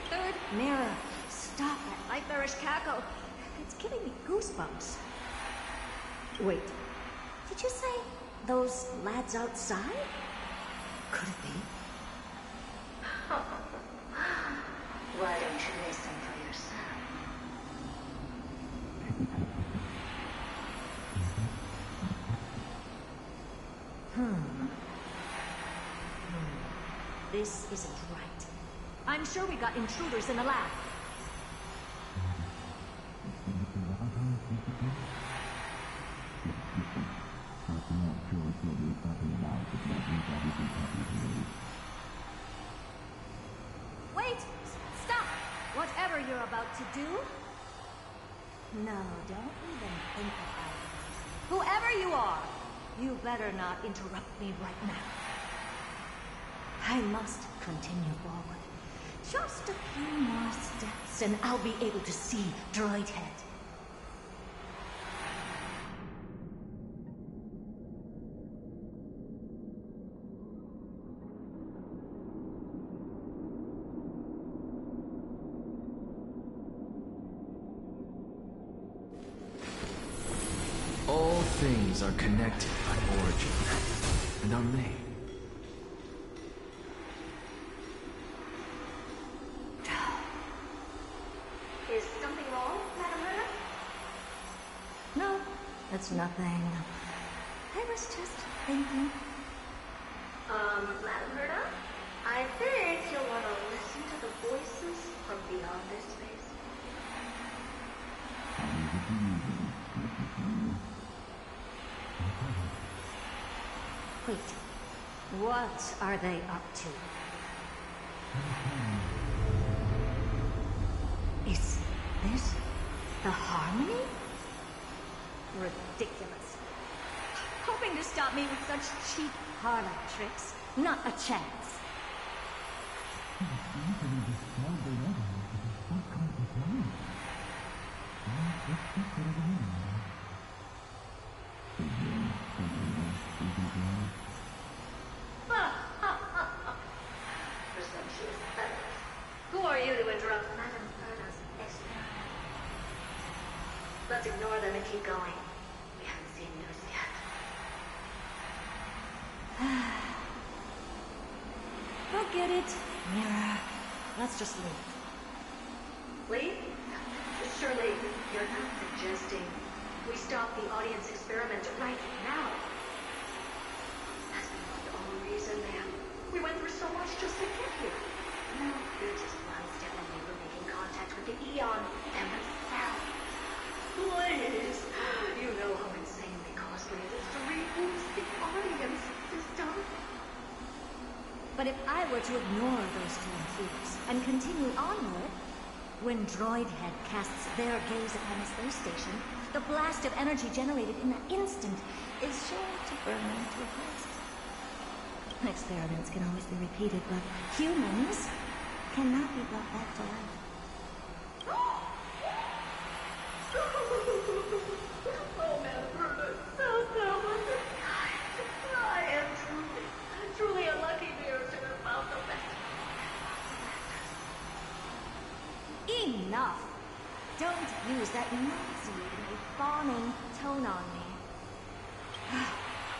S1: Third mirror, stop that nightmarish cackle. It's giving me goosebumps. Wait, did you say those lads outside? Could it be?
S20: Why don't you listen for yourself?
S1: This isn't right. I'm sure we got intruders in the lab. Wait! Stop! Whatever you're about to do... No, don't even think about it. Whoever you are, you better not interrupt me right now. I must continue forward. Just a few more steps and I'll be able to see Droid Head.
S11: All things are connected by origin and are made.
S20: Is something wrong, Madam Herta?
S1: No, it's nothing. I was just thinking.
S20: Madam Herta? I think you'll want to listen to the voices from beyond this space.
S1: Wait, what are they up to? Is this the Harmony? Ridiculous. Hoping to stop me with such cheap harlot tricks. Not a chance.
S20: Presumptuous fellows. Who are you to interrupt Madam Herta's experiment? Let's ignore them and keep going. We haven't seen news yet.
S1: Forget it, Mirror. Let's just leave.
S20: Leave? Surely you're not suggesting we stop the audience experiment right now. That's beyond all reason, ma'am. We went through so much just to get here. No, you're just one step away from making contact with the Eon themselves. Please! You know how insanely costly it is to reboost the audience system.
S1: But if I were to ignore those two intruders and continue onward, when Droid Head casts their gaze upon the space station, the blast of energy generated in that instant is sure to burn to a crisp. Experiments can always be repeated, but humans cannot be brought back to life.
S20: Oh, Madam Herta, so I am truly unlucky here to have found the best.
S1: Enough! Don't use that nauseatingly fawning tone on me.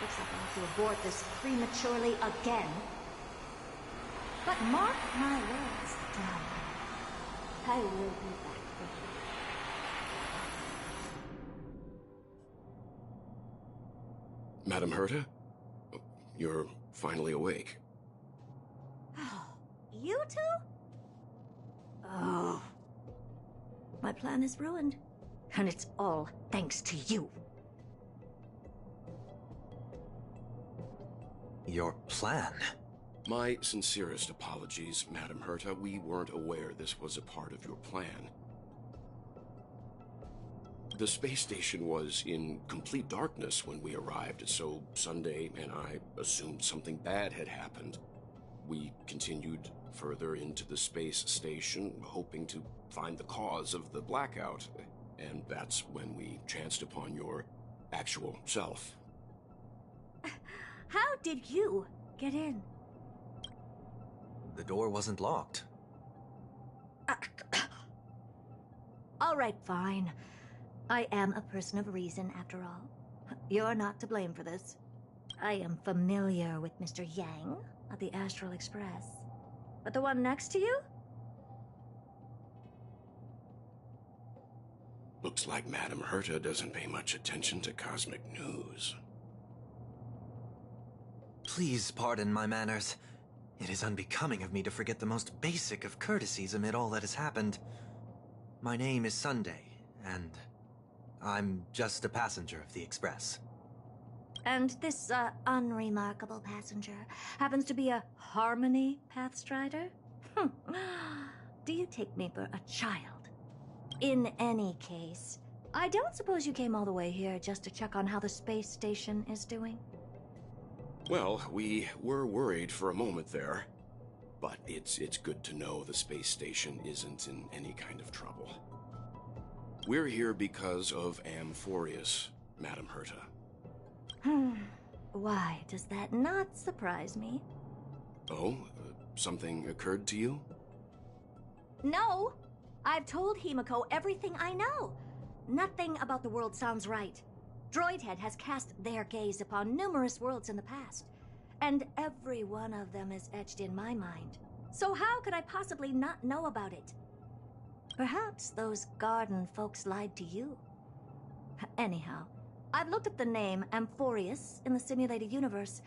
S1: Looks like I'll have to abort this prematurely again. But mark my words, darling. I will be back for you.
S7: Madam Herta? You're finally awake.
S1: You two? Oh. My plan is ruined. And it's all thanks to you.
S5: Your plan?
S7: My sincerest apologies, Madam Herta. We weren't aware this was a part of your plan. The space station was in complete darkness when we arrived, so Sunday and I assumed something bad had happened. We continued further into the space station, hoping to find the cause of the blackout, and that's when we chanced upon your actual self.
S1: How did you get in?
S5: The door wasn't locked.
S1: All right, fine. I am a person of reason, after all. You're not to blame for this. I am familiar with Mr. Yang of the Astral Express. But the one next to you?
S7: Looks like Madam Herta doesn't pay much attention to cosmic news.
S5: Please pardon my manners. It is unbecoming of me to forget the most basic of courtesies amid all that has happened. My name is Sunday, and I'm just a passenger of the Express.
S1: And this, unremarkable passenger happens to be a Harmony Pathstrider? Do you take me for a child? In any case, I don't suppose you came all the way here just to check on how the space station is doing?
S7: Well, we were worried for a moment there. But it's good to know the space station isn't in any kind of trouble. We're here because of Amphorius, Madam Herta.
S1: Why does that not surprise me?
S7: Oh? Something occurred to you?
S1: No! I've told Himiko everything I know. Nothing about the world sounds right. Droidhead has cast their gaze upon numerous worlds in the past, and every one of them is etched in my mind. So how could I possibly not know about it? Perhaps those garden folks lied to you. Anyhow, I've looked up the name Amphorius in the simulated universe.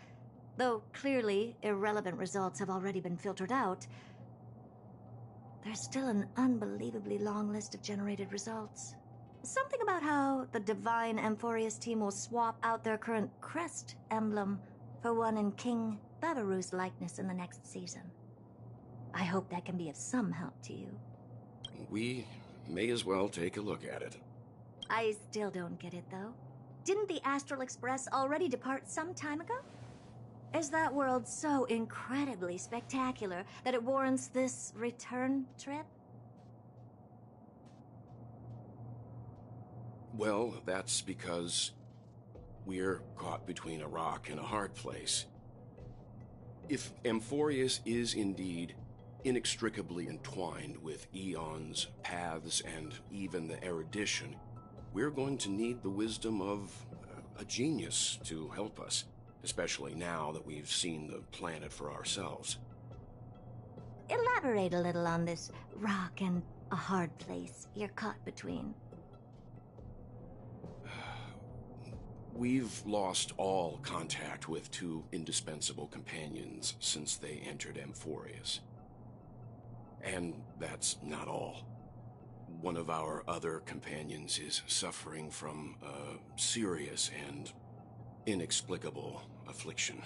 S1: Though clearly irrelevant results have already been filtered out, there's still an unbelievably long list of generated results. Something about how the Divine Amphorius team will swap out their current crest emblem for one in King Babaru's likeness in the next season. I hope that can be of some help to you.
S7: We may as well take a look at it.
S1: I still don't get it, though. Didn't the Astral Express already depart some time ago? Is that world so incredibly spectacular that it warrants this return trip?
S7: Well, that's because we're caught between a rock and a hard place. If Amphorius is indeed inextricably entwined with eons, paths, and even the erudition, we're going to need the wisdom of a genius to help us, especially now that we've seen the planet for ourselves.
S1: Elaborate a little on this rock and a hard place you're caught between.
S7: We've lost all contact with two indispensable companions since they entered Amphorius. And that's not all. One of our other companions is suffering from a serious and inexplicable affliction.